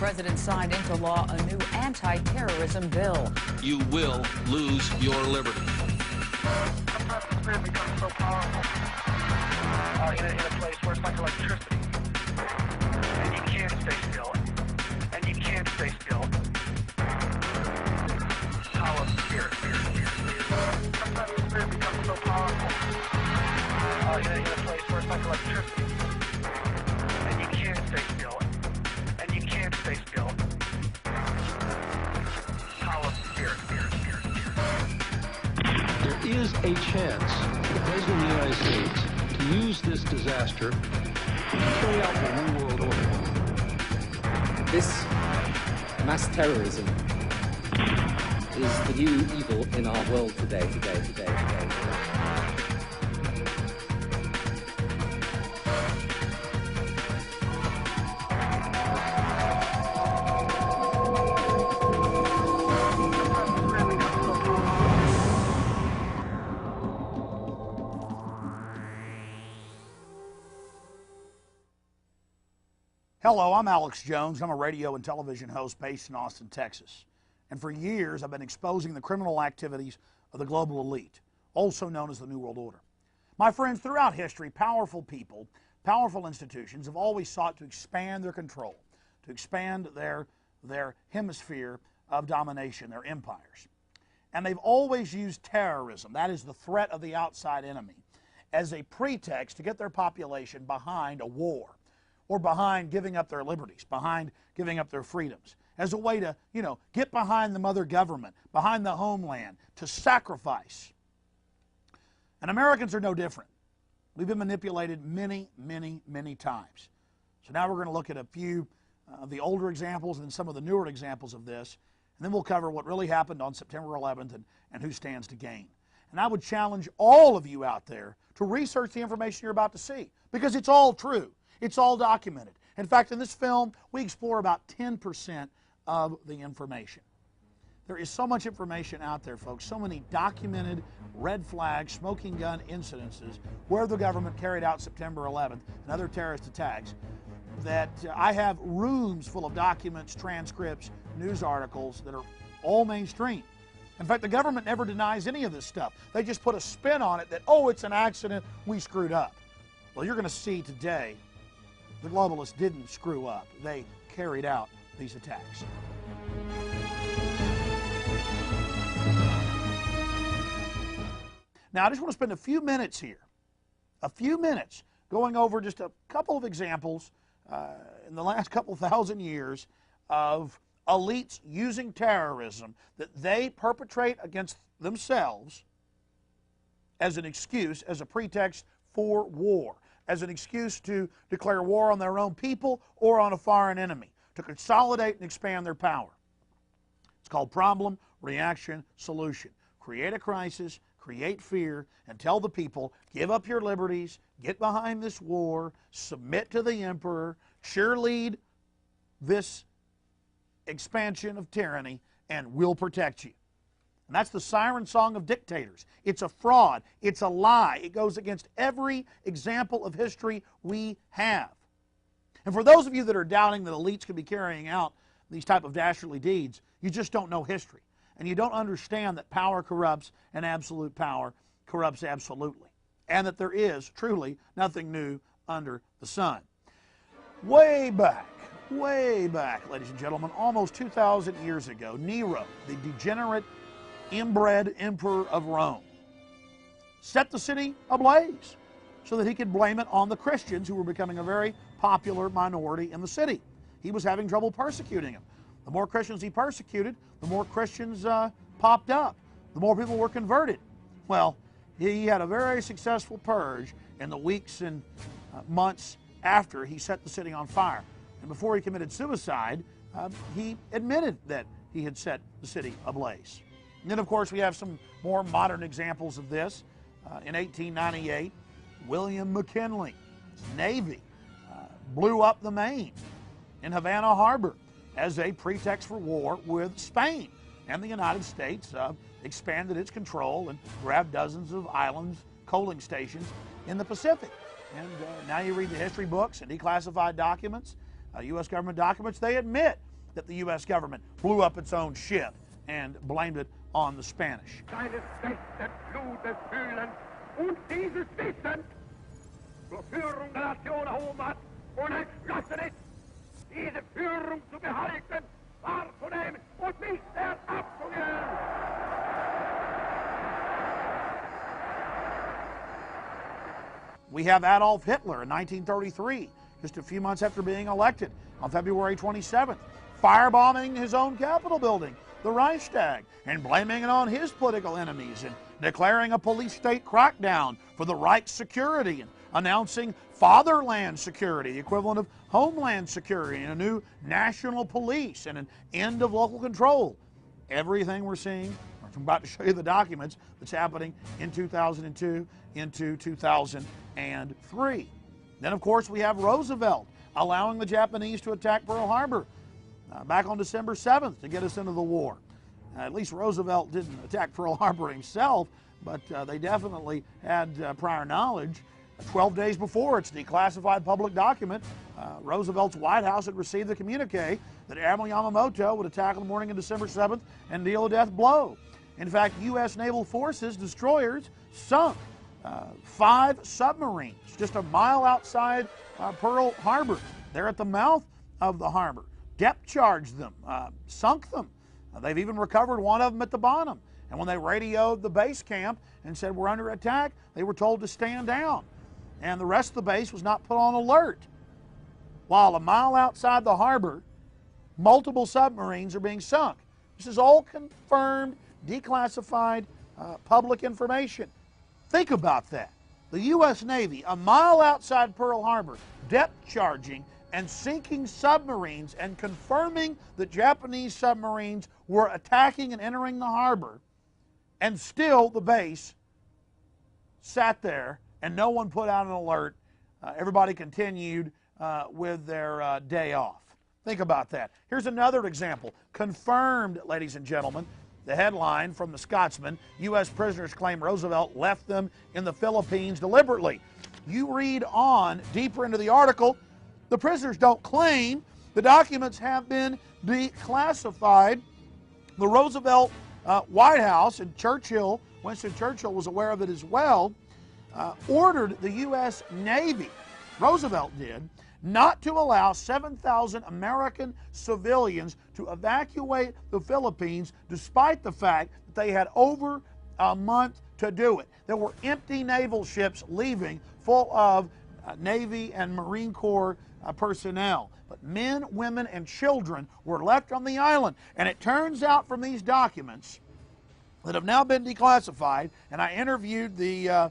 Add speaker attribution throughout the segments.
Speaker 1: president signed into law a new anti-terrorism bill.
Speaker 2: You will lose your liberty.
Speaker 3: Sometimes the spirit becomes so powerful in a place where it's like electricity. And you can't stay still. And you can't stay still. Power of spirit. Sometimes the spirit becomes so powerful in a place where it's like electricity. And you can't stay still. And you can't stay still. Power of spirit.
Speaker 4: There is a chance for the President of the United States to use this disaster to carry out the New World Order.
Speaker 5: This mass terrorism is the new evil in our world today.
Speaker 6: Hello, I'm Alex Jones. I'm a radio and television host based in Austin, Texas. And for years, I've been exposing the criminal activities of the global elite, also known as the New World Order. My friends, throughout history, powerful people, powerful institutions have always sought to expand their control, to expand their hemisphere of domination, their empires. And they've always used terrorism, that is the threat of the outside enemy, as a pretext to get their population behind a war, or behind giving up their liberties, behind giving up their freedoms, as a way to, get behind the mother government, behind the homeland, to sacrifice. And Americans are no different. We've been manipulated many, many, many times. So now we're going to look at a few of the older examples and some of the newer examples of this, and then we'll cover what really happened on September 11th and who stands to gain. And I would challenge all of you out there to research the information you're about to see, because it's all true. It's all documented. In fact, in this film, we explore about 10% of the information. There is so much information out there, folks, so many documented red flag, smoking gun incidences where the government carried out September 11th and other terrorist attacks, that I have rooms full of documents, transcripts, news articles that are all mainstream. In fact, the government never denies any of this stuff. They just put a spin on it that, oh, it's an accident, we screwed up. Well, you're going to see today the globalists didn't screw up. They carried out these attacks. Now, I just want to spend a few minutes here, going over just a couple of examples in the last couple thousand years of elites using terrorism that they perpetrate against themselves as an excuse, as a pretext for war, as an excuse to declare war on their own people or on a foreign enemy, to consolidate and expand their power. It's called problem, reaction, solution. Create a crisis, create fear, and tell the people, give up your liberties, get behind this war, submit to the emperor, cheerlead this expansion of tyranny, and we'll protect you. And that's the siren song of dictators. It's a fraud. It's a lie. It goes against every example of history we have. And for those of you that are doubting that elites can be carrying out these type of dastardly deeds, you just don't know history. And you don't understand that power corrupts and absolute power corrupts absolutely. And that there is truly nothing new under the sun. Way back, ladies and gentlemen, almost 2,000 years ago, Nero, the degenerate, inbred emperor of Rome, set the city ablaze so that he could blame it on the Christians, who were becoming a very popular minority in the city. He was having trouble persecuting them. The more Christians he persecuted, the more Christians popped up, the more people were converted. Well, he had a very successful purge in the weeks and months after he set the city on fire. And before he committed suicide, he admitted that he had set the city ablaze. And then, of course, we have some more modern examples of this. In 1898, William McKinley's Navy blew up the Maine in Havana Harbor as a pretext for war with Spain. And the United States expanded its control and grabbed dozens of islands, coaling stations in the Pacific. And now you read the history books and declassified documents, U.S. government documents, they admit that the U.S. government blew up its own ship and blamed it on the Spanish.
Speaker 7: Seines besten Blutes fühlen und dieses Wissen zur Führung der Nation erhoben hat und entschlossen ist, diese Führung zu behalten, wahrzunehmen und nicht mehr abzugeben.
Speaker 6: We have Adolf Hitler in 1933, just a few months after being elected, on February 27th, firebombing his own Capitol building, the Reichstag, and blaming it on his political enemies, and declaring a police state crackdown for the Reich security, and announcing fatherland security, the equivalent of homeland security, and a new national police, and an end of local control. Everything we're seeing, I'm about to show you the documents that's happening in 2002 into 2003. Then, of course, we have Roosevelt allowing the Japanese to attack Pearl Harbor back on December 7th to get us into the war. At least Roosevelt didn't attack Pearl Harbor himself, but they definitely had prior knowledge. 12 days before its declassified public document, Roosevelt's White House had received the communique that Admiral Yamamoto would attack on the morning of December 7th and deal a death blow. In fact, U.S. Naval Forces destroyers sunk 5 submarines just a mile outside Pearl Harbor. They're at the mouth of the harbor. Depth charged them, sunk them. They've even recovered one of them at the bottom. And when they radioed the base camp and said, we're under attack, they were told to stand down. And the rest of the base was not put on alert. While a mile outside the harbor, multiple submarines are being sunk. This is all confirmed, declassified public information. Think about that. The U.S. Navy, a mile outside Pearl Harbor, depth charging and sinking submarines and confirming that Japanese submarines were attacking and entering the harbor, and still the base sat there and no one put out an alert. Everybody continued with their day off. Think about that. Here's another example. Confirmed, ladies and gentlemen, the headline from the Scotsman, U.S. prisoners claim Roosevelt left them in the Philippines deliberately. You read on deeper into the article, the prisoners don't claim. The documents have been declassified. The Roosevelt White House, and Churchill, Winston Churchill was aware of it as well, ordered the U.S. Navy, Roosevelt did, not to allow 7,000 American civilians to evacuate the Philippines, despite the fact that they had over a month to do it. There were empty naval ships leaving full of Navy and Marine Corps personnel. But men, women, and children were left on the island. And it turns out from these documents that have now been declassified, and I interviewed the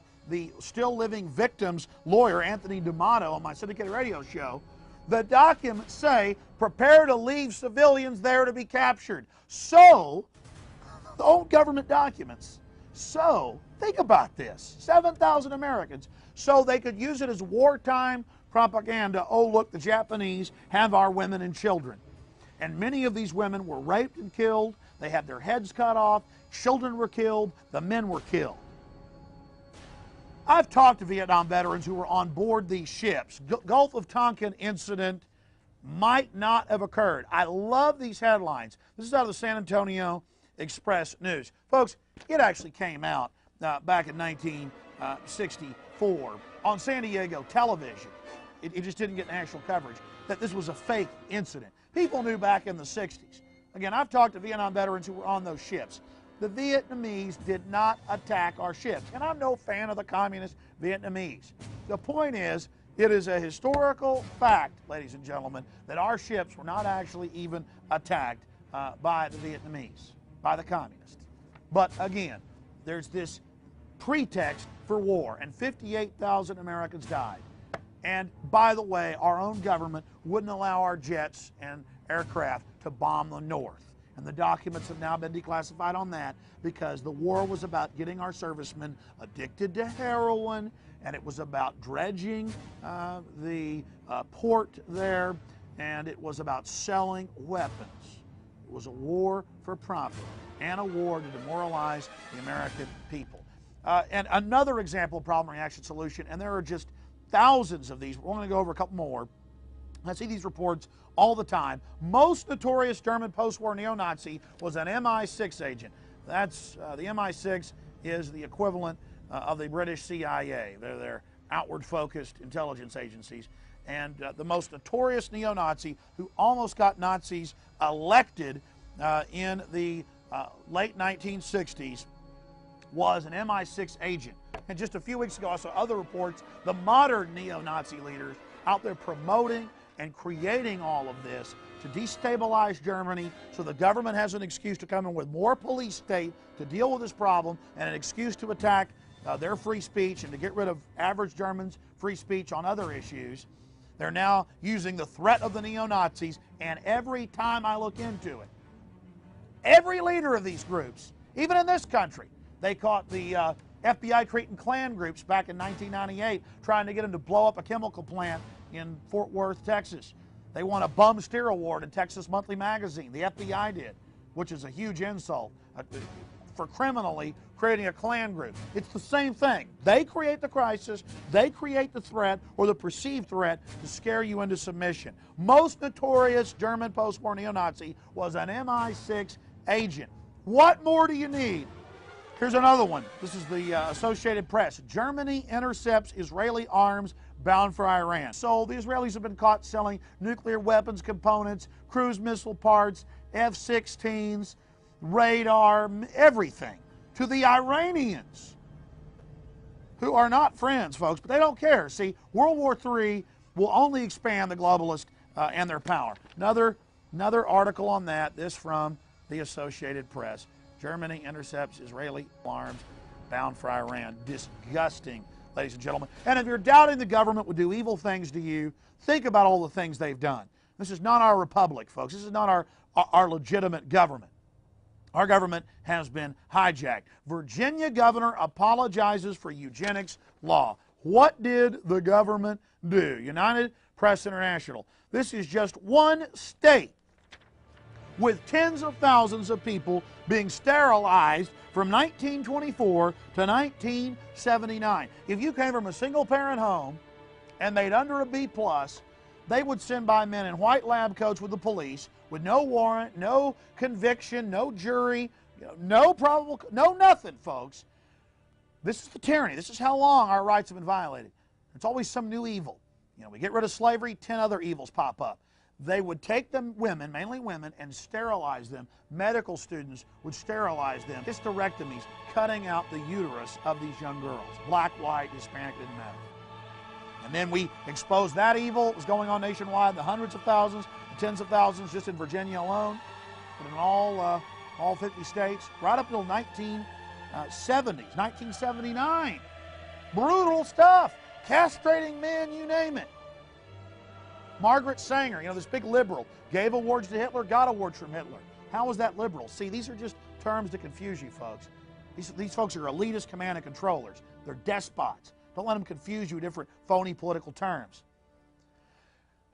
Speaker 6: still living victim's lawyer, Anthony D'Amato, on my syndicated radio show. The documents say, prepare to leave civilians there to be captured. So, the old government documents. So, think about this, 7,000 Americans. So they could use it as wartime propaganda. Oh, look, the Japanese have our women and children. And many of these women were raped and killed. They had their heads cut off. Children were killed. The men were killed. I've talked to Vietnam veterans who were on board these ships. Gulf of Tonkin incident might not have occurred. I love these headlines. This is out of the San Antonio Express News. Folks, it actually came out back in 1964 on San Diego television. It just didn't get national coverage, that this was a fake incident. People knew back in the 60s. Again, I've talked to Vietnam veterans who were on those ships. The Vietnamese did not attack our ships. And I'm no fan of the communist Vietnamese. The point is, it is a historical fact, ladies and gentlemen, that our ships were not actually even attacked by the Vietnamese, by the communists. But again, there's this pretext for war, and 58,000 Americans died. And by the way, our own government wouldn't allow our jets and aircraft to bomb the North. And the documents have now been declassified on that, because the war was about getting our servicemen addicted to heroin, and it was about dredging the port there, and it was about selling weapons. It was a war for profit and a war to demoralize the American people. And another example of problem, reaction, solution, and there are just thousands of these. We're going to go over a couple more. I see these reports all the time. Most notorious German post-war neo-Nazi was an MI6 agent. That's the MI6 is the equivalent of the British CIA. They're their outward-focused intelligence agencies. And the most notorious neo-Nazi who almost got Nazis elected in the late 1960s was an MI6 agent. And just a few weeks ago, I saw other reports, the modern neo-Nazi leaders out there promoting and creating all of this to destabilize Germany so the government has an excuse to come in with more police state to deal with this problem and an excuse to attack their free speech and to get rid of average Germans' free speech on other issues. They're now using the threat of the neo-Nazis, and every time I look into it, every leader of these groups, even in this country, they caught the FBI Cretan Klan groups back in 1998 trying to get them to blow up a chemical plant in Fort Worth, Texas. They won a bum steer award in Texas Monthly Magazine. The FBI did, which is a huge insult for criminally creating a Klan group. It's the same thing. They create the crisis, they create the threat or the perceived threat to scare you into submission. Most notorious German post-war neo-Nazi was an MI6 agent. What more do you need? Here's another one. This is the Associated Press. Germany intercepts Israeli arms bound for Iran. So the Israelis have been caught selling nuclear weapons components, cruise missile parts, F-16s, radar, everything to the Iranians, who are not friends, folks, but they don't care. See, World War III will only expand the globalists and their power. Another article on that, this from the Associated Press. Germany intercepts Israeli arms bound for Iran. Disgusting, ladies and gentlemen. And if you're doubting the government would do evil things to you, think about all the things they've done. This is not our republic, folks. This is not our legitimate government. Our government has been hijacked. Virginia governor apologizes for eugenics law. What did the government do? United Press International. This is just one state with tens of thousands of people being sterilized from 1924 to 1979. If you came from a single-parent home and made under a B+, they would send by men in white lab coats with the police with no warrant, no conviction, no jury, no probable, no nothing, folks. This is the tyranny. This is how long our rights have been violated. It's always some new evil. We get rid of slavery, 10 other evils pop up. They would take them women, mainly women, and sterilize them. Medical students would sterilize them. Hysterectomies, cutting out the uterus of these young girls. Black, white, Hispanic, didn't matter. And then we exposed that evil. It was going on nationwide, the hundreds of thousands, the tens of thousands just in Virginia alone, but in all 50 states, right up until 1970s, 1979. Brutal stuff. Castrating men, you name it. Margaret Sanger, this big liberal, gave awards to Hitler, got awards from Hitler. How was that liberal? See, these are just terms to confuse you folks. These folks are elitist command and controllers. They're despots. Don't let them confuse you with different phony political terms.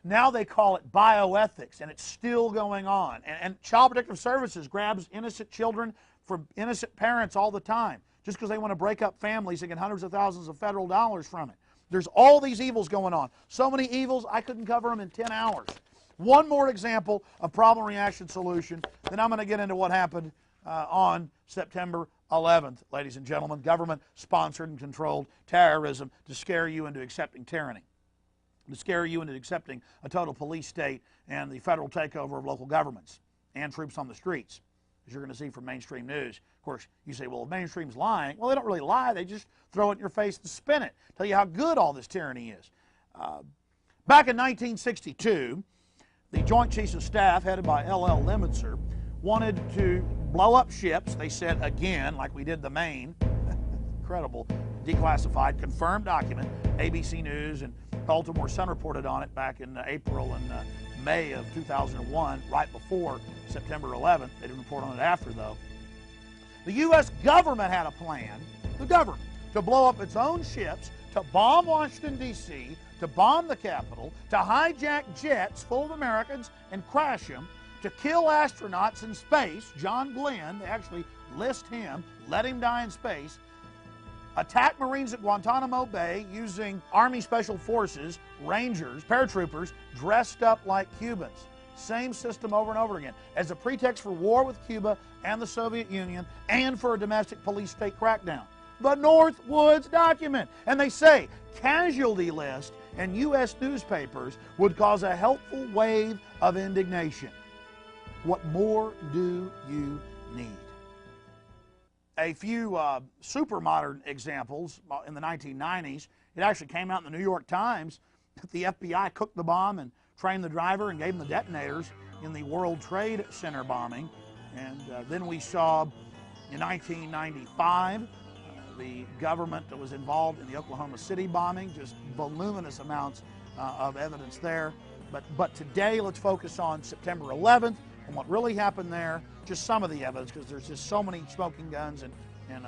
Speaker 6: Now they call it bioethics, and it's still going on. And Child Protective Services grabs innocent children from innocent parents all the time just because they want to break up families and get hundreds of thousands of federal dollars from it. There's all these evils going on. So many evils, I couldn't cover them in 10 hours. One more example of problem, reaction, solution, then I'm going to get into what happened on September 11th, ladies and gentlemen. Government-sponsored and controlled terrorism to scare you into accepting tyranny, to scare you into accepting a total police state and the federal takeover of local governments and troops on the streets, as you're going to see from mainstream news. Of course, you say, well, mainstream's lying. Well, they don't really lie. They just throw it in your face to spin it, tell you how good all this tyranny is. Back in 1962, the Joint Chiefs of Staff, headed by L.L. Lemnitzer, wanted to blow up ships. They said again, like we did the Maine, incredible, declassified, confirmed document. ABC News and Baltimore Sun reported on it back in April and May of 2001, right before September 11th. They didn't report on it after, though. The U.S. government had a plan, the government, to blow up its own ships, to bomb Washington, D.C., to bomb the Capitol, to hijack jets full of Americans and crash them, to kill astronauts in space. John Glenn, they actually list him, let him die in space. attacked Marines at Guantanamo Bay using Army Special Forces, Rangers, paratroopers dressed up like Cubans. Same system over and over again, as a pretext for war with Cuba and the Soviet Union and for a domestic police state crackdown. The Northwoods document. And they say casualty list in U.S. newspapers would cause a helpful wave of indignation. What more do you need? A few super modern examples in the 1990s. It actually came out in the New York Times that the FBI cooked the bomb and trained the driver and gave him the detonators in the World Trade Center bombing. And then we saw in 1995 the government that was involved in the Oklahoma City bombing, just voluminous amounts of evidence there. But today let's focus on September 11th and what really happened there, just some of the evidence, because there's just so many smoking guns and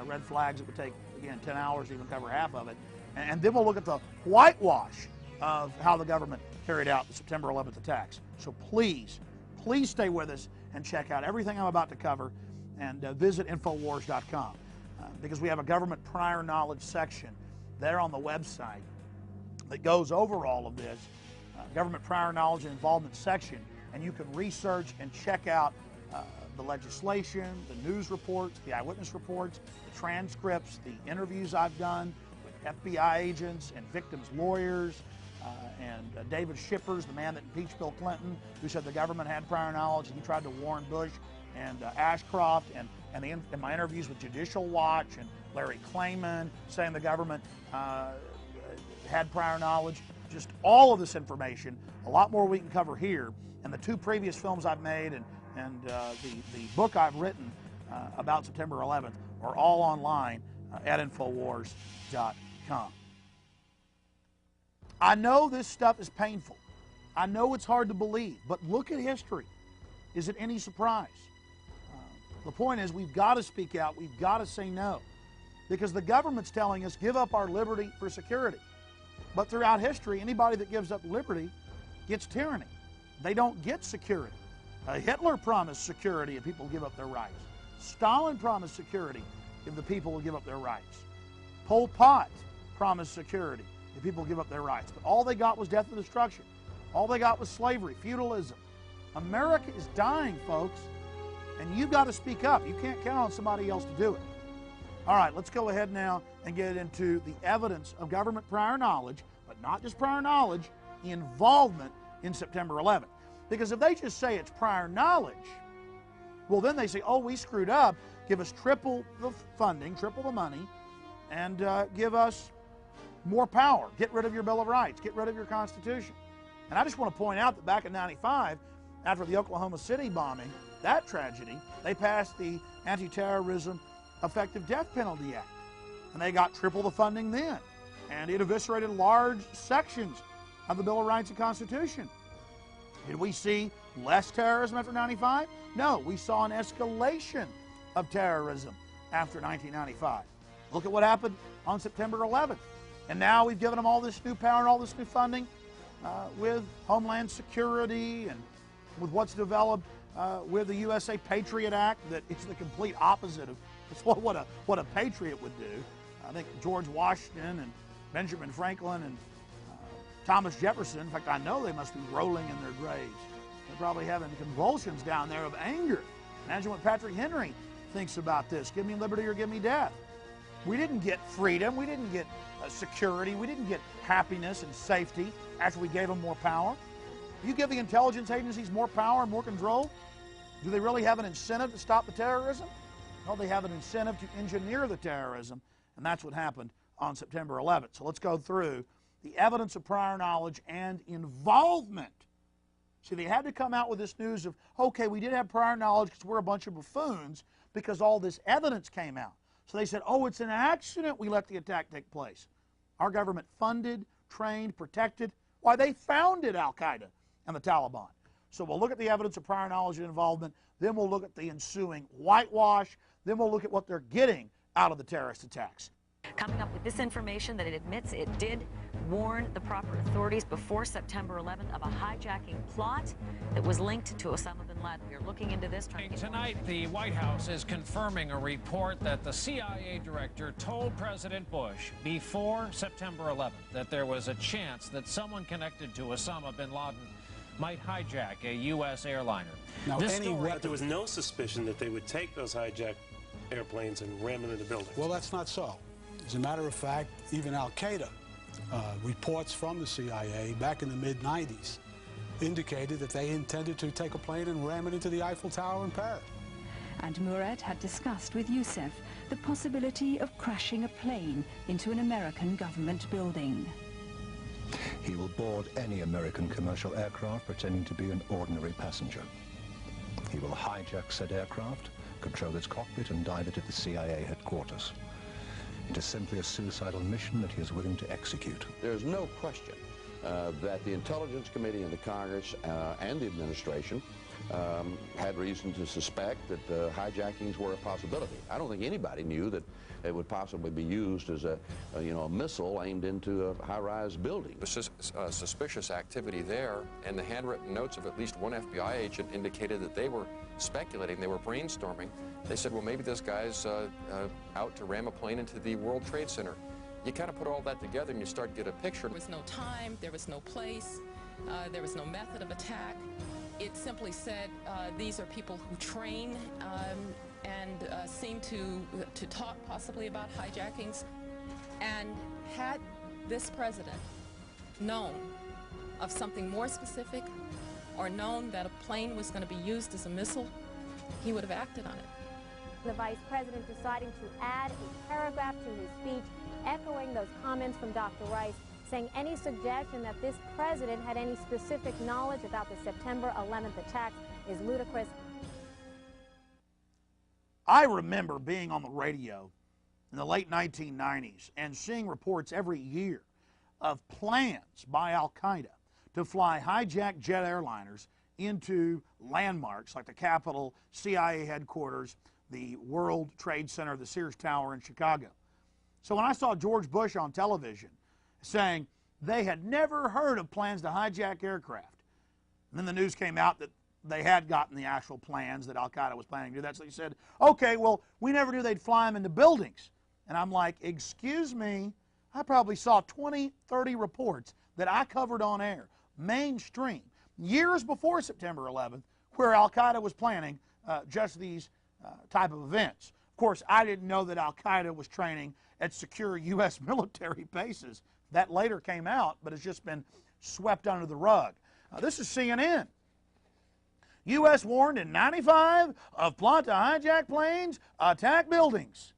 Speaker 6: red flags. It would take, again, 10 hours to even cover half of it. And then we'll look at the whitewash of how the government carried out the September 11th attacks. So please stay with us and check out everything I'm about to cover, and visit Infowars.com because we have a government prior knowledge section there on the website that goes over all of this, government prior knowledge and involvement section, and you can research and check out the legislation, the news reports, the eyewitness reports, the transcripts, the interviews I've done with FBI agents and victims' lawyers, and David Shippers, the man that impeached Bill Clinton, who said the government had prior knowledge, and he tried to warn Bush and Ashcroft, and in my interviews with Judicial Watch and Larry Klayman, saying the government had prior knowledge. Just all of this information, a lot more we can cover here, and the two previous films I've made and the book I've written about September 11th are all online at Infowars.com. I know this stuff is painful. I know it's hard to believe, but look at history. Is it any surprise? The point is, we've got to speak out. We've got to say no, because the government's telling us give up our liberty for security. But throughout history, anybody that gives up liberty gets tyranny. They don't get security. Hitler promised security if people give up their rights. Stalin promised security if the people will give up their rights. Pol Pot promised security if people give up their rights. But all they got was death and destruction. All they got was slavery, feudalism. America is dying, folks, and you've got to speak up. You can't count on somebody else to do it. All right, let's go ahead now and get into the evidence of government prior knowledge, but not just prior knowledge, involvement in September 11th. Because if they just say it's prior knowledge, well, then they say, oh, we screwed up, give us triple the funding, triple the money, and give us more power. Get rid of your Bill of Rights. Get rid of your Constitution. And I just want to point out that back in '95, after the Oklahoma City bombing, that tragedy, they passed the Anti-Terrorism Effective Death Penalty Act. And they got triple the funding then. And it eviscerated large sections of the Bill of Rights and Constitution. Did we see less terrorism after '95? No, we saw an escalation of terrorism after 1995. Look at what happened on September 11th. And now we've given them all this new power and all this new funding with Homeland Security and with what's developed with the USA Patriot Act that is the complete opposite of what a patriot would do. I think George Washington and Benjamin Franklin and Thomas Jefferson, in fact, I know they must be rolling in their graves. They're probably having convulsions down there of anger. Imagine what Patrick Henry thinks about this. Give me liberty or give me death. We didn't get freedom. We didn't get security. We didn't get happiness and safety after we gave them more power. You give the intelligence agencies more power and more control, do they really have an incentive to stop the terrorism? No, they have an incentive to engineer the terrorism, and that's what happened on September 11th. So let's go through the evidence of prior knowledge and involvement. See, they had to come out with this news of, okay, we did have prior knowledge because we're a bunch of buffoons because all this evidence came out. So they said, oh, it's an accident we let the attack take place. Our government funded, trained, protected. Why, they founded Al-Qaeda and the Taliban. So we'll look at the evidence of prior knowledge and involvement. Then we'll look at the ensuing whitewash. Then we'll look at what they're getting out of the terrorist attacks.
Speaker 8: coming up with this information that it admits it did warn the proper authorities before September 11th of a hijacking plot that was linked to Osama bin Laden. We are looking into this.
Speaker 9: Tonight, the White House is confirming a report that the CIA director told President Bush before September 11th that there was a chance that someone connected to Osama bin Laden might hijack a U.S. airliner.
Speaker 10: Now, there was no suspicion that they would take those hijacked airplanes and ram them into buildings.
Speaker 4: Well, that's not so. As a matter of fact, even Al-Qaeda reports from the CIA back in the mid-90s indicated that they intended to take a plane and ram it into the Eiffel Tower in Paris.
Speaker 11: And Murad had discussed with Youssef the possibility of crashing a plane into an American government building.
Speaker 12: He will board any American commercial aircraft pretending to be an ordinary passenger. He will hijack said aircraft, control its cockpit and dive it at the CIA headquarters. It is simply a suicidal mission that he is willing to execute.
Speaker 13: There's no question that the Intelligence Committee and the Congress and the administration had reason to suspect that hijackings were a possibility. I don't think anybody knew that it would possibly be used as a missile aimed into a high-rise building.
Speaker 14: There's suspicious activity there, and the handwritten notes of at least one FBI agent indicated that they were speculating, they were brainstorming. They said, well, maybe this guy's out to ram a plane into the World Trade Center. You kind of put all that together and you start to get a picture.
Speaker 15: There was no time, there was no place, there was no method of attack. It simply said these are people who train and seem to talk possibly about hijackings. And had this president known of something more specific or known that a plane was going to be used as a missile, he would have acted on it.
Speaker 16: The vice president deciding to add a paragraph to his speech, echoing those comments from Dr. Rice, saying any suggestion that this president had any specific knowledge about the September 11th attacks is ludicrous.
Speaker 6: I remember being on the radio in the late 1990s and seeing reports every year of plans by Al-Qaeda to fly hijacked jet airliners into landmarks like the Capitol, CIA headquarters, the World Trade Center, the Sears Tower in Chicago. So when I saw George Bush on television saying they had never heard of plans to hijack aircraft, and then the news came out that they had gotten the actual plans that Al-Qaeda was planning to do that, so he said, okay, well, we never knew they'd fly them into buildings. And I'm like, excuse me, I probably saw 20, 30 reports that I covered on air, mainstream, years before September 11th, where Al-Qaeda was planning just these type of events. Of course, I didn't know that Al-Qaeda was training at secure U.S. military bases. That later came out, but it's just been swept under the rug. This is CNN. U.S. warned in 95 of plot to hijack planes, attack buildings.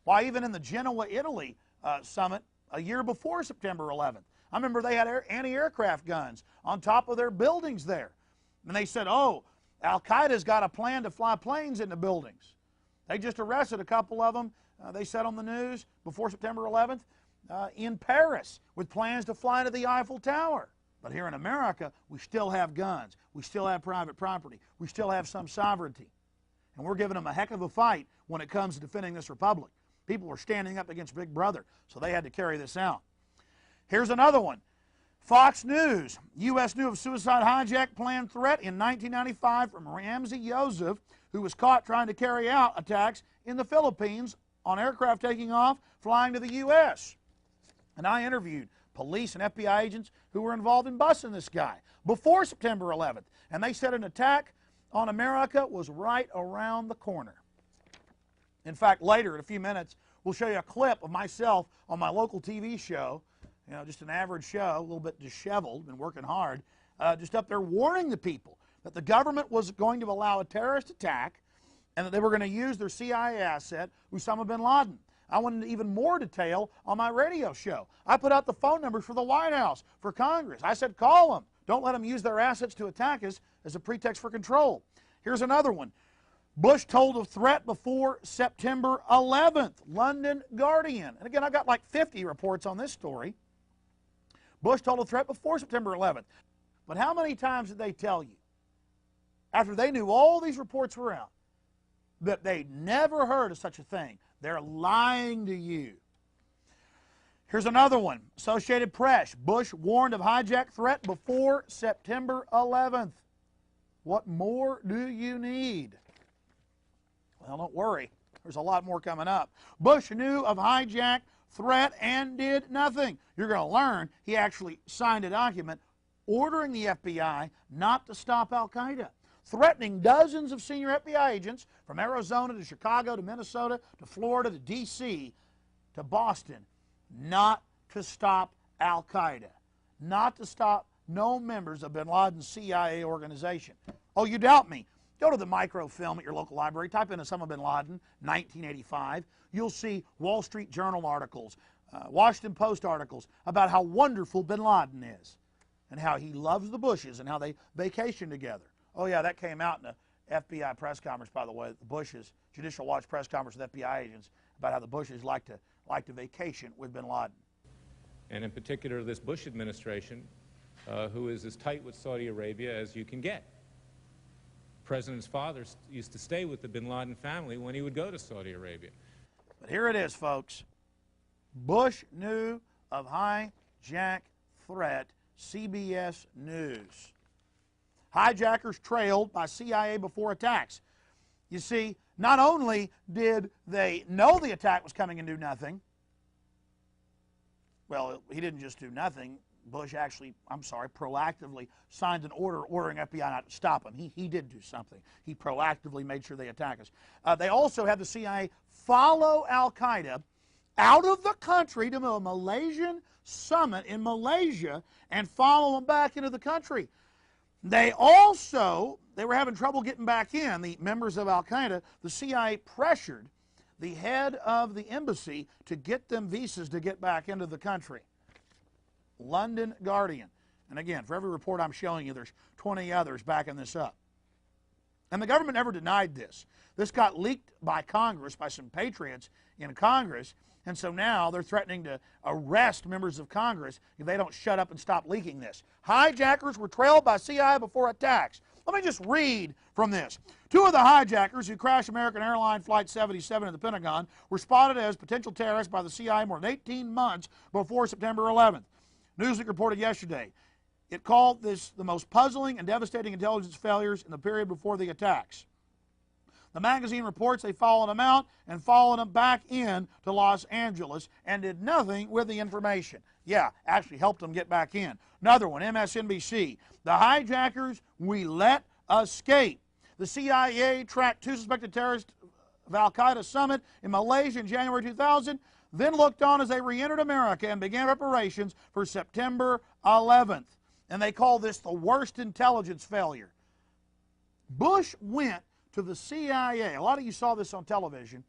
Speaker 6: Why, even in the Genoa, Italy summit a year before September 11th, I remember they had anti-aircraft guns on top of their buildings there. And they said, oh, Al-Qaeda's got a plan to fly planes into buildings. They just arrested a couple of them, they said on the news, before September 11th, in Paris, with plans to fly to the Eiffel Tower. But here in America, we still have guns. We still have private property. We still have some sovereignty. And we're giving them a heck of a fight when it comes to defending this republic. People were standing up against Big Brother, so they had to carry this out. Here's another one. Fox News. U.S. knew of suicide hijack plan threat in 1995 from Ramzi Yousef, who was caught trying to carry out attacks in the Philippines on aircraft taking off, flying to the U.S. And I interviewed police and FBI agents who were involved in busting this guy before September 11th. And they said an attack on America was right around the corner. In fact, later, in a few minutes, we'll show you a clip of myself on my local TV show, you know, just an average show, a little bit disheveled, been working hard, just up there warning the people that the government was going to allow a terrorist attack and that they were going to use their CIA asset, Osama bin Laden. I went into even more detail on my radio show. I put out the phone numbers for the White House, for Congress. I said, call them. Don't let them use their assets to attack us as a pretext for control. Here's another one. Bush told of threat before September 11th, London Guardian. And again, I've got like 50 reports on this story. Bush told of threat before September 11th. But how many times did they tell you, after they knew all these reports were out, that they never heard of such a thing? They're lying to you. Here's another one. Associated Press. Bush warned of hijack threat before September 11th. What more do you need? Well, don't worry. There's a lot more coming up. Bush knew of hijack threat and did nothing. You're going to learn he actually signed a document ordering the FBI not to stop al-Qaeda, threatening dozens of senior FBI agents from Arizona to Chicago to Minnesota to Florida to D.C. to Boston not to stop al-Qaeda, not to stop no members of bin Laden's CIA organization. Oh, you doubt me? Go to the microfilm at your local library, type in Osama bin Laden, 1985. You'll see Wall Street Journal articles, Washington Post articles about how wonderful bin Laden is and how he loves the Bushes and how they vacation together. Oh, yeah, that came out in a FBI press conference, by the way, the Bushes, Judicial Watch press conference with FBI agents about how the Bushes like to vacation with bin Laden.
Speaker 17: And in particular, this Bush administration, who is as tight with Saudi Arabia as you can get. The President's father used to stay with the bin Laden family when he would go to Saudi Arabia.
Speaker 6: But here it is, folks. Bush knew of hijack threat, CBS News. Hijackers trailed by CIA before attacks. You see, not only did they know the attack was coming and do nothing, well, he didn't just do nothing. Bush actually, proactively signed an order ordering FBI not to stop him. He did do something. He proactively made sure they attack us. They also had the CIA follow al-Qaeda out of the country to a Malaysian summit in Malaysia and follow them back into the country. They were having trouble getting back in, the members of al-Qaeda. The CIA pressured the head of the embassy to get them visas to get back into the country. London Guardian. And again, for every report I'm showing you, there's 20 others backing this up. And the government never denied this. This got leaked by Congress, by some patriots in Congress, and so now they're threatening to arrest members of Congress if they don't shut up and stop leaking this. Hijackers were trailed by CIA before attacks. Let me just read from this. 2 of the hijackers who crashed American Airlines Flight 77 in the Pentagon were spotted as potential terrorists by the CIA more than 18 months before September 11th. Newsweek reported yesterday. It called this the most puzzling and devastating intelligence failures in the period before the attacks. The magazine reports they followed them out and followed them back in to Los Angeles and did nothing with the information. Yeah, actually helped them get back in. Another one, MSNBC. The hijackers we let escape. The CIA tracked 2 suspected terrorists of al-Qaeda summit in Malaysia in January 2000, then looked on as they re-entered America and began preparations for September 11th. And they call this the worst intelligence failure. Bush went to the CIA. A lot of you saw this on television.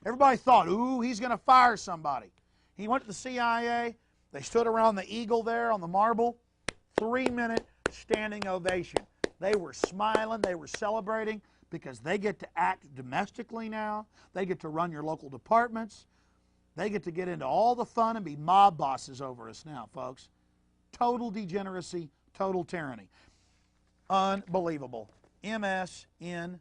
Speaker 6: Everybody thought, ooh, he's going to fire somebody. He went to the CIA. They stood around the Eagle there on the Marble. 3-minute standing ovation. They were smiling. They were celebrating because they get to act domestically now. They get to run your local departments. They get to get into all the fun and be mob bosses over us now, folks. Total degeneracy, total tyranny. Unbelievable. MSNBC.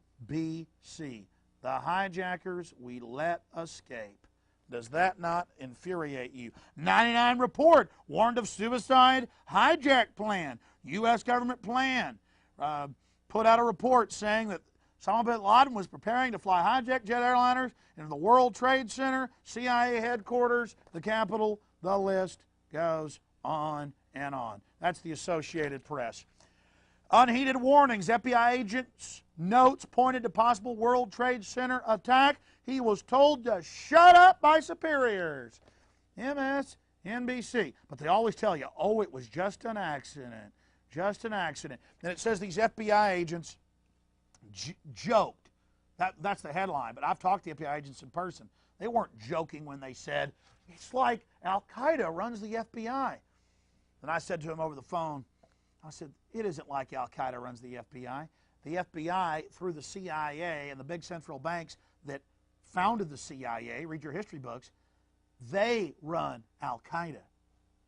Speaker 6: The hijackers we let escape. Does that not infuriate you? 99 Report warned of suicide hijack plan. U.S. government plan. Put out a report saying that Osama bin Laden was preparing to fly hijacked jet airliners into the World Trade Center, CIA headquarters, the Capitol. The list goes on and on. That's the Associated Press. Unheeded warnings. FBI agents' notes pointed to possible World Trade Center attack. He was told to shut up by superiors. MSNBC. But they always tell you, oh, it was just an accident. Just an accident. And it says these FBI agents joked. That's the headline, but I've talked to FBI agents in person. They weren't joking when they said, it's like al-Qaeda runs the FBI. And I said to him over the phone, I said, it isn't like al-Qaeda runs the FBI. The FBI, through the CIA and the big central banks that founded the CIA, read your history books, they run al-Qaeda.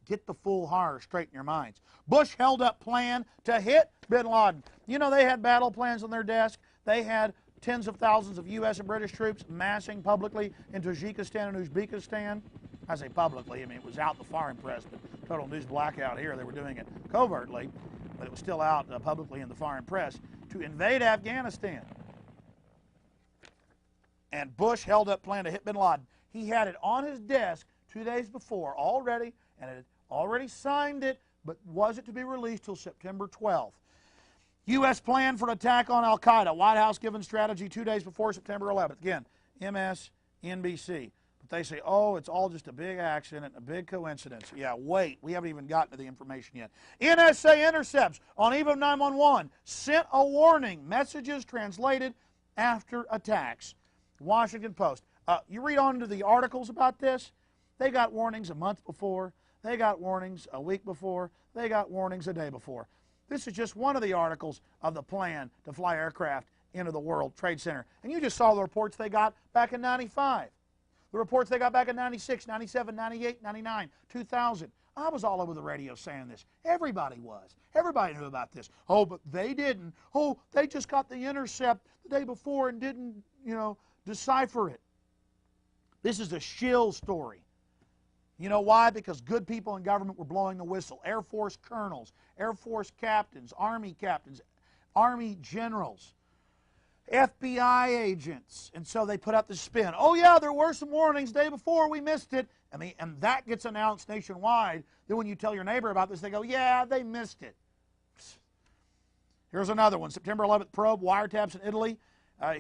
Speaker 6: Get the full horror straight in your minds. Bush held up plan to hit bin Laden. You know, they had battle plans on their desk. They had tens of thousands of U.S. and British troops massing publicly in Tajikistan and Uzbekistan. I say publicly, I mean, it was out in the foreign press, but total news blackout here. They were doing it covertly, but it was still out publicly in the foreign press, to invade Afghanistan. And Bush held up plan to hit bin Laden. He had it on his desk 2 days before already, and had already signed it, but was it to be released till September 12th. U.S. plan for an attack on al-Qaeda. White House given strategy 2 days before September 11th. Again, MSNBC. But they say, oh, it's all just a big accident, a big coincidence. Yeah, wait, we haven't even gotten to the information yet. NSA intercepts on eve of 911 sent a warning. Messages translated after attacks. Washington Post. You read on to the articles about this. They got warnings a month before. They got warnings a week before. They got warnings a day before. This is just one of the articles of the plan to fly aircraft into the World Trade Center. And you just saw the reports they got back in 95. The reports they got back in 96, 97, 98, 99, 2000. I was all over the radio saying this. Everybody was. Everybody knew about this. Oh, but they didn't. Oh, they just got the intercept the day before and didn't, decipher it. This is a shill story. You know why? Because good people in government were blowing the whistle. Air Force colonels, Air Force captains, Army generals, FBI agents. And so they put out the spin. Oh, yeah, there were some warnings the day before. We missed it. And that gets announced nationwide. Then when you tell your neighbor about this, they go, yeah, they missed it. Here's another one. September 11th probe, wiretaps in Italy.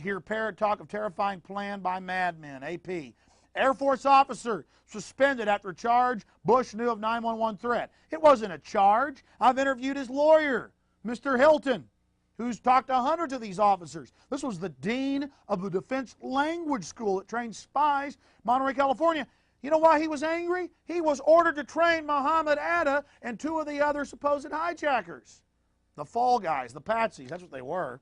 Speaker 6: Hear parrot talk of terrifying plan by madmen. AP. Air Force officer suspended after charge Bush knew of 911 threat. It wasn't a charge. I've interviewed his lawyer, Mr. Hilton, who's talked to hundreds of these officers. This was the dean of the Defense Language School that trains spies, Monterey, California. You know why he was angry? He was ordered to train Muhammad Atta and 2 of the other supposed hijackers. The fall guys, the patsies, that's what they were.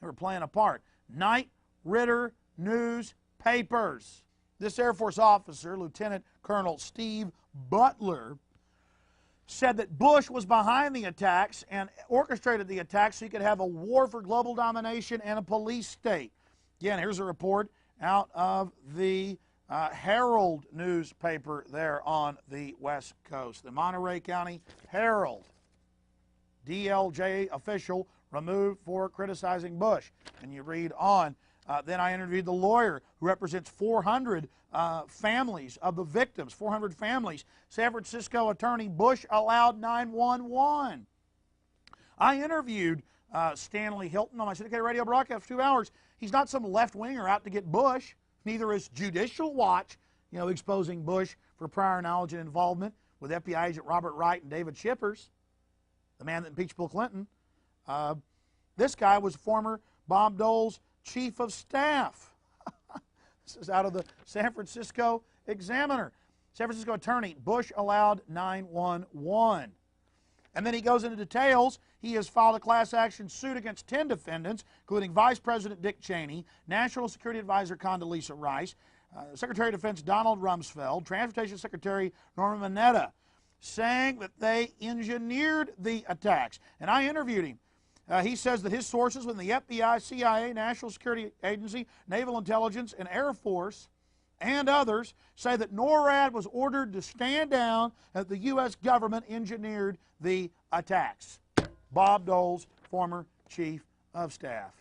Speaker 6: They were playing a part. Knight Ridder newspapers. This Air Force officer, Lieutenant Colonel Steve Butler, said that Bush was behind the attacks and orchestrated the attacks so he could have a war for global domination and a police state. Again, here's a report out of the Herald newspaper there on the West Coast. The Monterey County Herald. DLJ official removed for criticizing Bush. And you read on. Then I interviewed the lawyer who represents 400 families of the victims, 400 families. San Francisco attorney Bush allowed 911. I interviewed Stanley Hilton on my syndicated radio broadcast for 2 hours. He's not some left-winger out to get Bush. Neither is Judicial Watch, exposing Bush for prior knowledge and involvement with FBI agent Robert Wright and David Shippers, the man that impeached Bill Clinton. This guy was former Bob Dole's chief of staff. This is out of the San Francisco Examiner. San Francisco attorney, Bush allowed 911. And then he goes into details. He has filed a class action suit against 10 defendants, including Vice President Dick Cheney, National Security Advisor Condoleezza Rice, Secretary of Defense Donald Rumsfeld, Transportation Secretary Norman Mineta, saying that they engineered the attacks. And I interviewed him. He says that his sources within the FBI, CIA, National Security Agency, Naval Intelligence, and Air Force, and others, say that NORAD was ordered to stand down as the U.S. government engineered the attacks. Bob Dole's former chief of staff.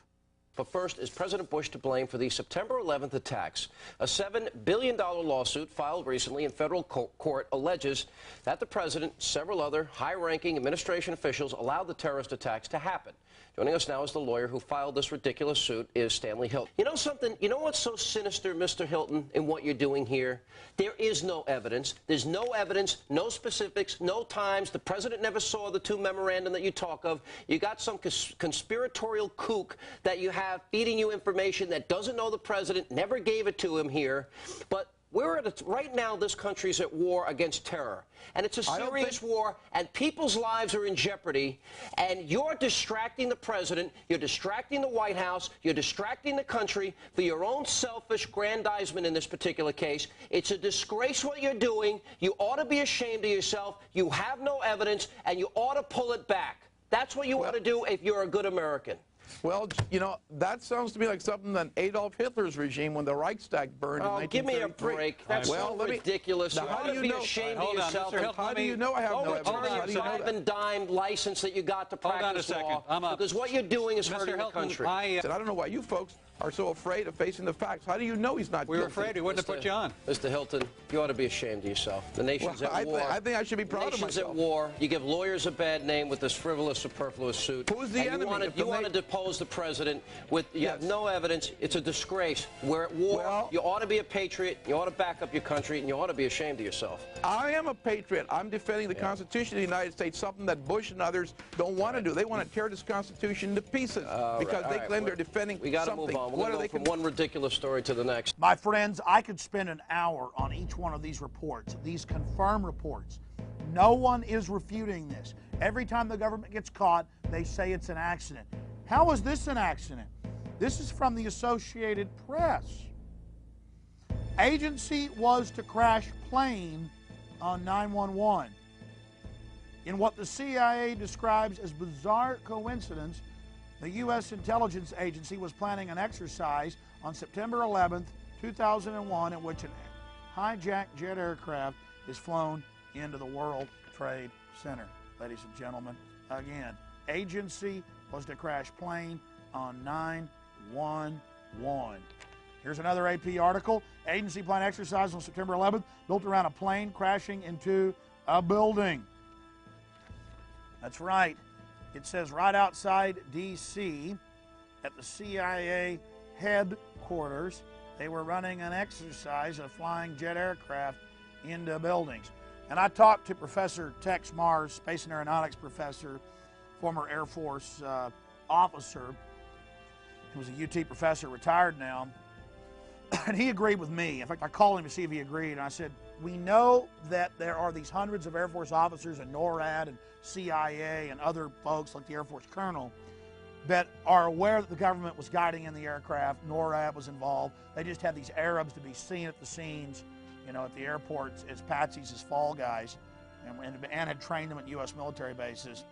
Speaker 18: But first, is President Bush to blame for the September 11th attacks? A $7 billion lawsuit filed recently in federal court alleges that the president and several other high-ranking administration officials allowed the terrorist attacks to happen. Joining us now is the lawyer who filed this ridiculous suit, is Stanley Hilton. You know something? You know what's so sinister, Mr. Hilton, in what you're doing here? There is no evidence. There's no evidence, no specifics, no times. The president never saw the 2 memorandum that you talk of. You got some conspiratorial kook that you have feeding you information that doesn't know the president, never gave it to him here. But we're at right now, this country's at war against terror. And it's a serious war, and people's lives are in jeopardy. And you're distracting the president, you're distracting the White House, you're distracting the country for your own selfish grandizement in this particular case. It's a disgrace what you're doing. You ought to be ashamed of yourself. You have no evidence, and you ought to pull it back. That's what you ought to do if you're a good American.
Speaker 19: Well, you know, that sounds to me like something that Adolf Hitler's regime when the Reichstag burned in 1933.
Speaker 18: Give me a break. That's so ridiculous.
Speaker 19: Now, how do you
Speaker 18: be
Speaker 19: know?
Speaker 18: ashamed of yourself.
Speaker 19: How do you know I have no evidence?
Speaker 18: Overturn your five and dime license that you got to practice law. Because what you're doing is hurting the country.
Speaker 19: I don't know why you folks are so afraid of facing the facts. How do you know he's not guilty?
Speaker 20: We were afraid. We wouldn't have put you on.
Speaker 18: Mr. Hilton, you ought to be ashamed of yourself. The nation's at war.
Speaker 19: I think I should be proud of myself.
Speaker 18: The nation's at war. You give lawyers a bad name with this frivolous, superfluous suit.
Speaker 19: Who's the enemy?
Speaker 18: You want to depose the president with you have no evidence. It's a disgrace. We're at war. Well, you ought to be a patriot. You ought to back up your country, and you ought to be ashamed of yourself.
Speaker 19: I am a patriot. I'm defending the Constitution of the United States, something that Bush and others don't want to do. They want to tear this Constitution to pieces because they claim they're defending something.
Speaker 18: We got to move on. We're going to go from one ridiculous story to the next.
Speaker 6: My friends, I could spend an hour on each one of these reports, these confirmed reports. No one is refuting this. Every time the government gets caught, they say it's an accident. How is this an accident? This is from the Associated Press. Agency was to crash plane on 9/11. In what the CIA describes as bizarre coincidence, the U.S. intelligence agency was planning an exercise on September 11th, 2001, in which a hijacked jet aircraft is flown into the World Trade Center. Ladies and gentlemen, again, agency was to crash plane on 9/11. Here's another AP article. Agency planned exercise on September 11th, built around a plane crashing into a building. That's right. It says right outside D.C. at the CIA headquarters, they were running an exercise of flying jet aircraft into buildings. And I talked to Professor Tex Mars, space and aeronautics professor, former Air Force officer. He was a UT professor, retired now. And he agreed with me. In fact, I called him to see if he agreed. And I said, we know that there are these hundreds of Air Force officers and NORAD and CIA and other folks like the Air Force colonel that are aware that the government was guiding in the aircraft. NORAD was involved. They just had these Arabs to be seen at the scenes, you know, at the airports as patsies, as fall guys, and had trained them at U.S. military bases.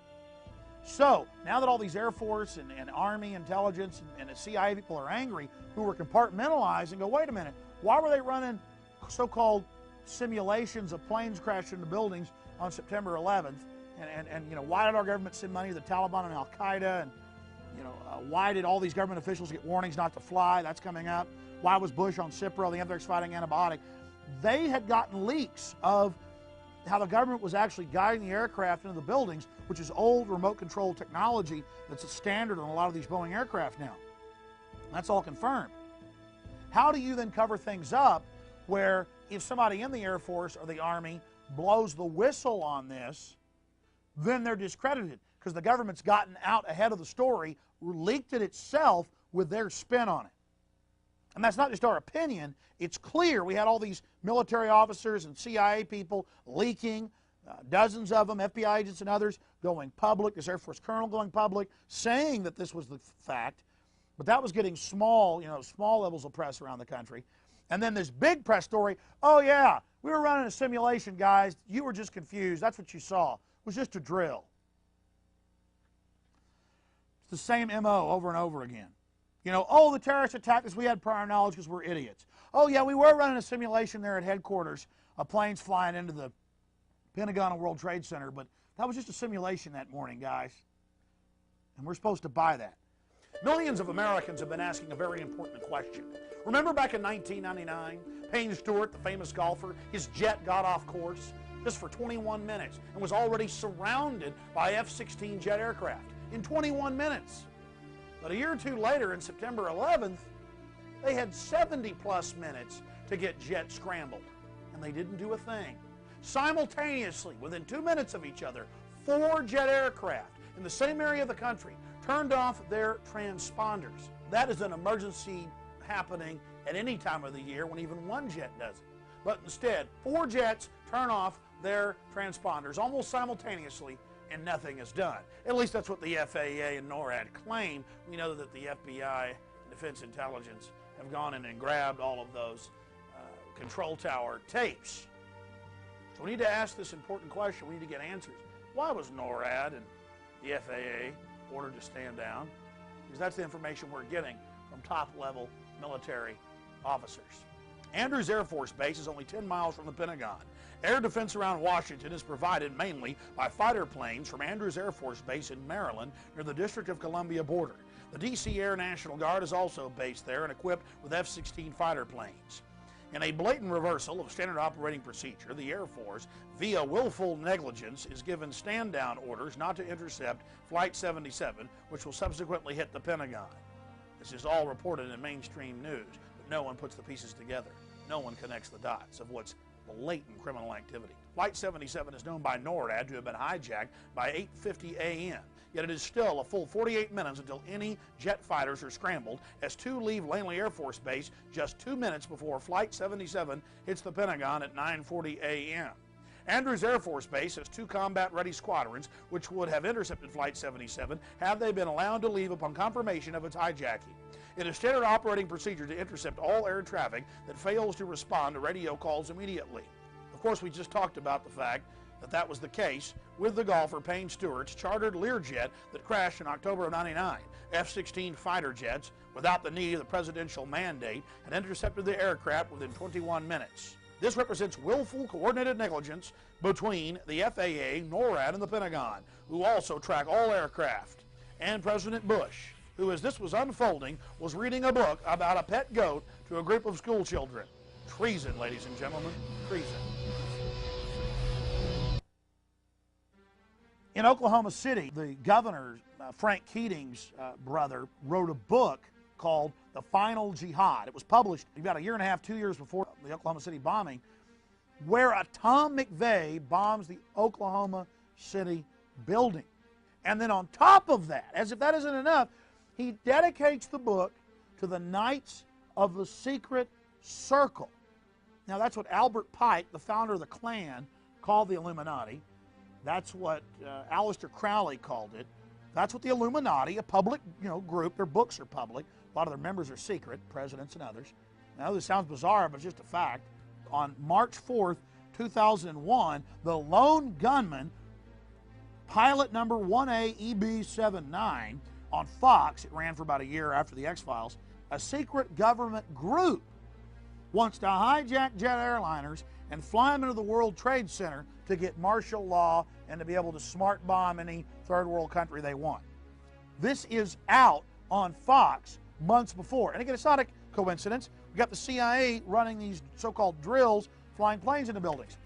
Speaker 6: So now that all these Air Force and Army intelligence and the CIA people are angry, who were compartmentalized and go, wait a minute, why were they running so-called simulations of planes crashing into buildings on September 11th? And you know, why did our government send money to the Taliban and Al-Qaeda? And you know, why did all these government officials get warnings not to fly? That's coming up. Why was Bush on Cipro, the anthrax-fighting antibiotic? They had gotten leaks of how the government was actually guiding the aircraft into the buildings, which is old remote control technology that's a standard on a lot of these Boeing aircraft now. That's all confirmed. How do you then cover things up where if somebody in the Air Force or the Army blows the whistle on this, then they're discredited because the government's gotten out ahead of the story, leaked it itself with their spin on it. And that's not just our opinion. It's clear. We had all these military officers and CIA people leaking, dozens of them, FBI agents and others, going public, this Air Force colonel going public, saying that this was the fact. But that was getting small, you know, small levels of press around the country. And then this big press story, oh yeah, we were running a simulation, guys. You were just confused. That's what you saw. It was just a drill. It's the same MO over and over again. You know, oh, the terrorist attacked us. We had prior knowledge because we're idiots. Oh, yeah, we were running a simulation there at headquarters of planes flying into the Pentagon and World Trade Center, but that was just a simulation that morning, guys. And we're supposed to buy that. Millions of Americans have been asking a very important question. Remember back in 1999, Payne Stewart, the famous golfer, his jet got off course just for 21 minutes and was already surrounded by F-16 jet aircraft in 21 minutes. But a year or two later, in September 11th, they had 70-plus minutes to get jets scrambled, and they didn't do a thing. Simultaneously, within 2 minutes of each other, 4 jet aircraft in the same area of the country turned off their transponders. That is an emergency happening at any time of the year when even one jet does it. But instead, 4 jets turn off their transponders almost simultaneously, and nothing is done. At least that's what the FAA and NORAD claim. We know that the FBI and Defense Intelligence have gone in and grabbed all of those control tower tapes. So we need to ask this important question. We need to get answers. Why was NORAD and the FAA ordered to stand down? because that's the information we're getting from top-level military officers. Andrews Air Force Base is only 10 miles from the Pentagon. Air defense around Washington is provided mainly by fighter planes from Andrews Air Force Base in Maryland near the District of Columbia border. The D.C. Air National Guard is also based there and equipped with F-16 fighter planes. In a blatant reversal of standard operating procedure, the Air Force, via willful negligence, is given stand-down orders not to intercept Flight 77, which will subsequently hit the Pentagon. This is all reported in mainstream news, but no one puts the pieces together. No one connects the dots of what's blatant criminal activity. Flight 77 is known by NORAD to have been hijacked by 8:50 a.m., yet it is still a full 48 minutes until any jet fighters are scrambled as two leave Langley Air Force Base just 2 minutes before Flight 77 hits the Pentagon at 9:40 a.m. Andrews Air Force Base has 2 combat-ready squadrons which would have intercepted Flight 77 had they been allowed to leave upon confirmation of its hijacking. It is standard operating procedure to intercept all air traffic that fails to respond to radio calls immediately. Of course, we just talked about the fact that that was the case with the golfer Payne Stewart's chartered Learjet that crashed in October of '99. F-16 fighter jets, without the need of the presidential mandate, had intercepted the aircraft within 21 minutes. This represents willful, coordinated negligence between the FAA, NORAD, and the Pentagon, who also track all aircraft. And President Bush, who, as this was unfolding, was reading a book about a pet goat to a group of school children. Treason, ladies and gentlemen, treason. In Oklahoma City, the governor, Frank Keating's brother, wrote a book called The Final Jihad. It was published about 1.5 years, 2 years before the Oklahoma City bombing, where a Tom McVeigh bombs the Oklahoma City building. And then on top of that, as if that isn't enough, he dedicates the book to the Knights of the Secret Circle. Now, that's what Albert Pike, the founder of the Klan, called the Illuminati. That's what Aleister Crowley called it. That's what the Illuminati, a public group, their books are public. A lot of their members are secret, presidents and others. Now, this sounds bizarre, but it's just a fact. On March 4th, 2001, the lone gunman, pilot number 1A-EB79, on Fox, it ran for about a year after the X-Files, a secret government group wants to hijack jet airliners and fly them into the World Trade Center to get martial law and to be able to smart bomb any third world country they want. This is out on Fox months before. And again, it's not a coincidence. We got the CIA running these so-called drills, flying planes into buildings.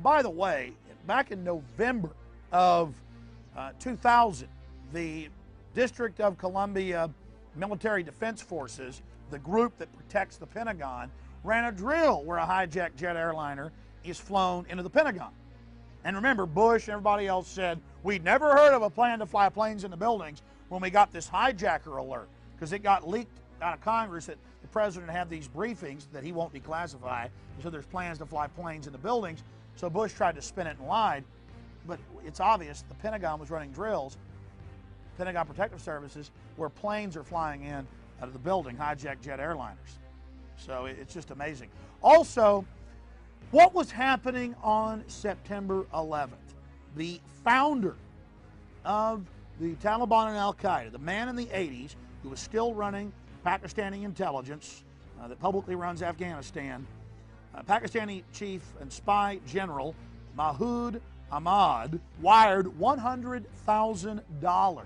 Speaker 6: By the way, back in November of 2000, the District of Columbia Military Defense Forces, the group that protects the Pentagon, ran a drill where a hijacked jet airliner is flown into the Pentagon. And remember, Bush and everybody else said, we'd never heard of a plan to fly planes into buildings when we got this hijacker alert, because it got leaked out of Congress that the president had these briefings that he won't declassify, so there's plans to fly planes into buildings. So Bush tried to spin it and lied, but it's obvious the Pentagon was running drills, Pentagon Protective Services, where planes are flying in out of the building, hijacked jet airliners. So it's just amazing. Also, what was happening on September 11th? The founder of the Taliban and Al-Qaeda, the man in the 80s who was still running Pakistani intelligence that publicly runs Afghanistan, Pakistani chief and spy general Masood Ahmad wired $100,000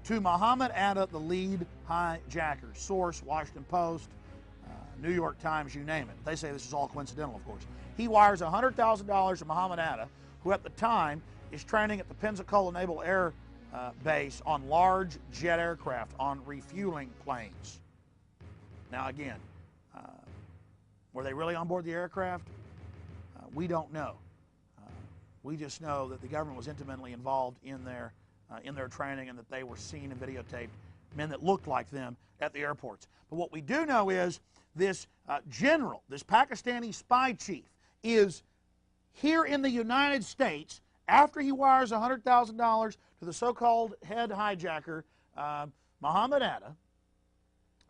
Speaker 6: to Muhammad Atta, the lead hijacker. Source, Washington Post, New York Times, you name it. They say this is all coincidental, of course. He wires $100,000 to Muhammad Atta, who at the time is training at the Pensacola Naval Air Base on large jet aircraft, on refueling planes. Now again, were they really on board the aircraft? We don't know. We just know that the government was intimately involved in their training, and that they were seen and videotaped, men that looked like them at the airports. But what we do know is this general, this Pakistani spy chief, is here in the United States after he wires $100,000 to the so-called head hijacker, Muhammad Atta.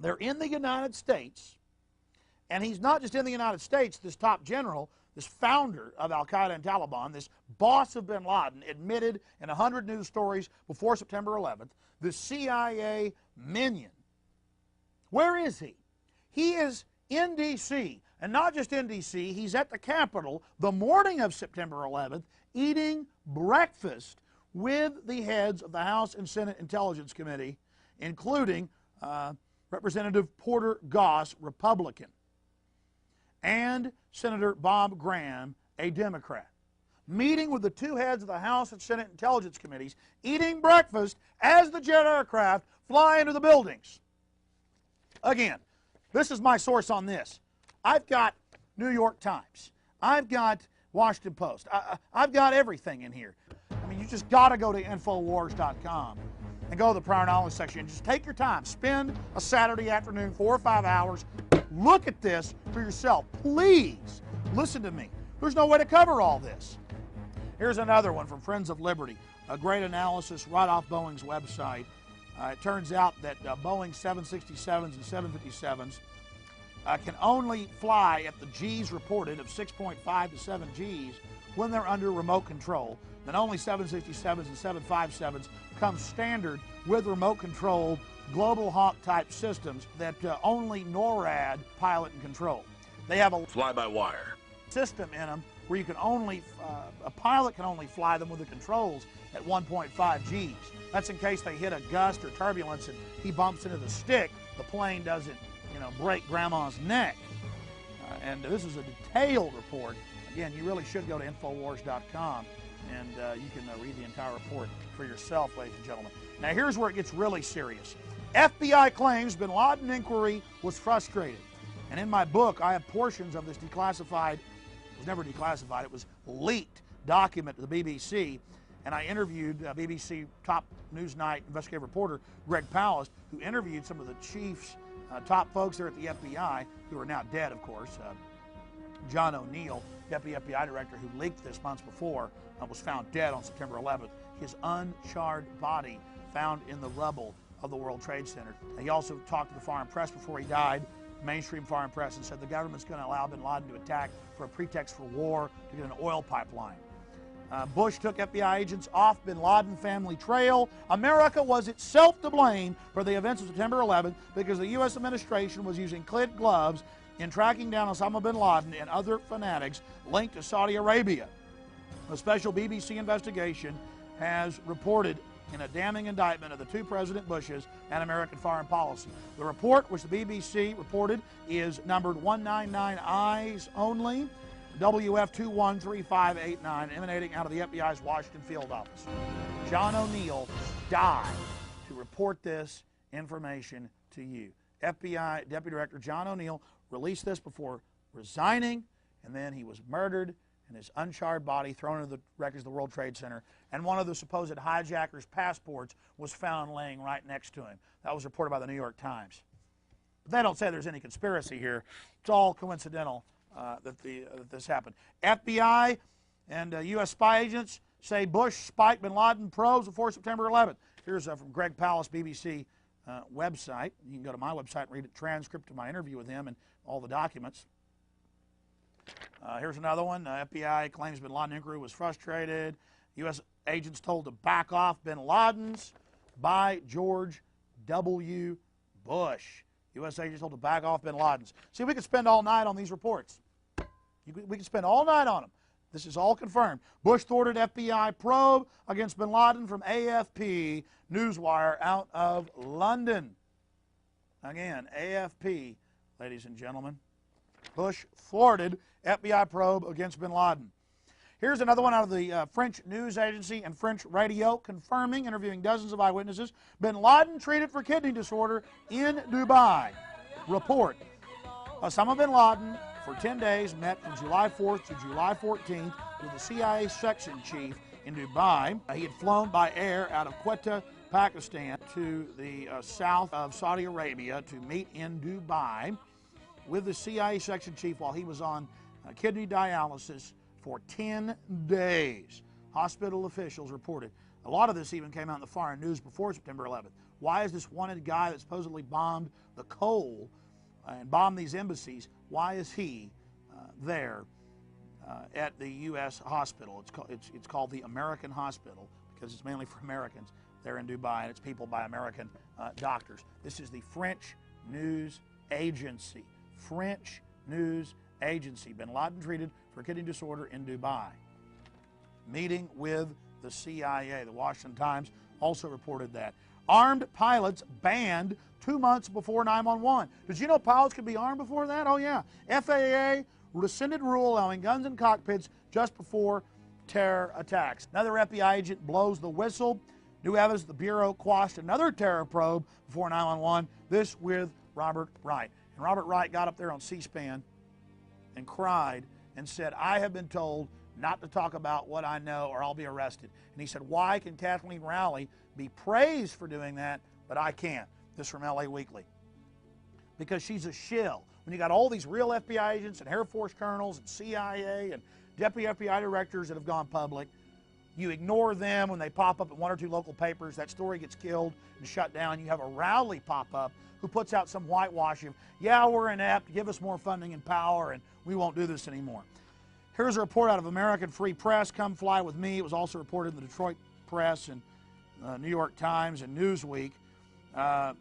Speaker 6: They're in the United States, And he's not just in the United States, this top general, this founder of al-Qaeda and Taliban, this boss of bin Laden, admitted in 100 news stories before September 11th, the CIA minion. Where is he? He is in D.C., and not just in D.C., he's at the Capitol the morning of September 11th eating breakfast with the heads of the House and Senate Intelligence Committee, including Representative Porter Goss, Republican, and Senator Bob Graham, a Democrat, meeting with the two heads of the House and Senate Intelligence Committees, eating breakfast as the jet aircraft fly into the buildings. Again, this is my source on this. I've got New York Times. I've got Washington Post. I've got everything in here. I mean, you just got to go to Infowars.com and go to the prior knowledge section. Just take your time. Spend a Saturday afternoon, 4 or 5 hours. Look at this for yourself. Please listen to me. There's no way to cover all this. Here's another one from Friends of Liberty, a great analysis right off Boeing's website. It turns out that Boeing 767s and 757s can only fly at the Gs reported of 6.5 to 7 Gs when they're under remote control. Then only 767s and 757s come standard with remote control Global Hawk type systems that only NORAD pilot and control. They have a fly-by-wire system in them where you can only, a pilot can only fly them with the controls at 1.5 Gs. That's in case they hit a gust or turbulence and he bumps into the stick, the plane doesn't, break grandma's neck. And this is a detailed report. Again, you really should go to Infowars.com and you can read the entire report for yourself, ladies and gentlemen. Now here's where it gets really serious. FBI claims bin Laden inquiry was frustrated. And in my book, I have portions of this declassified, it was never declassified, it was leaked document to the BBC. And I interviewed BBC top Newsnight investigative reporter Greg Palast, who interviewed some of the chiefs, top folks there at the FBI, who are now dead, of course. John O'Neill, deputy FBI director, who leaked this months before, was found dead on September 11th. His uncharred body found in the rubble of the World Trade Center. He also talked to the foreign press before he died, mainstream foreign press, and said the government's going to allow bin Laden to attack for a pretext for war to get an oil pipeline. Bush took FBI agents off bin Laden family trail. America was itself to blame for the events of September 11th because the U.S. administration was using kid gloves in tracking down Osama bin Laden and other fanatics linked to Saudi Arabia. A special BBC investigation has reported in a damning indictment of the two President Bushes and American foreign policy. The report, which the BBC reported, is numbered 199 Eyes Only, WF213589, emanating out of the FBI's Washington field office. John O'Neill died to report this information to you. FBI Deputy Director John O'Neill released this before resigning, and then he was murdered and his uncharred body thrown into the wreckage of the World Trade Center, and one of the supposed hijackers' passports was found laying right next to him. That was reported by the New York Times. But they don't say there's any conspiracy here. It's all coincidental that this happened. FBI and U.S. spy agents say Bush spiked bin Laden probes before September 11th. Here's from Greg Palast, BBC website. You can go to my website and read a transcript of my interview with him and all the documents. Here's another one. FBI claims bin Laden inquiry was frustrated. U.S. agents told to back off bin Ladens by George W. Bush. U.S. agents told to back off bin Ladens. See, we could spend all night on these reports. We could spend all night on them. This is all confirmed. Bush thwarted FBI probe against bin Laden from AFP Newswire out of London. Again, AFP, ladies and gentlemen. Bush thwarted FBI probe against bin Laden. Here's another one out of the French news agency and French radio confirming, interviewing dozens of eyewitnesses, bin Laden treated for kidney disorder in Dubai. Report. Osama bin Laden, for 10 days, met from July 4th to July 14th with the CIA section chief in Dubai. He had flown by air out of Quetta, Pakistan, to the south of Saudi Arabia to meet in Dubai with the CIA section chief while he was on kidney dialysis for 10 days. Hospital officials reported. A lot of this even came out in the foreign news before September 11th. Why is this wanted guy that supposedly bombed the coal and bomb these embassies, why is he there at the U.S. hospital? It's called the American Hospital because it's mainly for Americans there in Dubai, and it's people by American doctors. This is the French news agency. French news agency. Bin Laden treated for kidney disorder in Dubai. Meeting with the CIA. The Washington Times also reported that. Armed pilots banned 2 months before 911. Did you know pilots could be armed before that? Oh, yeah. FAA rescinded rule allowing guns in cockpits just before terror attacks. Another FBI agent blows the whistle. New evidence the Bureau quashed another terror probe before 911. This with Robert Wright. And Robert Wright got up there on C-SPAN and cried and said, I have been told not to talk about what I know or I'll be arrested. And he said, why can Kathleen Rowley be praised for doing that, but I can't? This from LA Weekly. Because she's a shill. When you got all these real FBI agents and Air Force colonels and CIA and deputy FBI directors that have gone public, you ignore them when they pop up in 1 or 2 local papers. That story gets killed and shut down. You have a Rowley pop up who puts out some whitewash of, yeah, we're inept, give us more funding and power, and we won't do this anymore. Here's a report out of American Free Press, Come Fly With Me. It was also reported in the Detroit Press and New York Times and Newsweek, but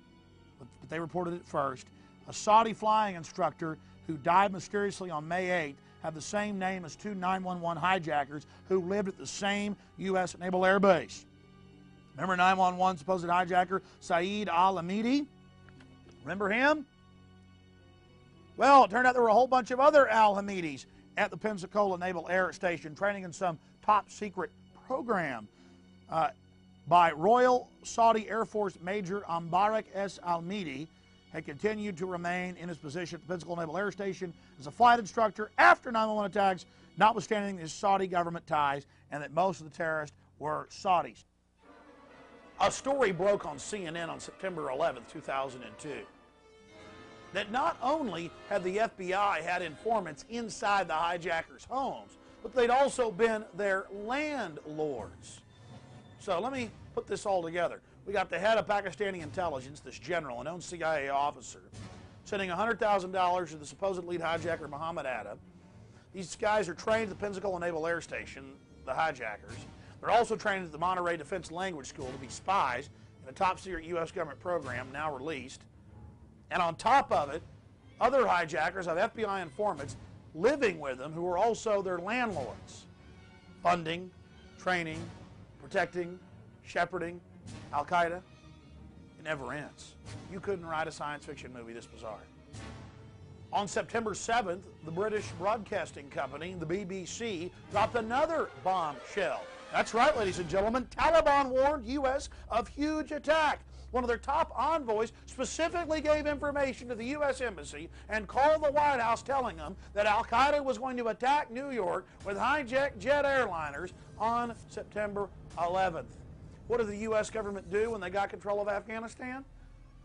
Speaker 6: they reported it first. A Saudi flying instructor who died mysteriously on May 8th had the same name as 2 911 hijackers who lived at the same U.S. Naval Air Base. Remember 911 supposed hijacker Saeed Al-Hamidi? Remember him? Well, it turned out there were a whole bunch of other Al-Hamidis at the Pensacola Naval Air Station training in some top secret program by Royal Saudi Air Force Major Ambarak S. Al-Hamidi had continued to remain in his position at the Pensacola Naval Air Station as a flight instructor after 9/11 attacks, notwithstanding his Saudi government ties and that most of the terrorists were Saudis. A story broke on CNN on September 11, 2002, that not only had the FBI had informants inside the hijackers' homes, but they'd also been their landlords. So let me put this all together. We got the head of Pakistani intelligence, this general, a known CIA officer, sending $100,000 to the supposed lead hijacker, Muhammad Atta. These guys are trained at the Pensacola Naval Air Station, the hijackers. They're also trained at the Monterey Defense Language School to be spies in a top-secret U.S. government program now released. And on top of it, other hijackers have FBI informants living with them who are also their landlords. Funding, training, protecting, shepherding Al-Qaeda. It never ends. You couldn't write a science fiction movie this bizarre. On September 7th, the British Broadcasting Company, the BBC, dropped another bombshell. That's right, ladies and gentlemen. Taliban warned U.S. of huge attack. One of their top envoys specifically gave information to the U.S. Embassy and called the White House telling them that Al-Qaeda was going to attack New York with hijacked jet airliners on September 11th. What did the U.S. government do when they got control of Afghanistan?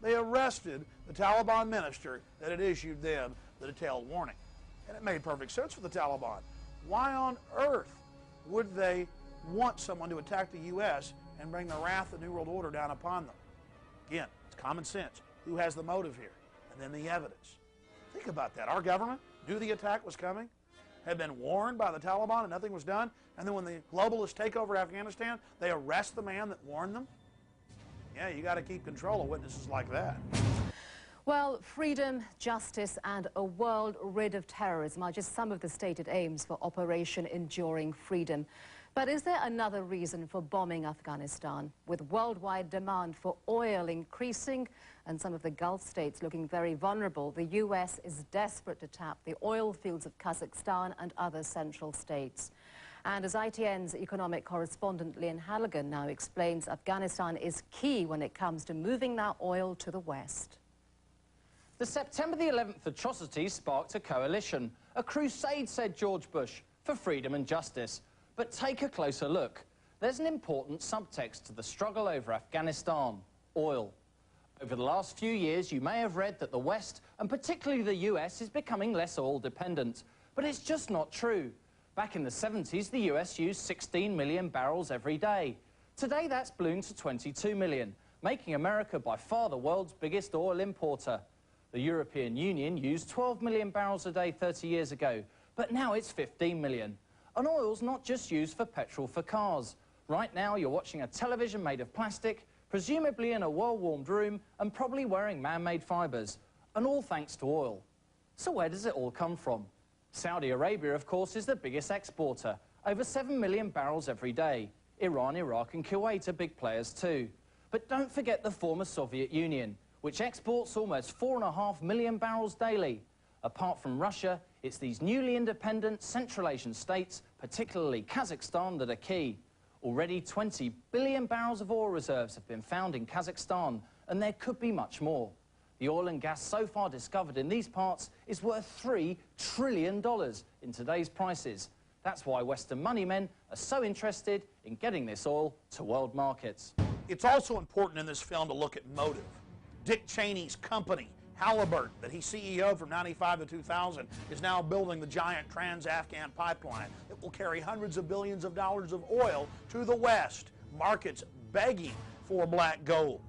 Speaker 6: They arrested the Taliban minister that had issued them the detailed warning. And it made perfect sense for the Taliban. Why on earth would they want someone to attack the U.S. and bring the wrath of the New World Order down upon them? Again, it's common sense. Who has the motive here? And then the evidence. Think about that. Our government knew the attack was coming, had been warned by the Taliban and nothing was done, and then when the globalists take over Afghanistan, they arrest the man that warned them? Yeah, you got to keep control of witnesses like that.
Speaker 20: Well, freedom, justice, and a world rid of terrorism are just some of the stated aims for Operation Enduring Freedom. But is there another reason for bombing Afghanistan? With worldwide demand for oil increasing and some of the Gulf states looking very vulnerable, the U.S. is desperate to tap the oil fields of Kazakhstan and other central states. And as ITN's economic correspondent Lian Halligan now explains, Afghanistan is key when it comes to moving that oil to the West.
Speaker 21: The September the 11th atrocities sparked a coalition, a crusade, said George Bush, for freedom and justice. But take a closer look. There's an important subtext to the struggle over Afghanistan: oil. Over the last few years, you may have read that the West, and particularly the US, is becoming less oil dependent. But it's just not true. Back in the 70s, the US used 16 million barrels every day. Today, that's ballooned to 22 million, making America by far the world's biggest oil importer. The European Union used 12 million barrels a day 30 years ago, but now it's 15 million. And oil's not just used for petrol for cars. Right now, you're watching a television made of plastic, presumably in a well-warmed room, and probably wearing man-made fibres, and all thanks to oil. So where does it all come from? Saudi Arabia, of course, is the biggest exporter, over 7 million barrels every day. Iran, Iraq and Kuwait are big players too. But don't forget the former Soviet Union, which exports almost 4.5 million barrels daily. Apart from Russia, it's these newly independent Central Asian states, particularly Kazakhstan, that are key. Already 20 billion barrels of oil reserves have been found in Kazakhstan, and there could be much more. The oil and gas so far discovered in these parts is worth $3 trillion in today's prices. That's why Western money men are so interested in getting this oil to world markets.
Speaker 6: It's also important in this film to look at motive. Dick Cheney's company, Halliburton, that he CEO'd from 95 to 2000, is now building the giant Trans-Afghan pipeline that will carry hundreds of billions of dollars of oil to the West, markets begging for black gold.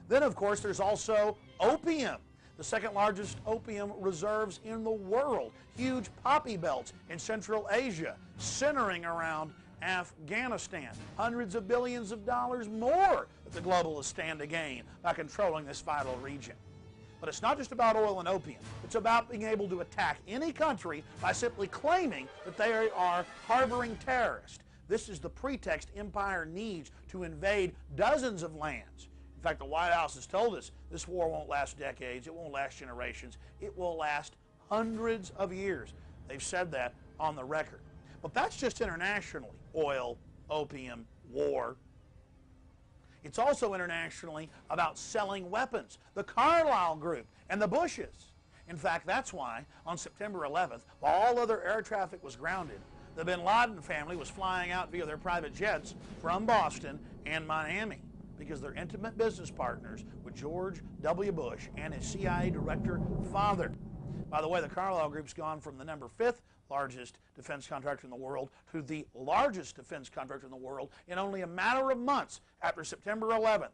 Speaker 6: Then, of course, there's also opium, the second largest opium reserves in the world, huge poppy belts in Central Asia, centering around Afghanistan. Hundreds of billions of dollars more that the globalists stand to gain by controlling this vital region. But it's not just about oil and opium. It's about being able to attack any country by simply claiming that they are harboring terrorists. This is the pretext empire needs to invade dozens of lands. In fact, the White House has told us this war won't last decades, it won't last generations, it will last hundreds of years. They've said that on the record. But that's just internationally. Oil, opium, war. It's also internationally about selling weapons. The Carlyle Group and the Bushes. In fact, that's why on September 11th, while all other air traffic was grounded, the bin Laden family was flying out via their private jets from Boston and Miami because they're intimate business partners with George W. Bush and his CIA director father. By the way, the Carlyle Group's gone from the number 5th largest defense contractor in the world to the largest defense contractor in the world in only a matter of months after September 11th.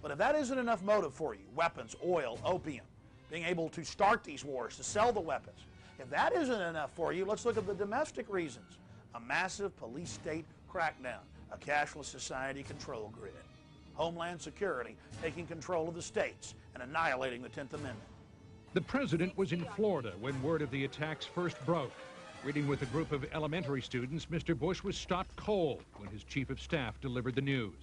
Speaker 6: But if that isn't enough motive for you, weapons, oil, opium, being able to start these wars, to sell the weapons, if that isn't enough for you, let's look at the domestic reasons. A massive police state crackdown, a cashless society control grid, Homeland Security taking control of the states and annihilating the 10th Amendment.
Speaker 1: The president was in Florida when word of the attacks first broke. Reading with a group of elementary students, Mr. Bush was stopped cold when his chief of staff delivered the news.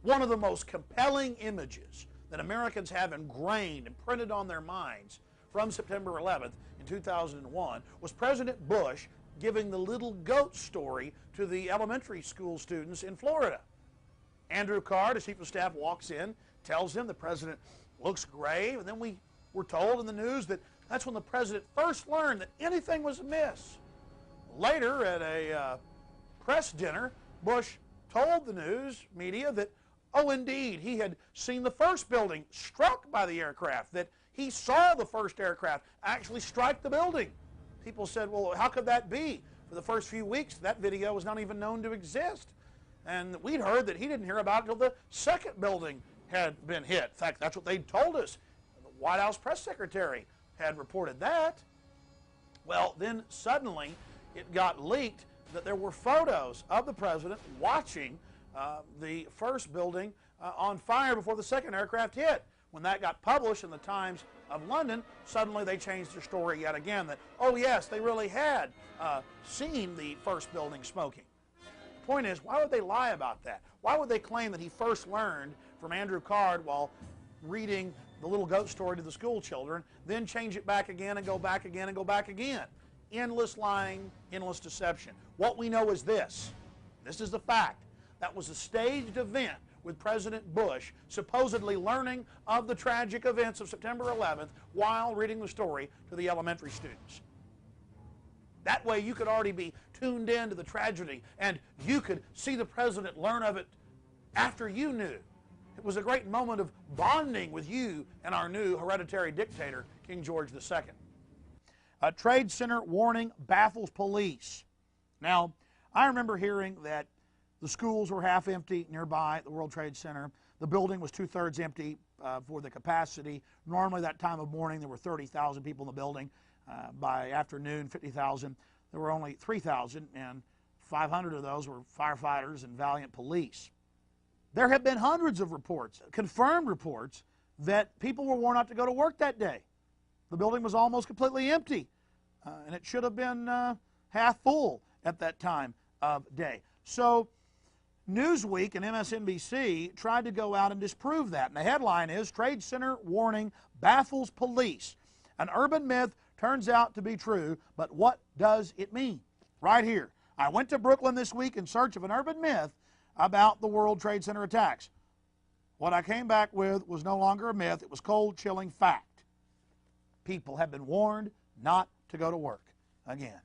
Speaker 6: One of the most compelling images that Americans have ingrained and printed on their minds from September 11th in 2001 was President Bush giving the little goat story to the elementary school students in Florida. Andrew Card, his chief of staff, walks in, tells him the president looks grave, and then we were told in the news that that's when the president first learned that anything was amiss. Later, at a press dinner, Bush told the news media that, oh, indeed, he had seen the first building struck by the aircraft, that he saw the first aircraft actually strike the building. People said, well, how could that be? For the first few weeks, that video was not even known to exist. And we'd heard that he didn't hear about it until the second building had been hit. In fact, that's what they told us. The White House press secretary had reported that. Well, then suddenly it got leaked that there were photos of the president watching the first building on fire before the second aircraft hit. When that got published in the Times of London, suddenly they changed their story yet again that, oh yes, they really had seen the first building smoking. The point is, why would they lie about that? Why would they claim that he first learned from Andrew Card while reading the little goat story to the school children, then change it back again and go back again and go back again? Endless lying, endless deception. What we know is this. This is the fact. That was a staged event with President Bush supposedly learning of the tragic events of September 11th while reading the story to the elementary students. That way you could already be tuned in to the tragedy and you could see the president learn of it after you knew. It was a great moment of bonding with you and our new hereditary dictator, King George II. A Trade Center warning baffles police. Now, I remember hearing that the schools were half empty nearby at the World Trade Center. The building was 2/3 empty. for the capacity. Normally that time of morning there were 30,000 people in the building. By afternoon, 50,000. There were only 3,000, and 500 of those were firefighters and valiant police. There have been hundreds of reports, confirmed reports, that people were worn out to go to work that day. The building was almost completely empty, and it should have been half full at that time of day. So Newsweek and MSNBC tried to go out and disprove that. And the headline is, Trade Center Warning Baffles Police. An urban myth turns out to be true, but what does it mean? Right here. I went to Brooklyn this week in search of an urban myth about the World Trade Center attacks. What I came back with was no longer a myth. It was cold, chilling fact. People have been warned not to go to work again.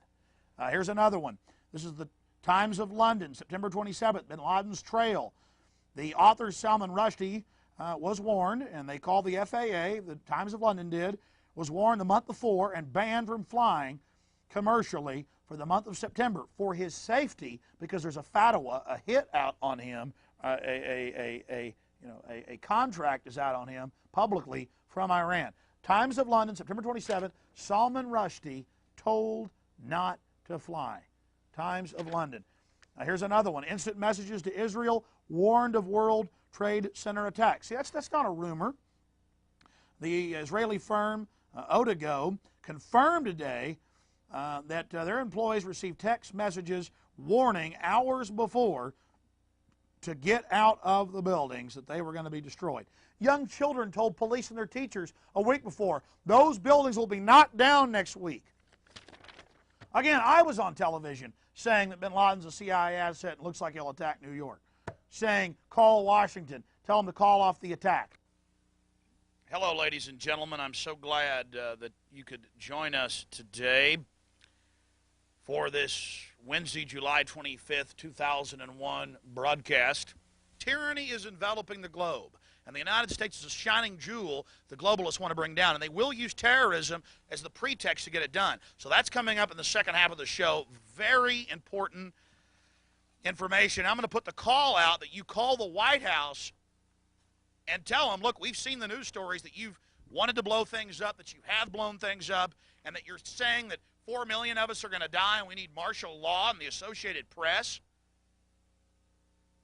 Speaker 6: Here's another one. This is the Times of London, September 27th, bin Laden's trail. The author Salman Rushdie was warned, and they called the FAA, the Times of London did, was warned the month before and banned from flying commercially for the month of September for his safety, because there's a fatwa, a hit out on him, a contract is out on him publicly from Iran. Times of London, September 27th, Salman Rushdie told not to fly. Times of London. Now here's another one. Instant messages to Israel warned of World Trade Center attacks. See, that's not a rumor. The Israeli firm Odago confirmed today that their employees received text messages warning hours before to get out of the buildings that they were going to be destroyed. Young children told police and their teachers a week before, those buildings will be knocked down next week. Again, I was on television saying that bin Laden's a CIA asset and looks like he'll attack New York. Saying, call Washington, tell them to call off the attack. Hello, ladies and gentlemen. I'm so glad that you could join us today for this Wednesday, July 25th, 2001 broadcast. Tyranny is enveloping the globe, and the United States is a shining jewel the globalists want to bring down, and they will use terrorism as the pretext to get it done. So that's coming up in the second half of the show. Very important information. I'm going to put the call out that you call the White House and tell them, look, we've seen the news stories that you've wanted to blow things up, that you have blown things up, and that you're saying that 4 million of us are going to die and we need martial law and the Associated Press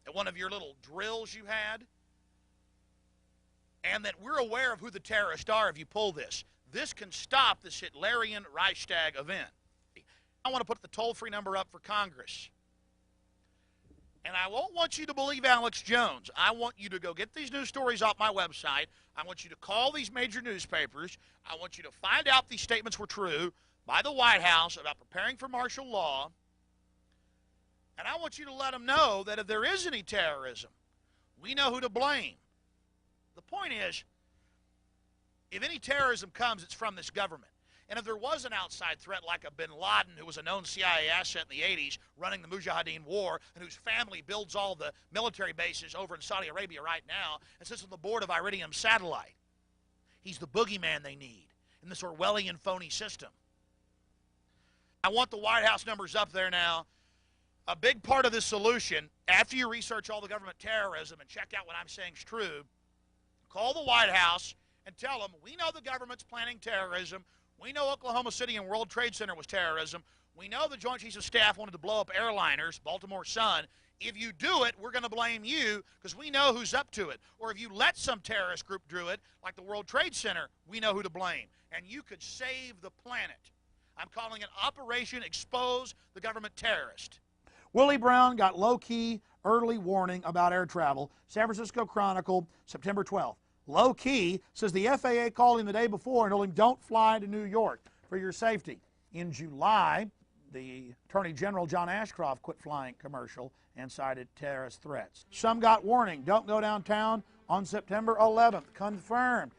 Speaker 6: at one of your little drills you had, and that we're aware of who the terrorists are if you pull this. This can stop this Hitlerian Reichstag event. I want to put the toll-free number up for Congress. And I won't want you to believe Alex Jones. I want you to go get these news stories off my website. I want you to call these major newspapers. I want you to find out these statements were true by the White House about preparing for martial law. And I want you to let them know that if there is any terrorism, we know who to blame. The point is, if any terrorism comes, it's from this government. And if there was an outside threat like a bin Laden, who was a known CIA asset in the 80s, running the Mujahideen war, and whose family builds all the military bases over in Saudi Arabia right now, and sits on the board of Iridium Satellite, he's the boogeyman they need in this Orwellian phony system. I want the White House numbers up there now. A big part of this solution, after you research all the government terrorism and check out what I'm saying is true, call the White House and tell them, we know the government's planning terrorism. We know Oklahoma City and World Trade Center was terrorism. We know the Joint Chiefs of Staff wanted to blow up airliners, Baltimore Sun. If you do it, we're going to blame you because we know who's up to it. Or if you let some terrorist group do it, like the World Trade Center, we know who to blame. And you could save the planet. I'm calling it Operation Expose the Government Terrorist. Willie Brown got low-key early warning about air travel. San Francisco Chronicle, September 12th. Low-key says the FAA called him the day before and told him don't fly to New York for your safety. In July, the Attorney General John Ashcroft quit flying commercial and cited terrorist threats. Some got warning, don't go downtown on September 11th. Confirmed.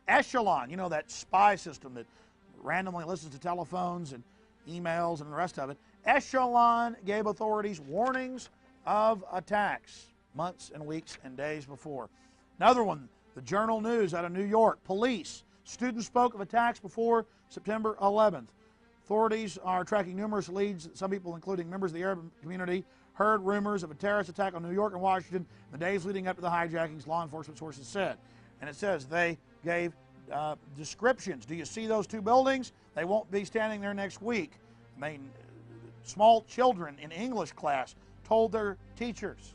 Speaker 6: Echelon, you know, that spy system that randomly listens to telephones and emails and the rest of it. Echelon gave authorities warnings of attacks months and weeks and days before. Another one, the Journal News out of New York. Police. Students spoke of attacks before September 11th. Authorities are tracking numerous leads. Some people, including members of the Arab community, heard rumors of a terrorist attack on New York and Washington in the days leading up to the hijackings, law enforcement sources said. And it says they gave descriptions. Do you see those two buildings? They won't be standing there next week. I mean, small children in English class told their teachers.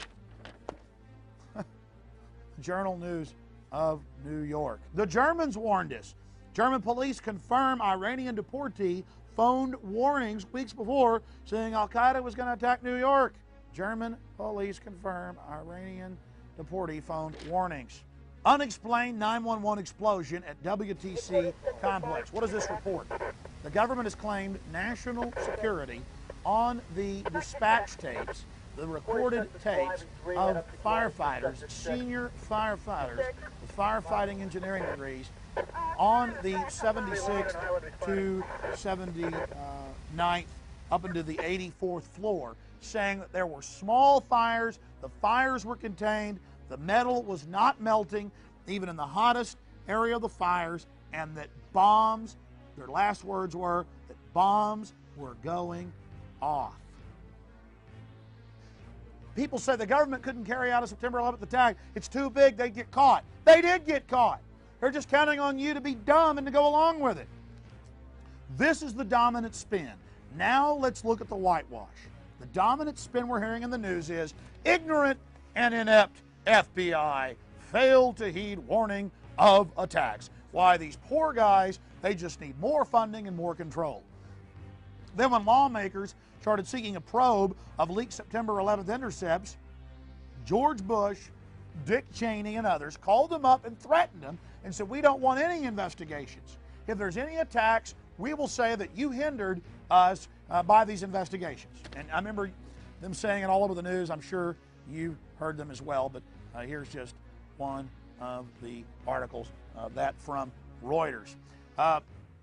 Speaker 6: Journal News of New York. The Germans warned us. German police confirm Iranian deportee phoned warnings weeks before saying Al-Qaeda was going to attack New York. German police confirm Iranian deportee phoned warnings. Unexplained 911 explosion at WTC complex. What does this report? The government has claimed national security on the dispatch tapes, the recorded tapes of firefighters, senior firefighters with firefighting engineering degrees on the 76th to 79th up into the 84th floor, saying that there were small fires, the fires were contained, the metal was not melting, even in the hottest area of the fires, and that bombs, their last words were that bombs were going off. People say the government couldn't carry out a September 11th attack. It's too big, they'd get caught. They did get caught. They're just counting on you to be dumb and to go along with it. This is the dominant spin. Now let's look at the whitewash. The dominant spin we're hearing in the news is ignorant and inept FBI failed to heed warning of attacks. Why, these poor guys, they just need more funding and more control. Then when lawmakers started seeking a probe of leaked September 11th intercepts, George Bush, Dick Cheney, and others called them up and threatened them and said, we don't want any investigations. If there's any attacks, we will say that you hindered us by these investigations. And I remember them saying it all over the news. I'm sure you heard them as well, but here's just one of the articles that from Reuters.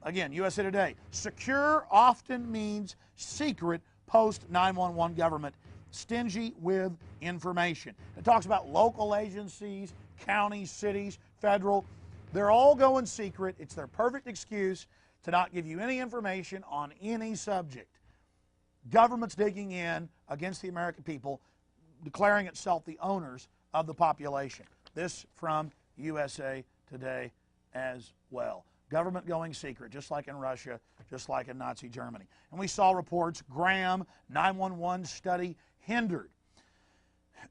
Speaker 6: Again, USA Today. Secure often means secret post-911 government, stingy with information. It talks about local agencies, counties, cities, federal. They're all going secret. It's their perfect excuse to not give you any information on any subject. Government's digging in against the American people, declaring itself the owners of the population. This from USA Today as well. Government going secret, just like in Russia, just like in Nazi Germany. And we saw reports, Graham, 911 study hindered.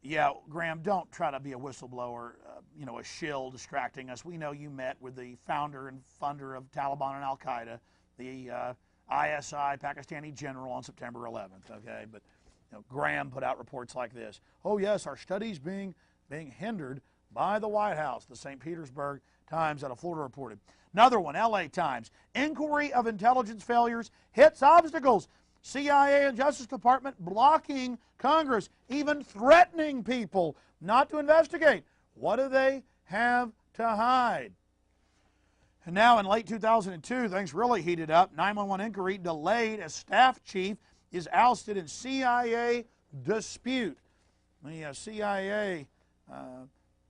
Speaker 6: Yeah, Graham, don't try to be a whistleblower, a shill distracting us. We know you met with the founder and funder of Taliban and Al-Qaeda, the ISI Pakistani general on September 11th, okay? But Graham put out reports like this. Oh, yes, our study's being hindered by the White House, the St. Petersburg Times out of Florida reported. Another one, LA Times. Inquiry of intelligence failures hits obstacles. CIA and Justice Department blocking Congress, even threatening people not to investigate. What do they have to hide? And now in late 2002, things really heated up. 911 inquiry delayed as staff chief is ousted in CIA dispute. The CIA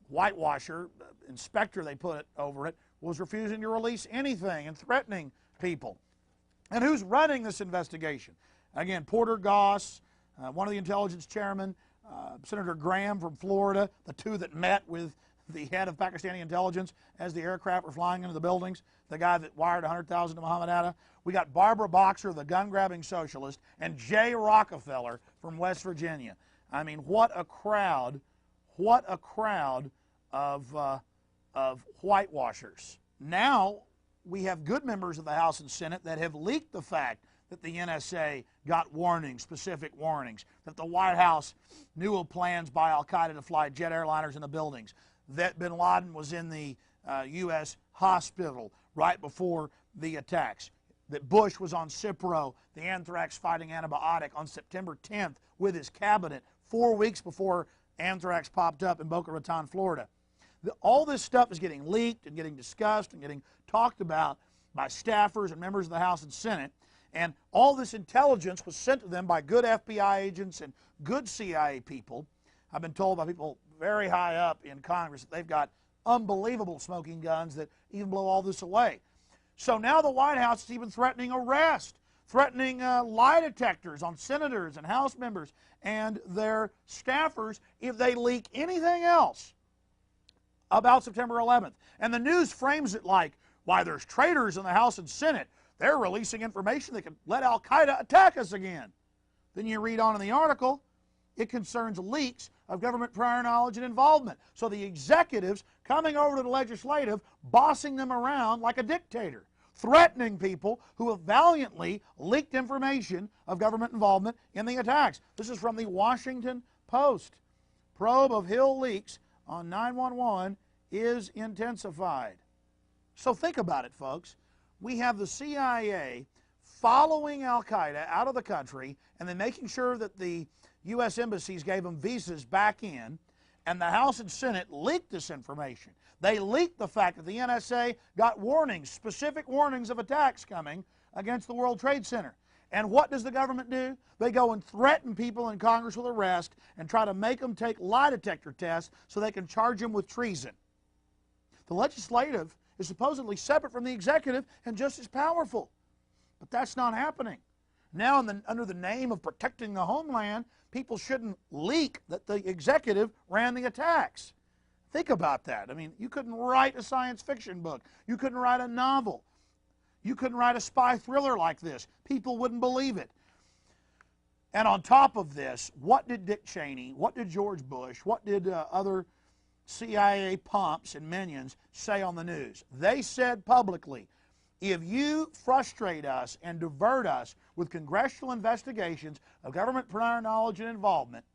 Speaker 6: whitewasher, inspector they put over it, was refusing to release anything and threatening people. And who's running this investigation? Again, Porter Goss, one of the intelligence chairmen, Senator Graham from Florida, the two that met with the head of Pakistani intelligence as the aircraft were flying into the buildings, the guy that wired $100,000 to Muhammad Atta. We got Barbara Boxer, the gun-grabbing socialist, and Jay Rockefeller from West Virginia. I mean, what a crowd of whitewashers. Now we have good members of the House and Senate that have leaked the fact that the NSA got warnings, specific warnings, that the White House knew of plans by Al-Qaeda to fly jet airliners into buildings, that bin Laden was in the U.S. hospital right before the attacks, that Bush was on Cipro, the anthrax-fighting antibiotic, on September 10th with his cabinet, 4 weeks before anthrax popped up in Boca Raton, Florida. All this stuff is getting leaked and getting discussed and getting talked about by staffers and members of the House and Senate. And all this intelligence was sent to them by good FBI agents and good CIA people. I've been told by people very high up in Congress that they've got unbelievable smoking guns that even blow all this away. So now the White House is even threatening arrest, threatening lie detectors on senators and House members and their staffers if they leak anything else about September 11th. And the news frames it like, why, there's traitors in the House and Senate. They're releasing information that could let al-Qaeda attack us again. Then you read on in the article, it concerns leaks of government prior knowledge and involvement. So the executives coming over to the legislative, bossing them around like a dictator, threatening people who have valiantly leaked information of government involvement in the attacks. This is from the Washington Post. Probe of Hill leaks on 911 is intensified. So think about it, folks. We have the CIA following al-Qaeda out of the country and then making sure that the U.S. embassies gave them visas back in, and the House and Senate leaked this information. They leaked the fact that the NSA got warnings, specific warnings of attacks coming against the World Trade Center. And what does the government do? They go and threaten people in Congress with arrest and try to make them take lie detector tests so they can charge them with treason. The legislative is supposedly separate from the executive and just as powerful. But that's not happening. Now, under the name of protecting the homeland, people shouldn't leak that the executive ran the attacks. Think about that. I mean, you couldn't write a science fiction book. You couldn't write a novel. You couldn't write a spy thriller like this. People wouldn't believe it. And on top of this, what did Dick Cheney, what did George Bush, what did other CIA pumps and minions say on the news? They said publicly, if you frustrate us and divert us with congressional investigations of government prior knowledge and involvement,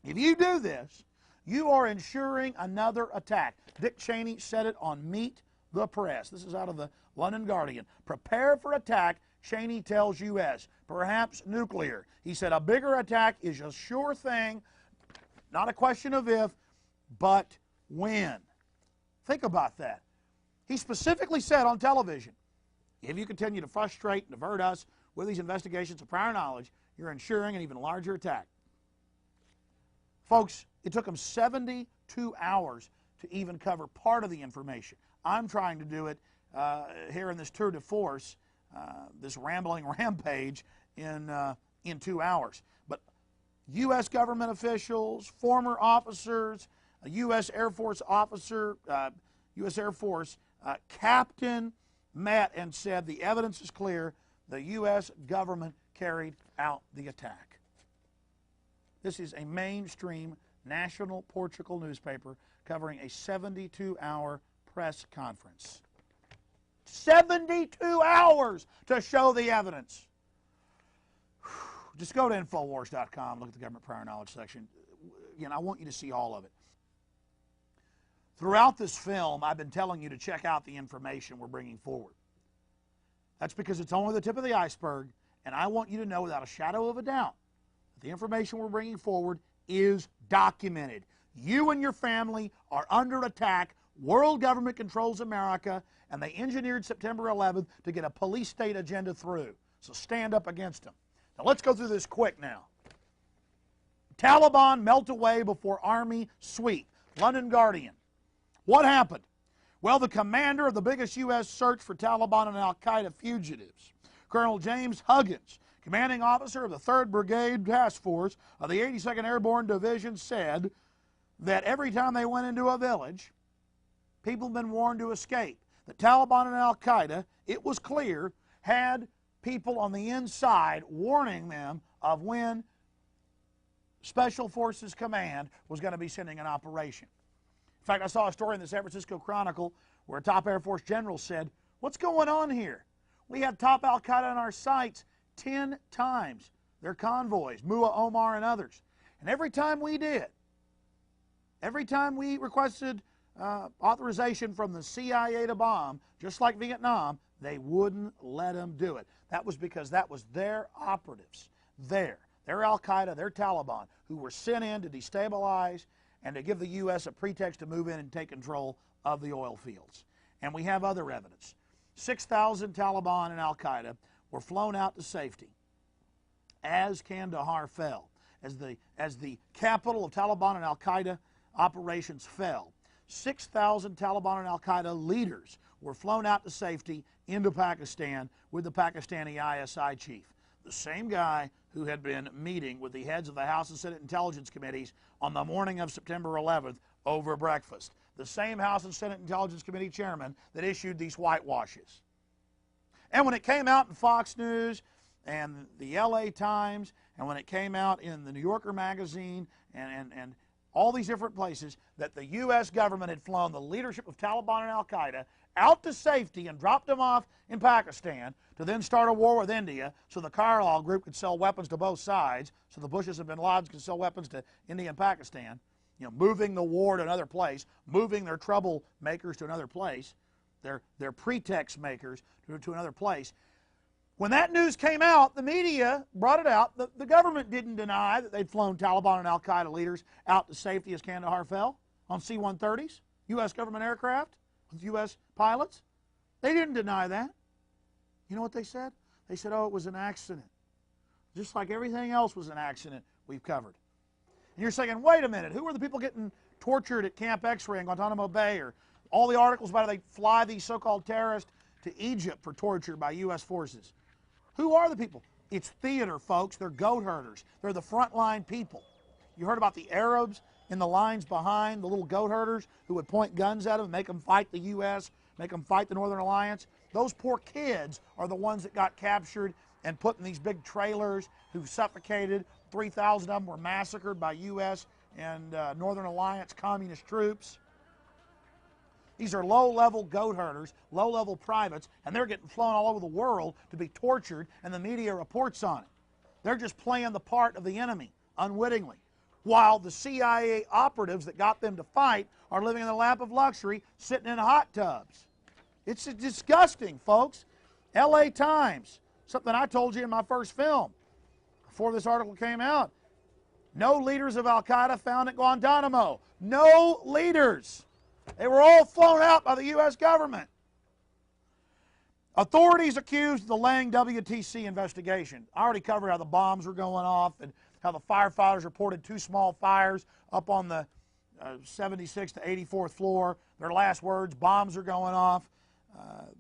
Speaker 6: if you do this, you are ensuring another attack. Dick Cheney said it on Meet the Press. This is out of the London Guardian. Prepare for attack, Cheney tells U.S., perhaps nuclear. He said a bigger attack is a sure thing, not a question of if, but when. Think about that. He specifically said on television, if you continue to frustrate and divert us with these investigations of prior knowledge, you're ensuring an even larger attack. Folks, it took them 72 hours to even cover part of the information. I'm trying to do it here in this tour de force, this rambling rampage in 2 hours. But U.S. government officials, former officers, a U.S. Air Force officer, U.S. Air Force captain met and said the evidence is clear, the U.S. government carried out the attack. This is a mainstream national Portugal newspaper covering a 72-hour press conference. 72 hours to show the evidence. Just go to Infowars.com, look at the government prior knowledge section. Again, I want you to see all of it. Throughout this film, I've been telling you to check out the information we're bringing forward. That's because it's only the tip of the iceberg, and I want you to know without a shadow of a doubt that the information we're bringing forward is documented. You and your family are under attack. World government controls America, and they engineered September 11th to get a police state agenda through. So stand up against them. Now let's go through this quick now. Taliban melt away before army sweep. London Guardian. What happened? Well, the commander of the biggest U.S. search for Taliban and al-Qaeda fugitives, Colonel James Huggins, commanding officer of the 3rd Brigade Task Force of the 82nd Airborne Division, said that every time they went into a village, people had been warned to escape. The Taliban and al-Qaeda, it was clear, had people on the inside warning them of when Special Forces Command was going to be sending an operation. In fact, I saw a story in the San Francisco Chronicle where a top Air Force general said, what's going on here? We had top al-Qaeda on our sites 10 times, their convoys, Mullah Omar and others. And every time we did, every time we requested authorization from the CIA to bomb, just like Vietnam, they wouldn't let them do it. That was because that was their operatives, their al-Qaeda, their Taliban, who were sent in to destabilize and to give the U.S. a pretext to move in and take control of the oil fields. And we have other evidence. 6,000 Taliban and al-Qaeda were flown out to safety as Kandahar fell, as the capital of Taliban and al-Qaeda operations fell. 6,000 Taliban and al-Qaeda leaders were flown out to safety into Pakistan with the Pakistani ISI chief, the same guy who had been meeting with the heads of the House and Senate Intelligence Committees on the morning of September 11th over breakfast. The same House and Senate Intelligence Committee chairman that issued these whitewashes. And when it came out in Fox News and the LA Times, and when it came out in the New Yorker magazine and all these different places, that the U.S. government had flown the leadership of Taliban and Al-Qaeda out to safety and dropped them off in Pakistan to then start a war with India so the Carlyle group could sell weapons to both sides, so the Bushes and bin Ladens could sell weapons to India and Pakistan, you know, moving the war to another place, moving their troublemakers to another place, their pretext makers to another place. When that news came out, the media brought it out. The government didn't deny that they'd flown Taliban and Al-Qaeda leaders out to safety as Kandahar fell on C-130s, U.S. government aircraft with U.S. pilots. They didn't deny that. You know what they said? They said, oh, it was an accident. Just like everything else was an accident we've covered. And you're saying, wait a minute, who are the people getting tortured at Camp X-Ray in Guantanamo Bay, or all the articles about how they fly these so-called terrorists to Egypt for torture by U.S. forces? Who are the people? It's theater, folks. They're goat herders. They're the frontline people. You heard about the Arabs in the lines behind, the little goat herders who would point guns at them and make them fight the U.S., make them fight the Northern Alliance? Those poor kids are the ones that got captured and put in these big trailers, who suffocated. 3,000 of them were massacred by U.S. and Northern Alliance communist troops. These are low-level goat herders, low-level privates, and they're getting flown all over the world to be tortured, and the media reports on it. They're just playing the part of the enemy unwittingly, while the CIA operatives that got them to fight are living in the lap of luxury, sitting in hot tubs. It's disgusting, folks. LA Times, something I told you in my first film before this article came out. No leaders of Al-Qaeda found at Guantanamo. No leaders. They were all flown out by the U.S. government. Authorities accused of the Lang WTC investigation. I already covered how the bombs were going off and how the firefighters reported 2 small fires up on the 76th to 84th floor. Their last words, bombs are going off.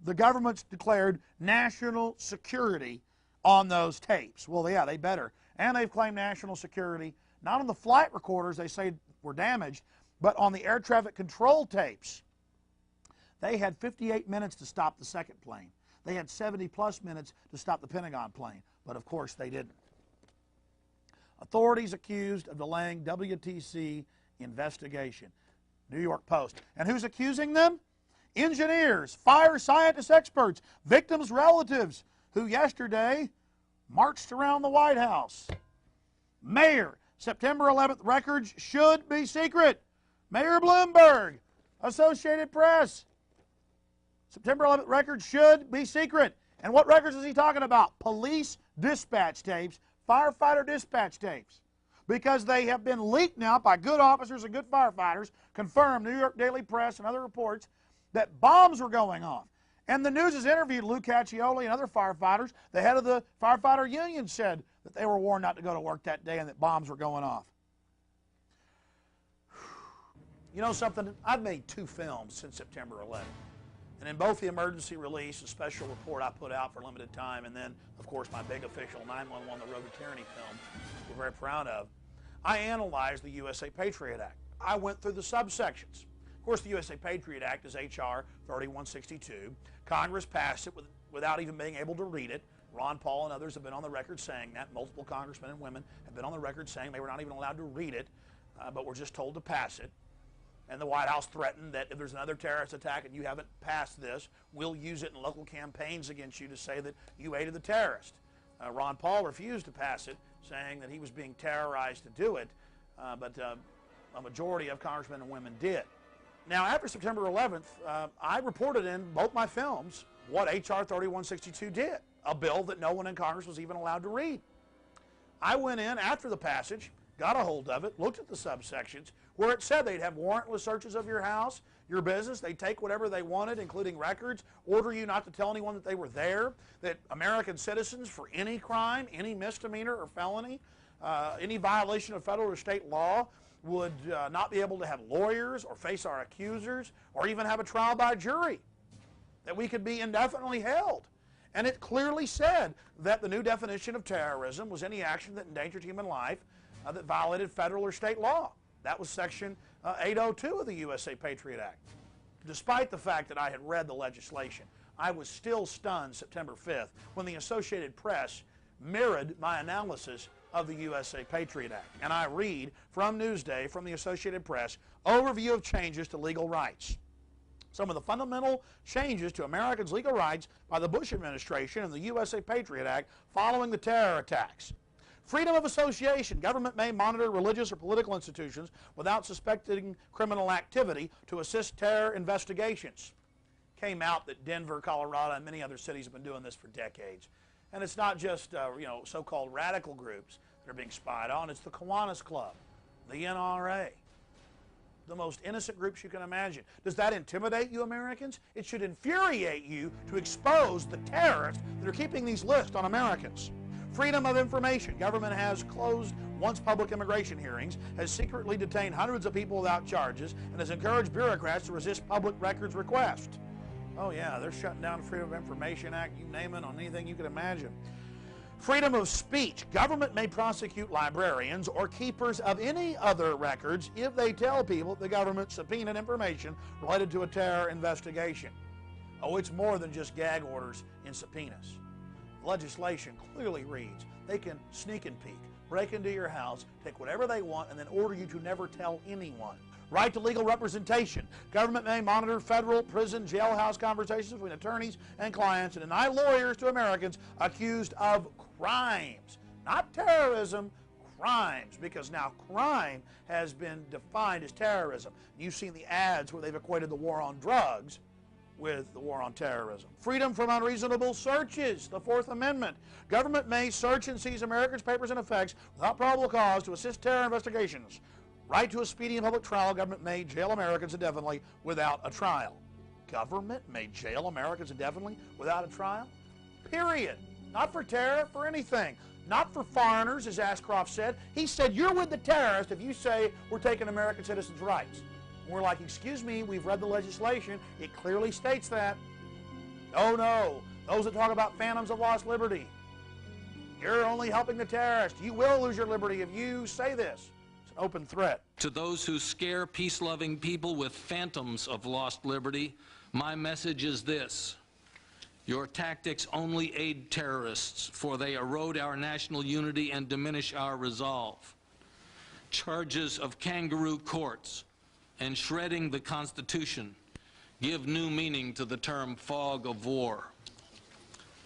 Speaker 6: The government's declared national security on those tapes. Well, yeah, they better. And they've claimed national security, not on the flight recorders they say were damaged, but on the air traffic control tapes. They had 58 minutes to stop the second plane. They had 70-plus minutes to stop the Pentagon plane, but of course they didn't. Authorities accused of delaying WTC investigation. New York Post. And who's accusing them? Engineers, fire scientists, experts, victims' relatives, who yesterday marched around the White House. Mayor, September 11th records should be secret. Mayor Bloomberg, Associated Press. September 11th records should be secret. And what records is he talking about? Police dispatch tapes, firefighter dispatch tapes. Because they have been leaked now by good officers and good firefighters, confirmed, New York Daily Press and other reports, that bombs were going off. And the news has interviewed Lou Caccioli and other firefighters. The head of the firefighter union said that they were warned not to go to work that day and that bombs were going off. You know something? I've made 2 films since September 11th. And in both the emergency release, a special report I put out for a limited time, and then, of course, my big official 911, The Road to Tyranny film, we're very proud of, I analyzed the USA Patriot Act. I went through the subsections. Of course, the USA Patriot Act is H.R. 3162. Congress passed it without even being able to read it. Ron Paul and others have been on the record saying that. Multiple congressmen and women have been on the record saying they were not even allowed to read it, but were just told to pass it. And the White House threatened that if there's another terrorist attack and you haven't passed this, we'll use it in local campaigns against you to say that you aided the terrorist. Ron Paul refused to pass it, saying that he was being terrorized to do it, but a majority of congressmen and women did. Now, after September 11th, I reported in both my films what H.R. 3162 did, a bill that no one in Congress was even allowed to read. I went in after the passage, got a hold of it, looked at the subsections, where it said they'd have warrantless searches of your house, your business, they'd take whatever they wanted, including records, order you not to tell anyone that they were there, that American citizens, for any crime, any misdemeanor or felony, any violation of federal or state law, would not be able to have lawyers or face our accusers or even have a trial by jury, that we could be indefinitely held. And it clearly said that the new definition of terrorism was any action that endangered human life that violated federal or state law. That was Section 802 of the USA Patriot Act. Despite the fact that I had read the legislation, I was still stunned September 5th when the Associated Press mirrored my analysis of the USA Patriot Act. And I read from Newsday, from the Associated Press, overview of changes to legal rights. Some of the fundamental changes to Americans' legal rights by the Bush administration and the USA Patriot Act following the terror attacks. Freedom of association. Government may monitor religious or political institutions without suspecting criminal activity to assist terror investigations. Came out that Denver, Colorado, and many other cities have been doing this for decades. And it's not just so-called radical groups that are being spied on. It's the Kiwanis Club, the NRA, the most innocent groups you can imagine. Does that intimidate you, Americans? It should infuriate you to expose the terrorists that are keeping these lists on Americans. Freedom of information. Government has closed once public immigration hearings, has secretly detained hundreds of people without charges, and has encouraged bureaucrats to resist public records requests. Oh yeah, they're shutting down the Freedom of Information Act, you name it, on anything you can imagine. Freedom of speech. Government may prosecute librarians or keepers of any other records if they tell people the government subpoenaed information related to a terror investigation. Oh, it's more than just gag orders and subpoenas. Legislation clearly reads they can sneak and peek, break into your house, take whatever they want, and then order you to never tell anyone. Right to legal representation. Government may monitor federal, prison, jailhouse conversations between attorneys and clients and deny lawyers to Americans accused of crimes. Not terrorism, crimes, because now crime has been defined as terrorism. You've seen the ads where they've equated the war on drugs with the war on terrorism. Freedom from unreasonable searches, the Fourth Amendment. Government may search and seize Americans' papers and effects without probable cause to assist terror investigations. Right to a speedy and public trial. Government may jail Americans indefinitely without a trial. Government may jail Americans indefinitely without a trial? Period. Not for terror, for anything. Not for foreigners, as Ashcroft said. He said, you're with the terrorists if you say we're taking American citizens' rights. We're like, excuse me, we've read the legislation. It clearly states that. Oh no, those that talk about phantoms of lost liberty. You're only helping the terrorists. You will lose your liberty if you say this. It's an open threat.
Speaker 2: To those who scare peace-loving people with phantoms of lost liberty, my message is this. Your tactics only aid terrorists, for they erode our national unity and diminish our resolve. Charges of kangaroo courts and shredding the Constitution give new meaning to the term fog of war.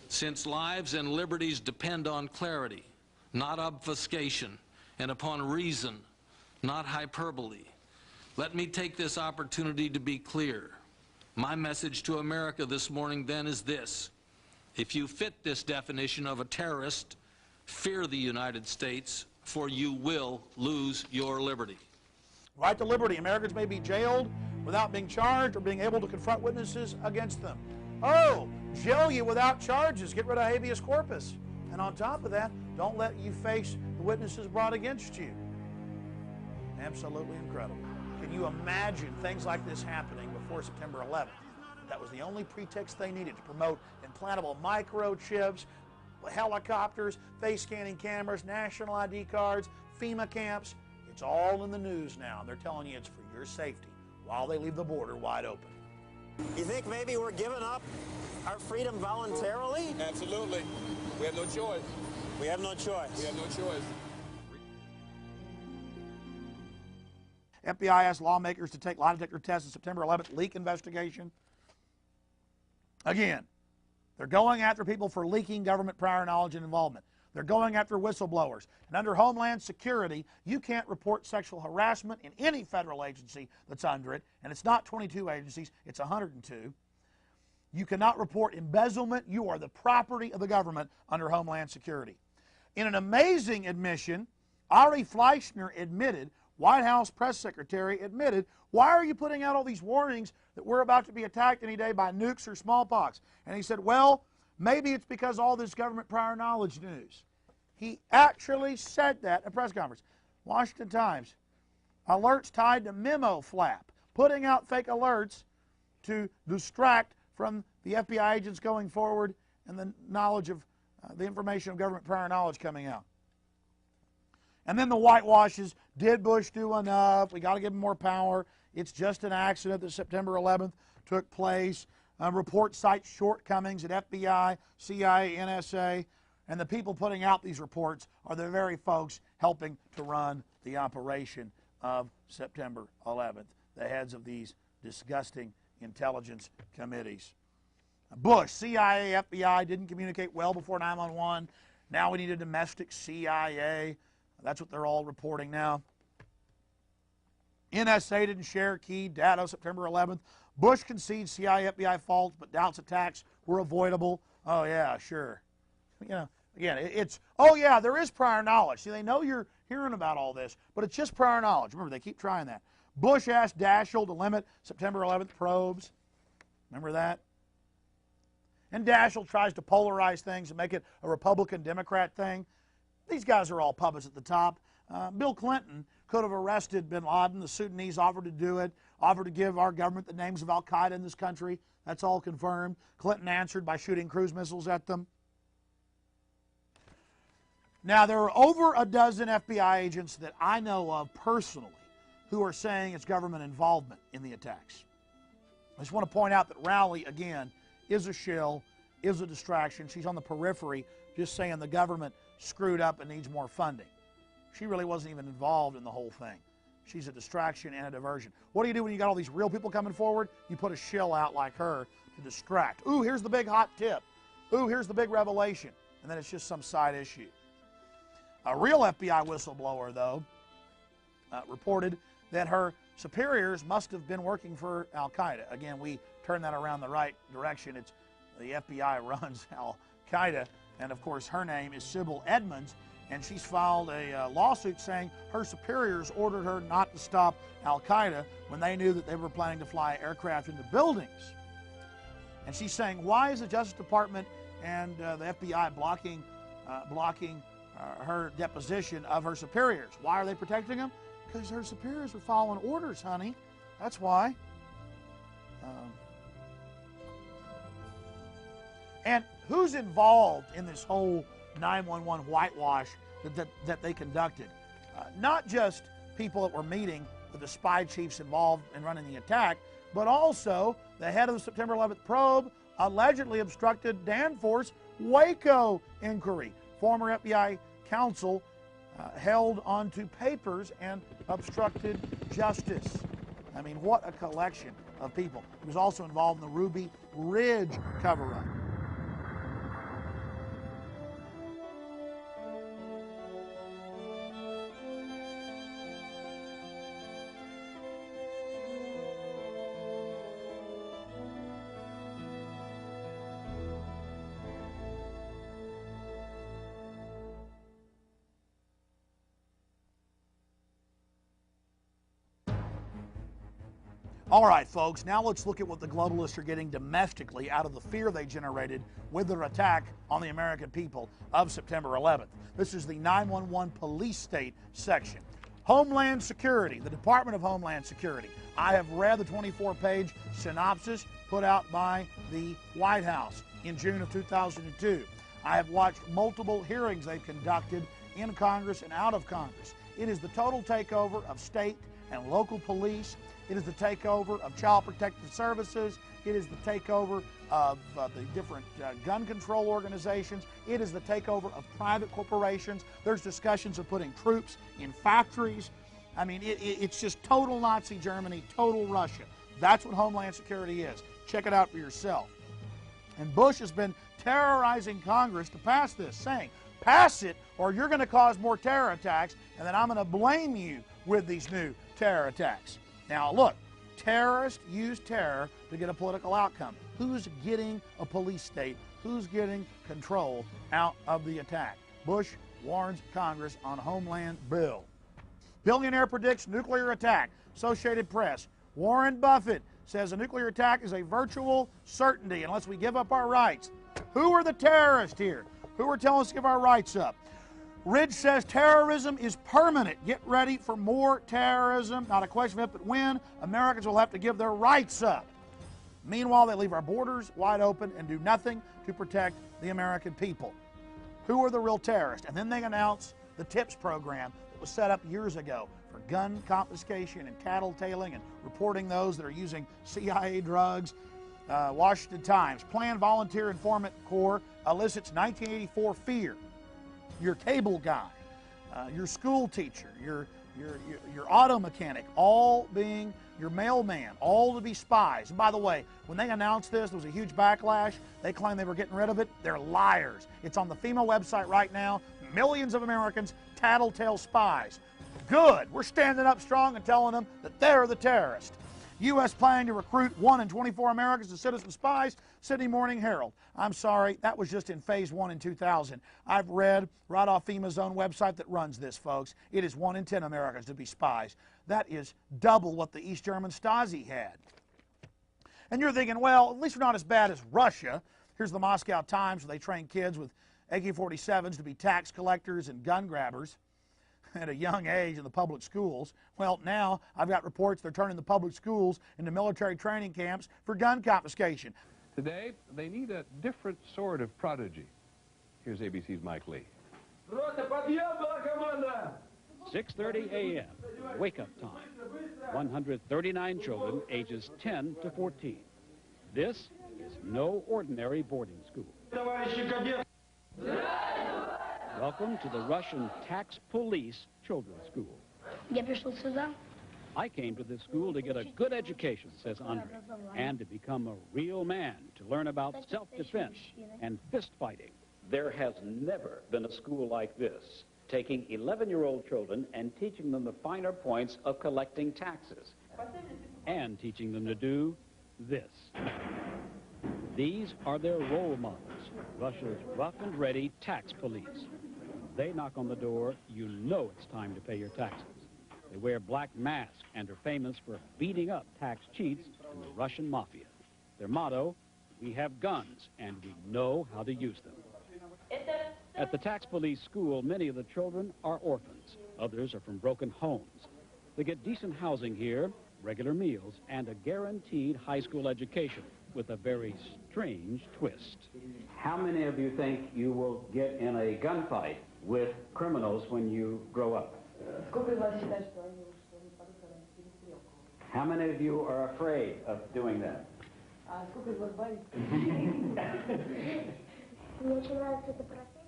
Speaker 2: Since lives and liberties depend on clarity, not obfuscation, and upon reason, not hyperbole, let me take this opportunity to be clear. My message to America this morning then is this. If you fit this definition of a terrorist, fear the United States, for you will lose your liberty.
Speaker 6: Right to liberty. Americans may be jailed without being charged or being able to confront witnesses against them. Oh, jail you without charges. Get rid of habeas corpus. And on top of that, don't let you face the witnesses brought against you. Absolutely incredible. Can you imagine things like this happening before September 11th? That was the only pretext they needed to promote implantable microchips, helicopters, face scanning cameras, national ID cards, FEMA camps. It's all in the news now. They're telling you it's for your safety while they leave the border wide open.
Speaker 22: You think maybe we're giving up our freedom voluntarily?
Speaker 23: Absolutely. We have no choice.
Speaker 22: We have no choice.
Speaker 23: We have no choice.
Speaker 6: FBI asked lawmakers to take lie detector tests in September 11th leak investigation. Again, they're going after people for leaking government prior knowledge and involvement. They're going after whistleblowers. And under Homeland Security, you can't report sexual harassment in any federal agency that's under it. And it's not 22 agencies, it's 102. You cannot report embezzlement. You are the property of the government under Homeland Security. In an amazing admission, Ari Fleischner admitted, White House press secretary admitted, why are you putting out all these warnings that we're about to be attacked any day by nukes or smallpox? And he said, well, maybe it's because all this government prior knowledge news. He actually said that at a press conference. Washington Times, alerts tied to memo flap, putting out fake alerts to distract from the FBI agents going forward and the knowledge of the information of government prior knowledge coming out. And then the whitewashes. Did Bush do enough? We got to give him more power. It's just an accident that September 11th took place. Report cites shortcomings at FBI, CIA, NSA, and the people putting out these reports are the very folks helping to run the operation of September 11th, the heads of these disgusting intelligence committees. Bush, CIA, FBI didn't communicate well before 9/11. Now we need a domestic CIA. That's what they're all reporting now. NSA didn't share key data of September 11th. Bush concedes CIA, FBI faults, but doubts attacks were avoidable. Oh, yeah, sure. You know, again, it's, oh, yeah, there is prior knowledge. See, they know you're hearing about all this, but it's just prior knowledge. Remember, they keep trying that. Bush asked Daschle to limit September 11th probes. Remember that? And Daschle tries to polarize things and make it a Republican-Democrat thing. These guys are all puppets at the top. Bill Clinton could have arrested bin Laden. The Sudanese offered to do it, offered to give our government the names of al-Qaeda in this country. That's all confirmed. Clinton answered by shooting cruise missiles at them. Now, there are over a dozen FBI agents that I know of personally who are saying it's government involvement in the attacks. I just want to point out that Rowley, again, is a shill, is a distraction. She's on the periphery just saying the government screwed up and needs more funding. She really wasn't even involved in the whole thing. She's a distraction and a diversion. What do you do when you got all these real people coming forward? You put a shill out like her to distract. Ooh, here's the big hot tip. Ooh, here's the big revelation. And then it's just some side issue. A real FBI whistleblower, though, reported that her superiors must have been working for al-Qaeda. Again, we turn that around the right direction. It's the FBI runs al-Qaeda, and of course her name is Sybil Edmonds, and she's filed a lawsuit saying her superiors ordered her not to stop al-Qaeda when they knew that they were planning to fly aircraft into buildings. And she's saying, why is the Justice Department and the FBI blocking her deposition of her superiors? Why are they protecting them? Because her superiors were following orders, honey. That's why. And who's involved in this whole 911 whitewash that they conducted? Not just people that were meeting with the spy chiefs involved in running the attack, but also the head of the September 11th probe allegedly obstructed Danforth's Waco inquiry. Former FBI counsel held onto papers and obstructed justice. I mean, what a collection of people. He was also involved in the Ruby Ridge cover-up. All right, folks, now let's look at what the globalists are getting domestically out of the fear they generated with their attack on the American people of September 11th. This is the 911 police state section. Homeland Security, the Department of Homeland Security. I have read the 24-page synopsis put out by the White House in June of 2002. I have watched multiple hearings they've conducted in Congress and out of Congress. It is the total takeover of state and local police. It is the takeover of Child Protective Services. It is the takeover of the different gun control organizations. It is the takeover of private corporations. There's discussions of putting troops in factories. I mean, it's just total Nazi Germany, total Russia. That's what Homeland Security is. Check it out for yourself. And Bush has been terrorizing Congress to pass this, saying, pass it or you're going to cause more terror attacks, and then I'm going to blame you with these new terror attacks. Now, look, terrorists use terror to get a political outcome. Who's getting a police state? Who's getting control out of the attack? Bush warns Congress on Homeland bill. Billionaire predicts nuclear attack. Associated Press. Warren Buffett says a nuclear attack is a virtual certainty unless we give up our rights. Who are the terrorists here? Who are telling us to give our rights up? Ridge says terrorism is permanent. Get ready for more terrorism. Not a question of if but when. Americans will have to give their rights up. Meanwhile, they leave our borders wide open and do nothing to protect the American people. Who are the real terrorists? And then they announce the TIPS program that was set up years ago for gun confiscation and tattletaling and reporting those that are using CIA drugs. Washington Times, Planned Volunteer Informant Corps elicits 1984 fear. Your cable guy, your school teacher, your auto mechanic, all being your mailman, all to be spies. And by the way, when they announced this, there was a huge backlash. They claimed they were getting rid of it. They're liars. It's on the FEMA website right now. Millions of Americans tattletale spies. Good. We're standing up strong and telling them that they're the terrorists. U.S. planning to recruit 1 in 24 Americans as citizen spies, Sydney Morning Herald. I'm sorry, that was just in phase 1 in 2000. I've read right off FEMA's own website that runs this, folks. It is 1 in 10 Americans to be spies. That is double what the East German Stasi had. And you're thinking, well, at least we're not as bad as Russia. Here's the Moscow Times, where they train kids with AK-47s to be tax collectors and gun grabbers at a young age in the public schools. Well, now I've got reports they're turning the public schools into military training camps for gun confiscation.
Speaker 3: Today, they need a different sort of prodigy. Here's ABC's Mike Lee.
Speaker 5: 6:30 a.m., wake-up time. 139 children ages 10 to 14. This is no ordinary boarding school. Welcome to the Russian Tax Police Children's School. I came to this school to get a good education, says Andre, and to become a real man, to learn about self-defense and fist fighting. There has never been a school like this, taking 11-year-old children and teaching them the finer points of collecting taxes, and teaching them to do this. These are their role models, Russia's rough and ready tax police. They knock on the door, you know it's time to pay your taxes. They wear black masks and are famous for beating up tax cheats in the Russian mafia. Their motto, we have guns and we know how to use them. At the tax police school, many of the children are orphans. Others are from broken homes. They get decent housing here, regular meals, and a guaranteed high school education with a very strange twist. How many of you think you will get in a gunfight with criminals when you grow up? How many of you are afraid of doing that?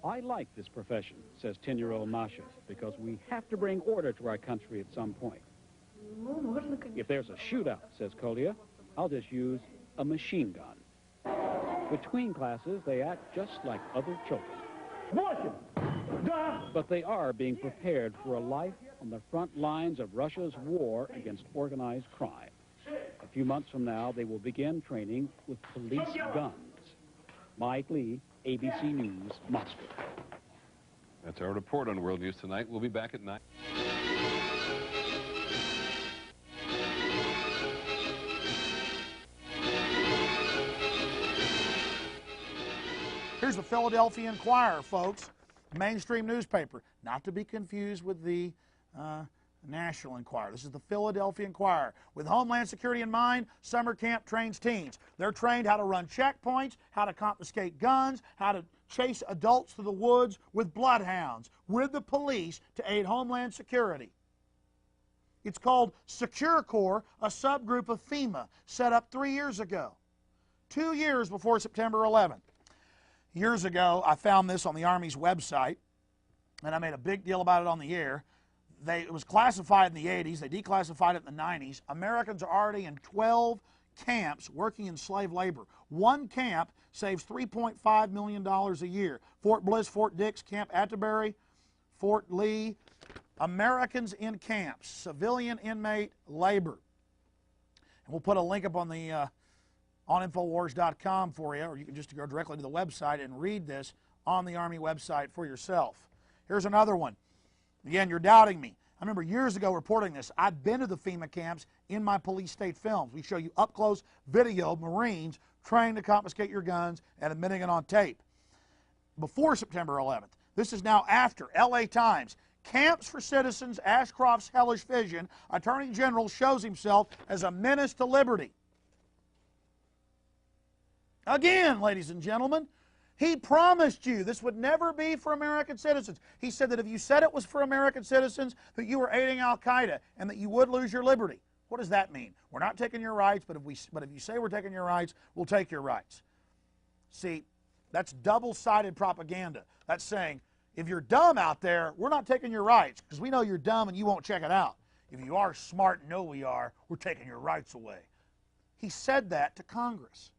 Speaker 5: I like this profession, says 10-year-old Masha, because we have to bring order to our country at some point. If there's a shootout, says Kolia, I'll just use a machine gun. Between classes, they act just like other children. But they are being prepared for a life on the front lines of Russia's war against organized crime. A few months from now, they will begin training with police guns. Mike Lee, ABC News, Moscow.
Speaker 3: That's our report on World News Tonight. We'll be back at 9.
Speaker 6: Here's the Philadelphia Inquirer, folks. Mainstream newspaper, not to be confused with the National Enquirer. This is the Philadelphia Inquirer. With Homeland Security in mind, summer camp trains teens. They're trained how to run checkpoints, how to confiscate guns, how to chase adults through the woods with bloodhounds, with the police to aid Homeland Security. It's called Secure Corps, a subgroup of FEMA, set up 3 years ago, 2 years before September 11th. Years ago, I found this on the Army's website, and I made a big deal about it on the air. It was classified in the 80s. They declassified it in the 90s. Americans are already in 12 camps working in slave labor. One camp saves $3.5 million a year. Fort Bliss, Fort Dix, Camp Atterbury, Fort Lee. Americans in camps, civilian inmate labor. And we'll put a link up on the on Infowars.com for you, or you can just go directly to the website and read this on the Army website for yourself. Here's another one. Again, you're doubting me. I remember years ago reporting this. I've been to the FEMA camps in my police state films. We show you up-close video of Marines trying to confiscate your guns and admitting it on tape. Before September 11th. This is now after. LA Times. Camps for Citizens, Ashcroft's hellish vision. Attorney General shows himself as a menace to liberty. Again, ladies and gentlemen, He promised you this would never be for American citizens. He said that if you said it was for American citizens, that you were aiding al-Qaeda and that you would lose your liberty. What does that mean? We're not taking your rights, but if you say we're taking your rights, we'll take your rights. See, that's double-sided propaganda. That's saying, if you're dumb out there, we're not taking your rights because we know you're dumb and you won't check it out. If you are smart and know we are, we're taking your rights away. He said that to Congress.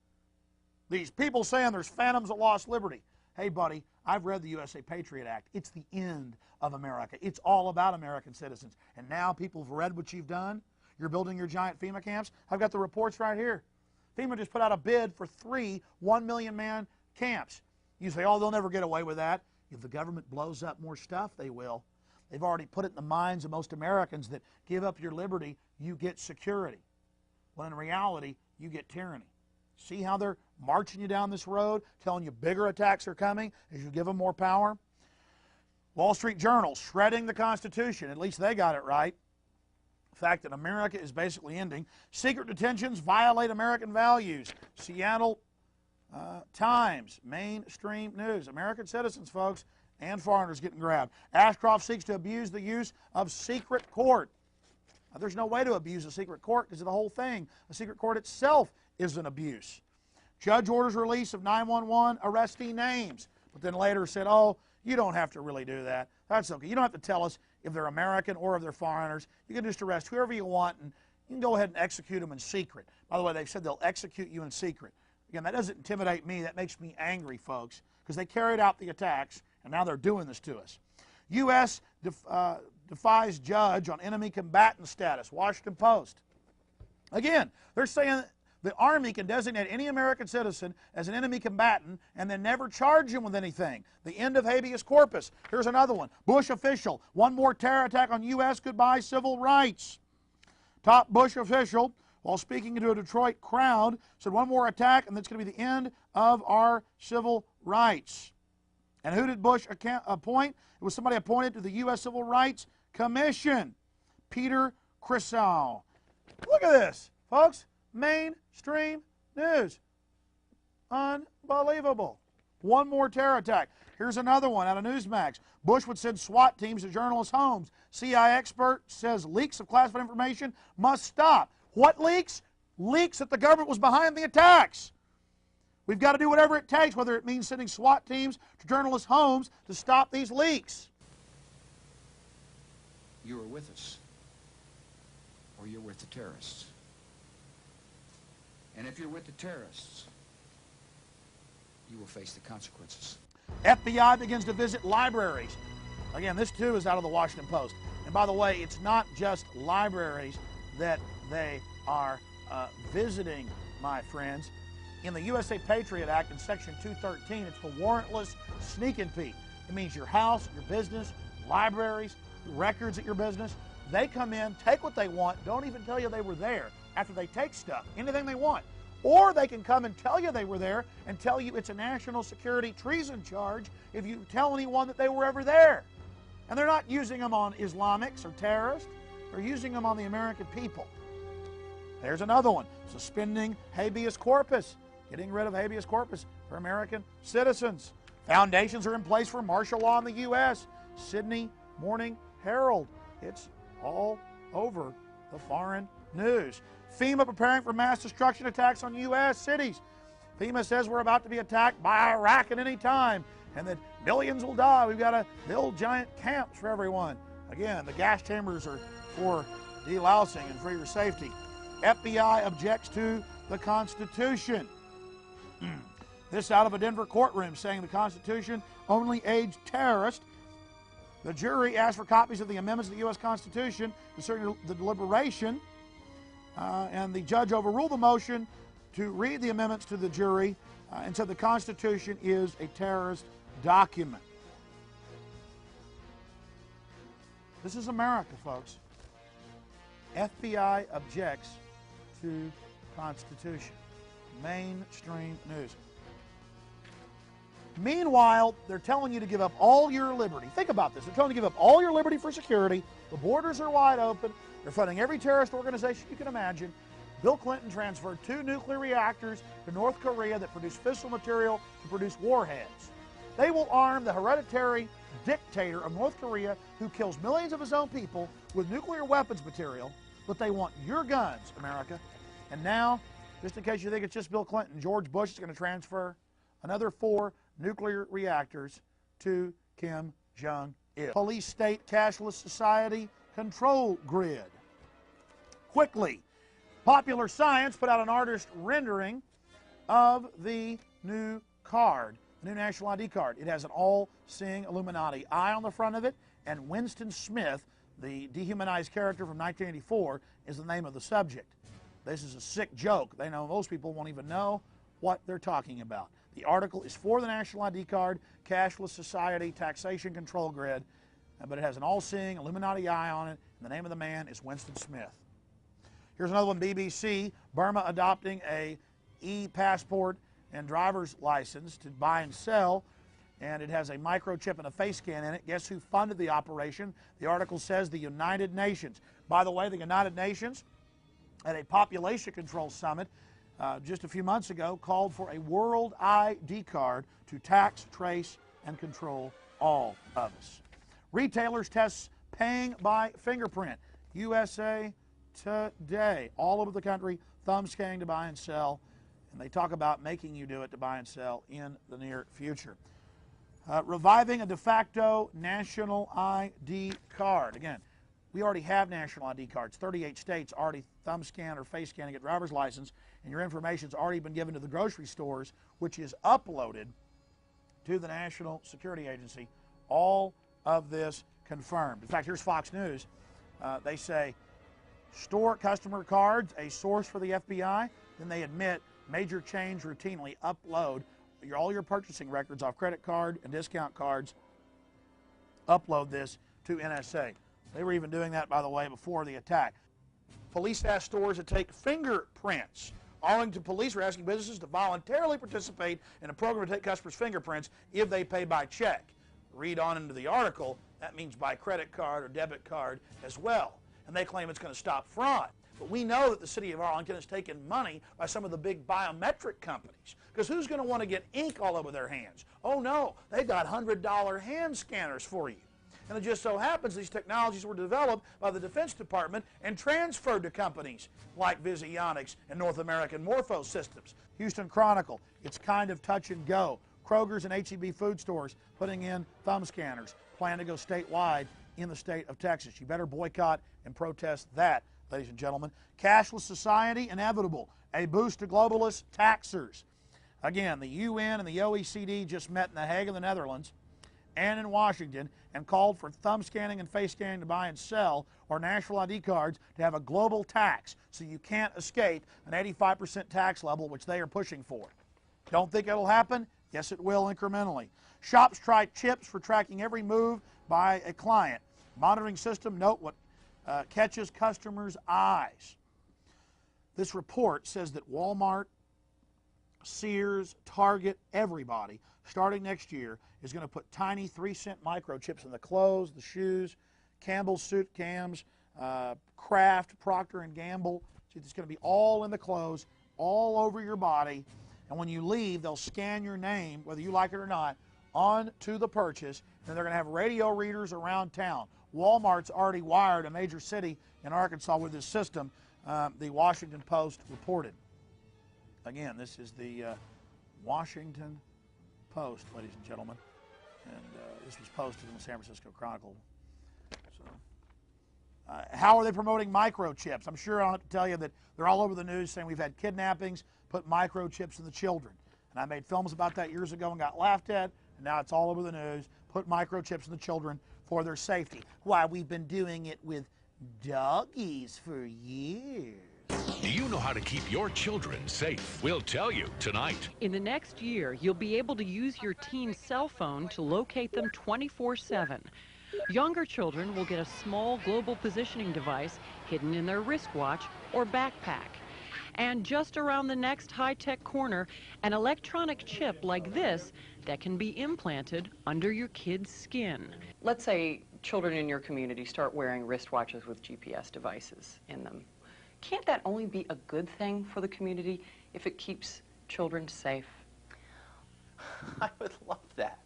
Speaker 6: These people saying there's phantoms of lost liberty. Hey, buddy, I've read the USA Patriot Act. It's the end of America. It's all about American citizens. And now people have read what you've done. You're building your giant FEMA camps. I've got the reports right here. FEMA just put out a bid for 3 1-million-man camps. You say, oh, they'll never get away with that. If the government blows up more stuff, they will. They've already put it in the minds of most Americans that give up your liberty, you get security. When in reality, you get tyranny. See how they're marching you down this road, telling you bigger attacks are coming as you give them more power? Wall Street Journal, shredding the Constitution. At least they got it right. The fact that America is basically ending. Secret detentions violate American values. Seattle Times, mainstream news. American citizens, folks, and foreigners getting grabbed. Ashcroft seeks to abuse the use of secret court. Now, there's no way to abuse a secret court because of the whole thing. A secret court itself is an abuse. Judge orders release of 911 arrestee names, but then later said, oh, you don't have to really do that. That's okay. You don't have to tell us if they're American or if they're foreigners. You can just arrest whoever you want, and you can go ahead and execute them in secret. By the way, they've said they'll execute you in secret. Again, that doesn't intimidate me. That makes me angry, folks, because they carried out the attacks, and now they're doing this to us. U.S. defies judge on enemy combatant status. Washington Post. Again, they're saying the Army can designate any American citizen as an enemy combatant and then never charge him with anything. The end of habeas corpus. Here's another one. Bush official. One more terror attack on U.S. could buy civil rights. Top Bush official, while speaking to a Detroit crowd, said one more attack and that's going to be the end of our civil rights. And who did Bush appoint? It was somebody appointed to the U.S. Civil Rights Commission, Peter Crisell. Look at this, folks. Mainstream news. Unbelievable. One more terror attack. Here's another one out of Newsmax. Bush would send SWAT teams to journalists' homes. CIA expert says leaks of classified information must stop. What leaks? Leaks that the government was behind the attacks. We've got to do whatever it takes, whether it means sending SWAT teams to journalists' homes to stop these leaks.
Speaker 7: You are with us, or you're with the terrorists. And if you're with the terrorists, you will face the consequences.
Speaker 6: FBI begins to visit libraries. Again, this too is out of the Washington Post. And by the way, it's not just libraries that they are visiting, my friends. In the USA Patriot Act, in Section 213, it's the warrantless sneak and peek. It means your house, your business, libraries, records at your business. They come in, take what they want, don't even tell you they were there after they take stuff, anything they want. Or they can come and tell you they were there and tell you it's a national security treason charge if you tell anyone that they were ever there. And they're not using them on Islamics or terrorists. They're using them on the American people. There's another one, suspending habeas corpus, getting rid of habeas corpus for American citizens. Foundations are in place for martial law in the U.S. Sydney Morning Herald. It's all over the foreign news. FEMA preparing for mass destruction attacks on U.S. cities. FEMA says we're about to be attacked by Iraq at any time and that millions will die. We've got to build giant camps for everyone. Again, the gas chambers are for delousing and for your safety. FBI objects to the Constitution. This out of a Denver courtroom saying the Constitution only aids terrorists. The jury asked for copies of the amendments to the U.S. Constitution concerning the deliberation, and the judge overruled the motion to read the amendments to the jury and said the Constitution is a terrorist document. This is America, folks. FBI objects to Constitution. Mainstream news. Meanwhile, they're telling you to give up all your liberty. Think about this. They're telling you to give up all your liberty for security. The borders are wide open. They're funding every terrorist organization you can imagine. Bill Clinton transferred 2 nuclear reactors to North Korea that produce fissile material to produce warheads. They will arm the hereditary dictator of North Korea who kills millions of his own people with nuclear weapons material, but they want your guns, America. And now, just in case you think it's just Bill Clinton, George Bush is going to transfer another 4 nuclear reactors to Kim Jong-il. Police state cashless society control grid. Quickly, Popular Science put out an artist rendering of the new card, the new national ID card. It has an all-seeing Illuminati eye on the front of it, and Winston Smith, the dehumanized character from 1984, is the name of the subject. This is a sick joke. They know most people won't even know what they're talking about. The article is for the national ID card, cashless society, taxation control grid, but it has an all-seeing Illuminati eye on it, and the name of the man is Winston Smith. Here's another one, BBC. Burma adopting a e-passport and driver's license to buy and sell, and it has a microchip and a face scan in it. Guess who funded the operation? The article says the United Nations. By the way, the United Nations, at a population control summit just a few months ago, called for a world ID card to tax, trace, and control all of us. Retailers test paying by fingerprint. USA Today, all over the country, thumb scanning to buy and sell, and they talk about making you do it to buy and sell in the near future. Reviving a de facto national ID card. Again, we already have national ID cards. 38 states already thumb scan or face scan to get driver's license, and your information's already been given to the grocery stores, which is uploaded to the National Security Agency. All of this confirmed. In fact, here's Fox News. They say, store customer cards, a source for the FBI. Then they admit major chains routinely upload all your purchasing records off credit card and discount cards, upload this to NSA. They were even doing that, by the way, before the attack. Police asked stores to take fingerprints. Arlington police are asking businesses to voluntarily participate in a program to take customers' fingerprints if they pay by check. Read on into the article, that means by credit card or debit card as well. And they claim it's going to stop fraud. But we know that the city of Arlington has taken money by some of the big biometric companies. Because who's going to want to get ink all over their hands? Oh no, they got $100 hand scanners for you. And it just so happens these technologies were developed by the Defense Department and transferred to companies like Visionics and North American Morpho Systems. Houston Chronicle, it's kind of touch and go. Kroger's and H-E-B food stores putting in thumb scanners. Plan to go statewide in the state of Texas. You better boycott and protest that, ladies and gentlemen. Cashless society inevitable. A boost to globalist taxers. Again, the UN and the OECD just met in The Hague in the Netherlands and in Washington and called for thumb scanning and face scanning to buy and sell or national ID cards to have a global tax so you can't escape an 85% tax level, which they are pushing for. Don't think it'll happen? Yes, it will incrementally. Shops try chips for tracking every move by a client. Monitoring system, note what catches customers' eyes. This report says that Walmart, Sears, Target, everybody, starting next year, is going to put tiny 3-cent microchips in the clothes, the shoes, Campbell's suit cams, Kraft, Procter & Gamble. It's going to be all in the clothes, all over your body. And when you leave, they'll scan your name, whether you like it or not, onto the purchase. And they're going to have radio readers around town. Walmart's already wired a major city in Arkansas with this system, the Washington Post reported. Again, this is the Washington Post, ladies and gentlemen. And this was posted in the San Francisco Chronicle. So, how are they promoting microchips? I'm sure I don't have to tell you that they're all over the news saying we've had kidnappings, put microchips in the children. And I made films about that years ago and got laughed at, and now it's all over the news. Put microchips in the children for their safety. Why, we've been doing it with doggies for years.
Speaker 8: Do you know how to keep your children safe? We'll tell you tonight.
Speaker 9: In the next year, you'll be able to use your teen's cell phone to locate them 24/7. Younger children will get a small global positioning device hidden in their wristwatch or backpack. And just around the next high-tech corner, an electronic chip like this that can be implanted under your kid's skin.
Speaker 10: Let's say children in your community start wearing wristwatches with GPS devices in them.
Speaker 9: Can't that only be a good thing for the community if it keeps children safe?
Speaker 4: I would love that.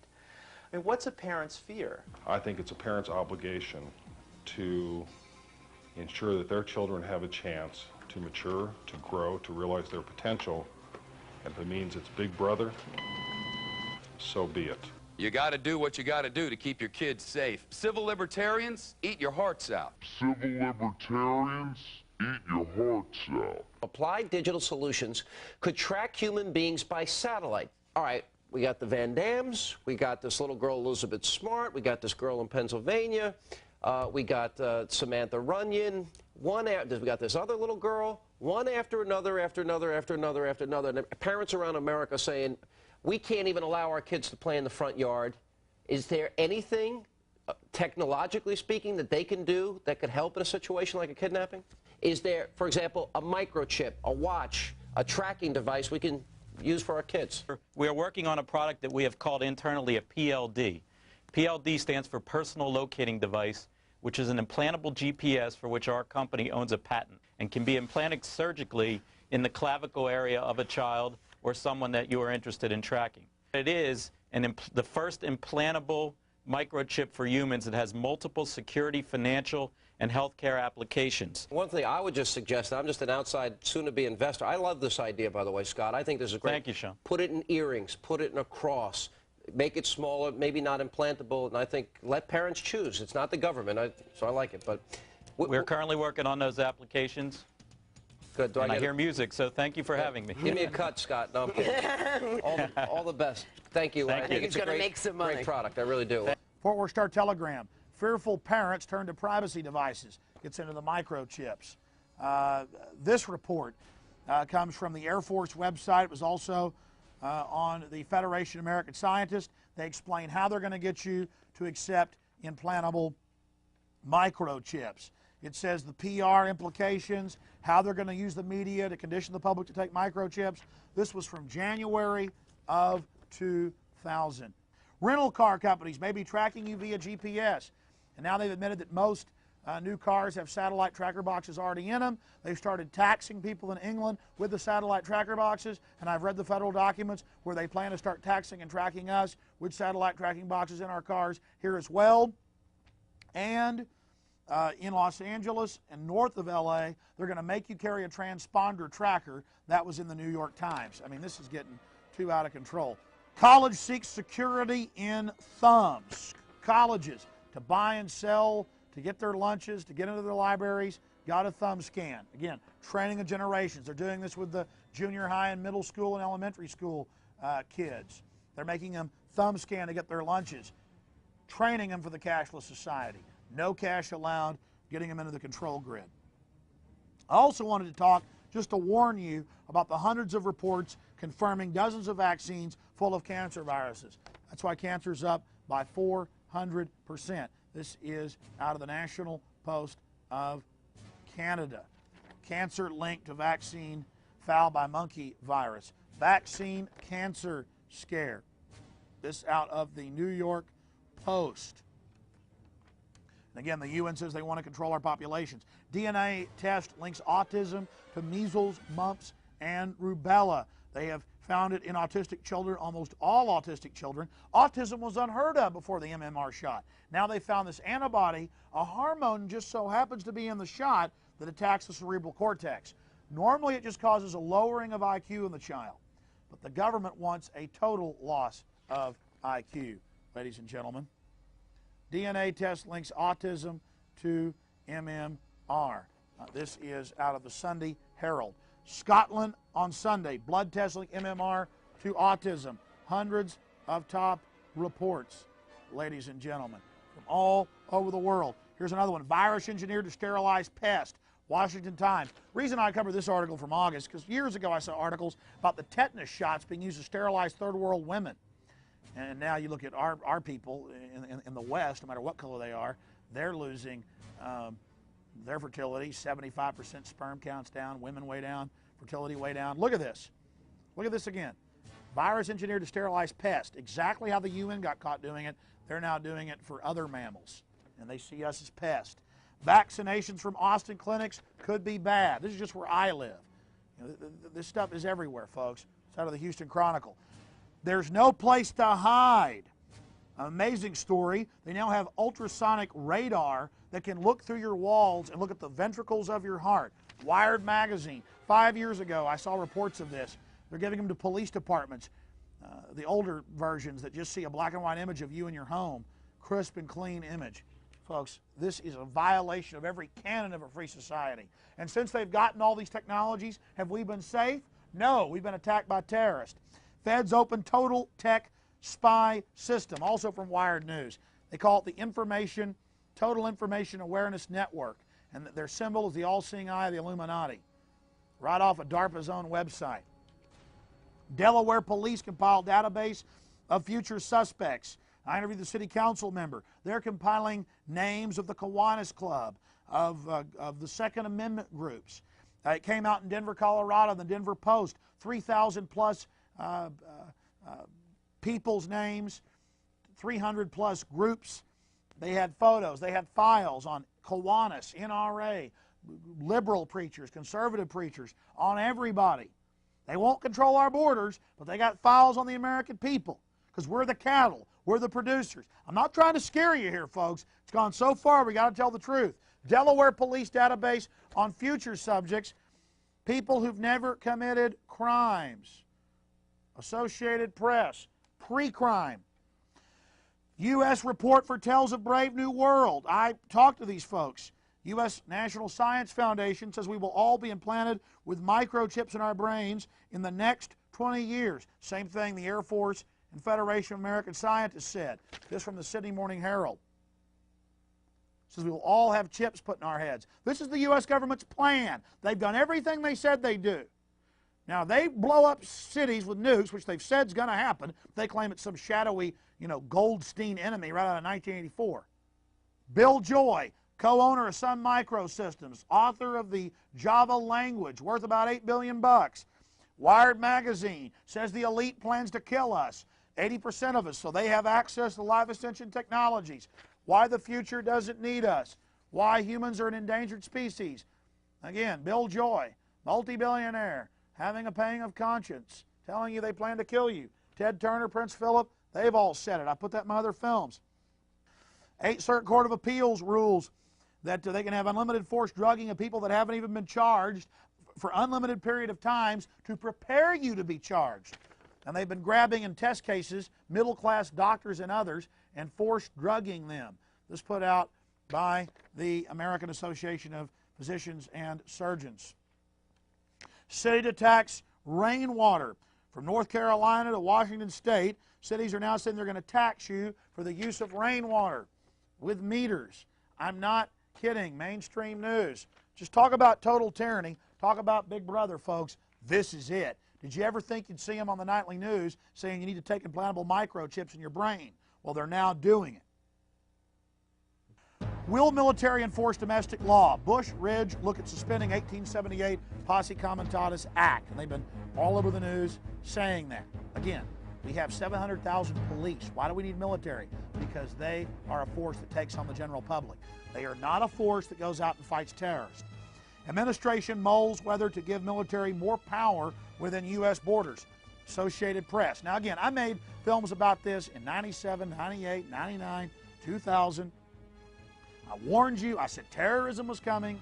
Speaker 4: I mean, what's a parent's fear?
Speaker 10: I think it's a parent's obligation to ensure that their children have a chance to mature, to grow, to realize their potential. And if it means it's Big Brother, so be it.
Speaker 11: You got to do what you got to do to keep your kids safe. Civil libertarians, eat your hearts out.
Speaker 24: Civil libertarians, eat your hearts out.
Speaker 18: Applied Digital Solutions could track human beings by satellite. All right, we got the Van Dams, we got this little girl Elizabeth Smart, we got this girl in Pennsylvania, we got Samantha Runyon, we got this other little girl, one after another, after another, after another, after another. And parents around America saying, we can't even allow our kids to play in the front yard. Is there anything, technologically speaking, that they can do that could help in a situation like a kidnapping? Is there, for example, a microchip, a watch, a tracking device we can use for our kids?
Speaker 25: We are working on a product that we have called internally a PLD. PLD stands for Personal Locating Device, which is an implantable GPS for which our company owns a patent and can be implanted surgically in the clavicle area of a child or someone that you are interested in tracking. It is the first implantable microchip for humans that has multiple security, financial, and healthcare applications.
Speaker 18: One thing I would just suggest, I'm just an outside, soon-to-be investor. I love this idea, by the way, Scott. I think this is great.
Speaker 25: Thank you, Sean. Put
Speaker 18: Put it in earrings, put it in a cross, make it smaller, maybe not implantable, and I think let parents choose. It's not the government, so I like it. But
Speaker 25: we're currently working on those applications.
Speaker 18: Good.
Speaker 25: I hear music, so thank you for having me.
Speaker 18: Give me a cut, Scott. No, I'm kidding. all the best. Thank you.
Speaker 25: Thank
Speaker 18: I think
Speaker 25: you.
Speaker 18: it's a great product. I really do.
Speaker 6: Fort Worth Star Telegram. Fearful parents turn to privacy devices. Gets into the microchips. This report comes from the Air Force website. It was also on the Federation of American Scientists. They explain how they're going to get you to accept implantable microchips. It says the PR implications, how they're going to use the media to condition the public to take microchips. This was from January of 2000. Rental car companies may be tracking you via GPS. And now they've admitted that most new cars have satellite tracker boxes already in them. They've started taxing people in England with the satellite tracker boxes. And I've read the federal documents where they plan to start taxing and tracking us with satellite tracking boxes in our cars here as well. And in Los Angeles and north of LA, they're going to make you carry a transponder tracker. That was in the New York Times. I mean, this is getting too out of control. College seeks security in thumbs. Colleges, to buy and sell, to get their lunches, to get into their libraries, got a thumb scan. Again, training of generations. They're doing this with the junior high and middle school and elementary school kids. They're making them thumb scan to get their lunches, training them for the cashless society. No cash allowed, getting them into the control grid. I also wanted to talk, just to warn you, about the hundreds of reports confirming dozens of vaccines full of cancer viruses. That's why cancer's up by 400%. This is out of the National Post of Canada. Cancer linked to vaccine foul by monkey virus. Vaccine cancer scare. This out of the New York Post. And again, the UN says they want to control our populations. DNA test links autism to measles, mumps, and rubella. They have found it in autistic children, almost all autistic children. Autism was unheard of before the MMR shot. Now they found this antibody, a hormone just so happens to be in the shot that attacks the cerebral cortex. Normally it just causes a lowering of IQ in the child, but the government wants a total loss of IQ, ladies and gentlemen. DNA test links autism to MMR. This is out of the Sunday Herald. Scotland on Sunday, blood test link MMR to autism. Hundreds of top reports, ladies and gentlemen, from all over the world. Here's another one. Virus engineered to sterilize pest. Washington Times. Reason I covered this article from August, because years ago I saw articles about the tetanus shots being used to sterilize third world women. And now you look at our people in the West, no matter what color they are, they're losing their fertility. 75% sperm counts down, women way down, fertility way down. Look at this. Look at this again. Virus engineered to sterilize pests. Exactly how the UN got caught doing it, they're now doing it for other mammals. And they see us as pests. Vaccinations from Austin clinics could be bad. This is just where I live. You know, this stuff is everywhere, folks. It's out of the Houston Chronicle. There's no place to hide. An amazing story. They now have ultrasonic radar that can look through your walls and look at the ventricles of your heart. Wired magazine. 5 years ago, I saw reports of this. They're giving them to police departments. The older versions that just see a black and white image of you in your home. Crisp and clean image. Folks, this is a violation of every canon of a free society. And since they've gotten all these technologies, have we been safe? No, we've been attacked by terrorists. Feds open Total Tech Spy System, also from Wired News. They call it the Total Information Awareness Network, and their symbol is the all-seeing eye of the Illuminati, right off of DARPA's own website. Delaware police compiled database of future suspects. I interviewed the city council member. They're compiling names of the Kiwanis Club, of the Second Amendment groups. It came out in Denver, Colorado, the Denver Post, 3,000 plus people's names, 300 plus groups. They had photos, they had files on Kiwanis, NRA, liberal preachers, conservative preachers, on everybody. They won't control our borders, but they got files on the American people because we're the cattle, we're the producers. I'm not trying to scare you here, folks. It's gone so far, we got to tell the truth. Delaware police database on future subjects, people who've never committed crimes. Associated Press, pre-crime. U.S. report foretells a brave new world. I talked to these folks. U.S. National Science Foundation says we will all be implanted with microchips in our brains in the next 20 years. Same thing the Air Force and Federation of American Scientists said. This from the Sydney Morning Herald. It says we will all have chips put in our heads. This is the U.S. government's plan. They've done everything they said they'd do. Now, they blow up cities with nukes, which they've said is going to happen. They claim it's some shadowy, Goldstein enemy right out of 1984. Bill Joy, co-owner of Sun Microsystems, author of the Java language, worth about $8 billion. Wired magazine says the elite plans to kill us, 80% of us, so they have access to life extension technologies. Why the future doesn't need us. Why humans are an endangered species. Again, Bill Joy, multi-billionaire, having a pang of conscience, telling you they plan to kill you. Ted Turner, Prince Philip, they've all said it. I put that in my other films. 8th Circuit Court of Appeals rules that they can have unlimited forced drugging of people that haven't even been charged for unlimited period of times to prepare you to be charged. And they've been grabbing in test cases middle-class doctors and others and forced drugging them. This put out by the American Association of Physicians and Surgeons. City to tax rainwater. From North Carolina to Washington State, cities are now saying they're going to tax you for the use of rainwater with meters. I'm not kidding. Mainstream news. Just talk about total tyranny. Talk about Big Brother, folks. This is it. Did you ever think you'd see them on the nightly news saying you need to take implantable microchips in your brain? Well, they're now doing it. Will military enforce domestic law? Bush, Ridge look at suspending 1878 Posse Comitatus Act. And they've been all over the news saying that. Again, we have 700,000 police. Why do we need military? Because they are a force that takes on the general public. They are not a force that goes out and fights terrorists. Administration mulls whether to give military more power within U.S. borders. Associated Press. Now again, I made films about this in 97, 98, 99, 2000. I warned you. I said terrorism was coming.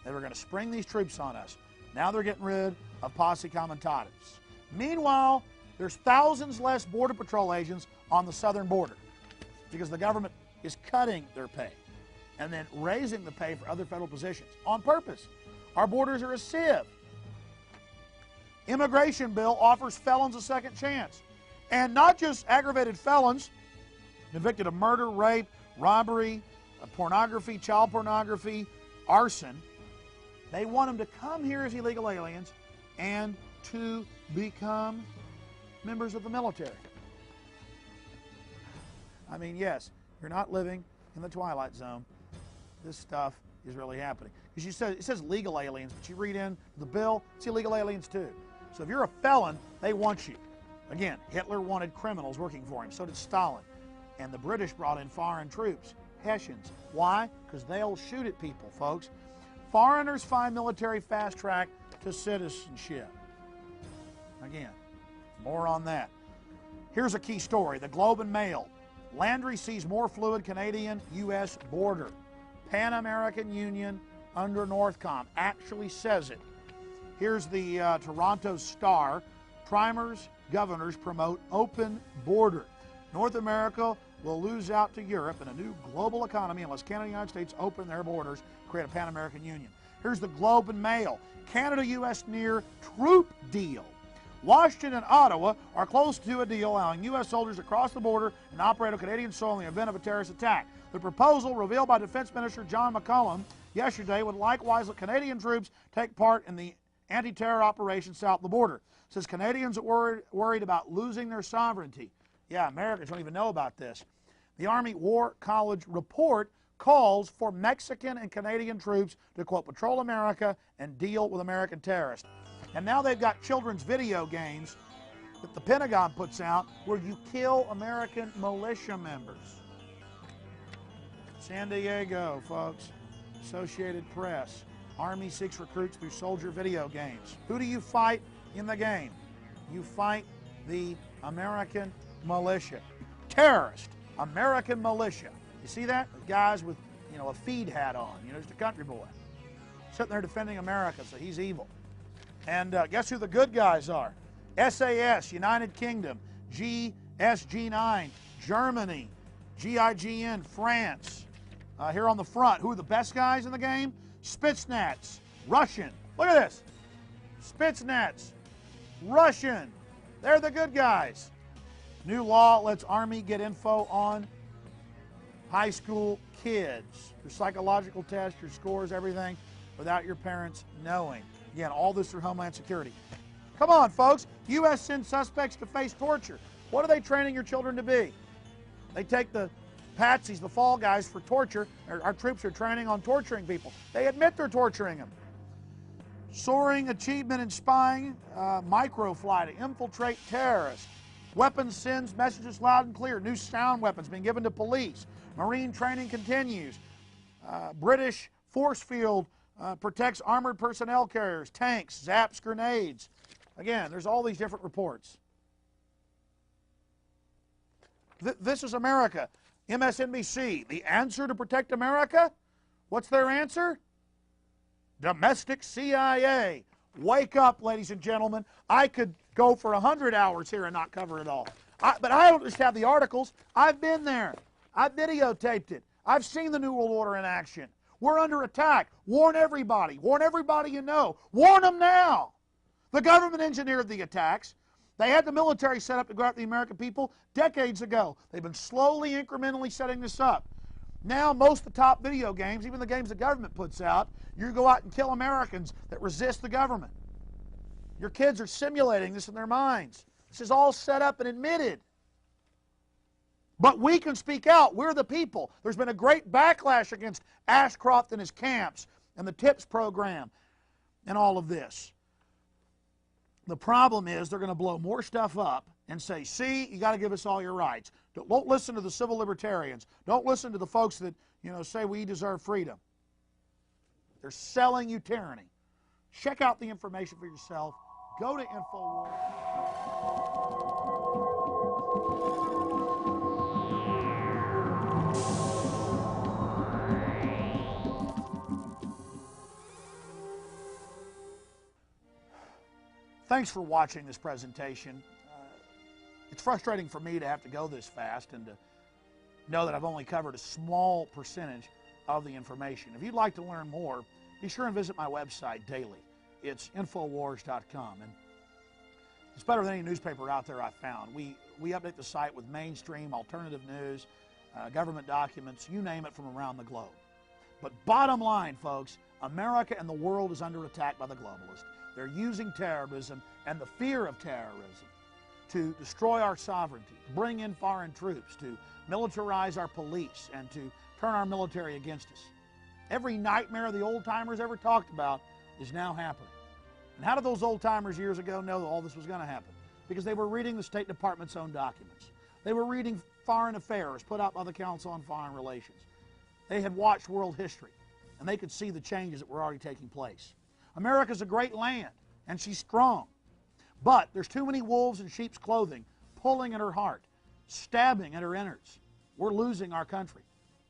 Speaker 6: They were going to spring these troops on us. Now they're getting rid of Posse Comitatus. Meanwhile, there's thousands less Border Patrol agents on the southern border because the government is cutting their pay and then raising the pay for other federal positions on purpose. Our borders are a sieve. Immigration bill offers felons a second chance. And not just aggravated felons convicted of murder, rape, robbery, pornography, child pornography, arson. They want them to come here as illegal aliens and to become members of the military. I mean, yes, you're not living in the Twilight Zone. This stuff is really happening. Because it says legal aliens, but you read in the bill, it's illegal aliens too. So if you're a felon, they want you. Again, Hitler wanted criminals working for him. So did Stalin. And the British brought in foreign troops. Hessians. Why? Because they'll shoot at people, folks. Foreigners find military fast track to citizenship. Again, more on that. Here's a key story. The Globe and Mail. Landry sees more fluid Canadian-U.S. border. Pan American Union under Northcom actually says it. Here's the Toronto Star. Primers, governors promote open border. North America will lose out to Europe in a new global economy unless Canada and the United States open their borders, create a Pan-American Union. Here's the Globe and Mail. Canada-U.S. near troop deal. Washington and Ottawa are close to a deal allowing U.S. soldiers to cross the border and operate on Canadian soil in the event of a terrorist attack. The proposal, revealed by Defense Minister John McCallum yesterday, would likewise let Canadian troops take part in the anti-terror operation south of the border. It says Canadians are worried about losing their sovereignty. Yeah, Americans don't even know about this. The Army War College report calls for Mexican and Canadian troops to, quote, patrol America and deal with American terrorists. And now they've got children's video games that the Pentagon puts out where you kill American militia members. San Diego, folks. Associated Press. Army seeks recruits through soldier video games. Who do you fight in the game? You fight the American militia. Terrorist. American militia. You see that? The guys with, a feed hat on. Just a country boy. Sitting there defending America, so he's evil. And guess who the good guys are? SAS, United Kingdom. GSG9, Germany. GIGN, France. Here on the front, who are the best guys in the game? Spetsnaz, Russian. Look at this. Spetsnaz, Russian. They're the good guys. New law lets Army get info on high school kids. Your psychological tests, your scores, everything, without your parents knowing. Again, all this through Homeland Security. Come on, folks. U.S. sends suspects to face torture. What are they training your children to be? They take the patsies, the fall guys, for torture. Our troops are training on torturing people. They admit they're torturing them. Soaring achievement in spying, microfly to infiltrate terrorists. Weapons sends messages loud and clear. New sound weapons being given to police. Marine training continues. British force field protects armored personnel carriers, tanks, zaps grenades. Again, there's all these different reports. This is America. MSNBC, the answer to protect America? What's their answer? Domestic CIA. Wake up, ladies and gentlemen. I could go for 100 hours here and not cover it all. But I don't just have the articles. I've been there. I've videotaped it. I've seen the New World Order in action. We're under attack. Warn everybody. Warn everybody you know. Warn them now. The government engineered the attacks. They had the military set up to go after the American people decades ago. They've been slowly, incrementally setting this up. Now, most of the top video games, even the games the government puts out, you go out and kill Americans that resist the government. Your kids are simulating this in their minds. This is all set up and admitted. But we can speak out. We're the people. There's been a great backlash against Ashcroft and his camps and the TIPS program and all of this. The problem is they're going to blow more stuff up and say, see, you got to give us all your rights. Don't listen to the civil libertarians. Don't listen to the folks that, say we deserve freedom. They're selling you tyranny. Check out the information for yourself. Go to InfoWars. Thanks for watching this presentation. It's frustrating for me to have to go this fast and to know that I've only covered a small percentage of the information. If you'd like to learn more, be sure and visit my website daily. It's Infowars.com. And it's better than any newspaper out there I've found. We update the site with mainstream, alternative news, government documents, you name it, from around the globe. But bottom line, folks, America and the world is under attack by the globalists. They're using terrorism and the fear of terrorism to destroy our sovereignty, to bring in foreign troops, to militarize our police, and to turn our military against us. Every nightmare the old-timers ever talked about is now happening. And how did those old-timers years ago know that all this was going to happen? Because they were reading the State Department's own documents. They were reading Foreign Affairs put out by the Council on Foreign Relations. they had watched world history, and they could see the changes that were already taking place. America's a great land, and she's strong. But there's too many wolves in sheep's clothing pulling at her heart, stabbing at her innards. We're losing our country.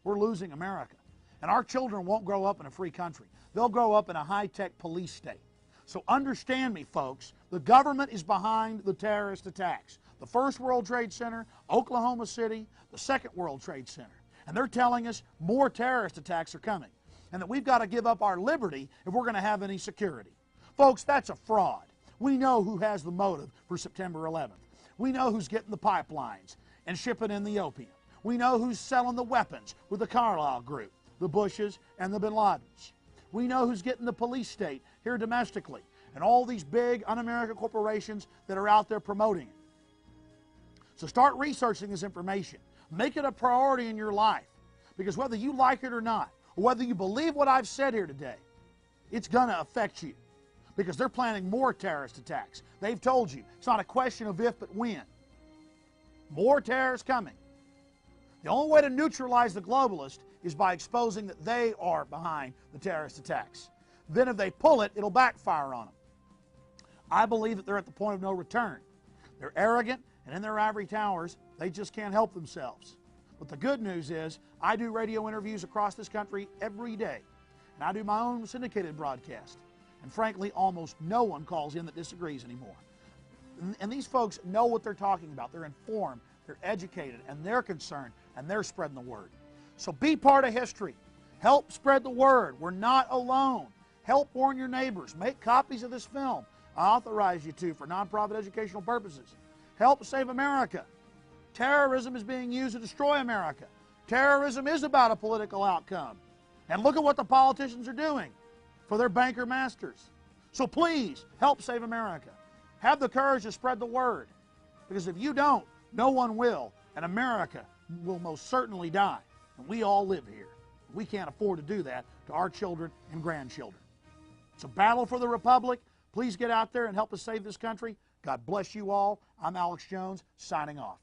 Speaker 6: We're losing America. And our children won't grow up in a free country. They'll grow up in a high-tech police state. So understand me, folks. The government is behind the terrorist attacks. The First World Trade Center, Oklahoma City, the Second World Trade Center. And they're telling us more terrorist attacks are coming, and that we've got to give up our liberty if we're going to have any security. Folks, that's a fraud. We know who has the motive for September 11th. We know who's getting the pipelines and shipping in the opium. We know who's selling the weapons with the Carlyle Group, the Bushes, and the Bin Ladens. We know who's getting the police state here domestically, and all these big un-American corporations that are out there promoting it. So start researching this information. Make it a priority in your life, because whether you like it or not, or whether you believe what I've said here today, it's going to affect you, because they're planning more terrorist attacks. They've told you it's not a question of if but when. More terrorists coming. The only way to neutralize the globalists is by exposing that they are behind the terrorist attacks. Then if they pull it, it'll backfire on them. I believe that they're at the point of no return. They're arrogant, and in their ivory towers, they just can't help themselves. But the good news is, I do radio interviews across this country every day, and I do my own syndicated broadcast. And frankly, almost no one calls in that disagrees anymore. And these folks know what they're talking about. They're informed, they're educated, and they're concerned, and they're spreading the word. So be part of history. Help spread the word. We're not alone. Help warn your neighbors. Make copies of this film. I authorize you to for nonprofit educational purposes. Help save America. Terrorism is being used to destroy America. Terrorism is about a political outcome. And look at what the politicians are doing for their banker masters. So please, help save America. Have the courage to spread the word. Because if you don't, no one will. And America will most certainly die. And we all live here. We can't afford to do that to our children and grandchildren. It's a battle for the Republic. Please get out there and help us save this country. God bless you all. I'm Alex Jones, signing off.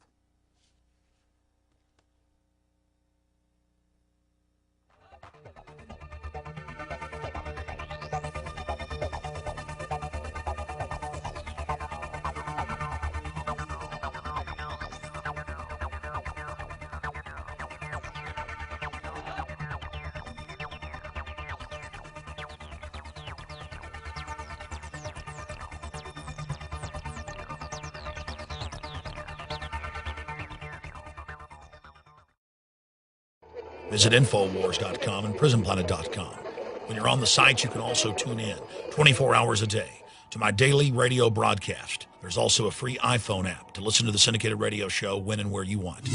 Speaker 6: Visit Infowars.com and PrisonPlanet.com. When you're on the site, you can also tune in 24 hours a day to my daily radio broadcast. There's also a free iPhone app to listen to the syndicated radio show when and where you want.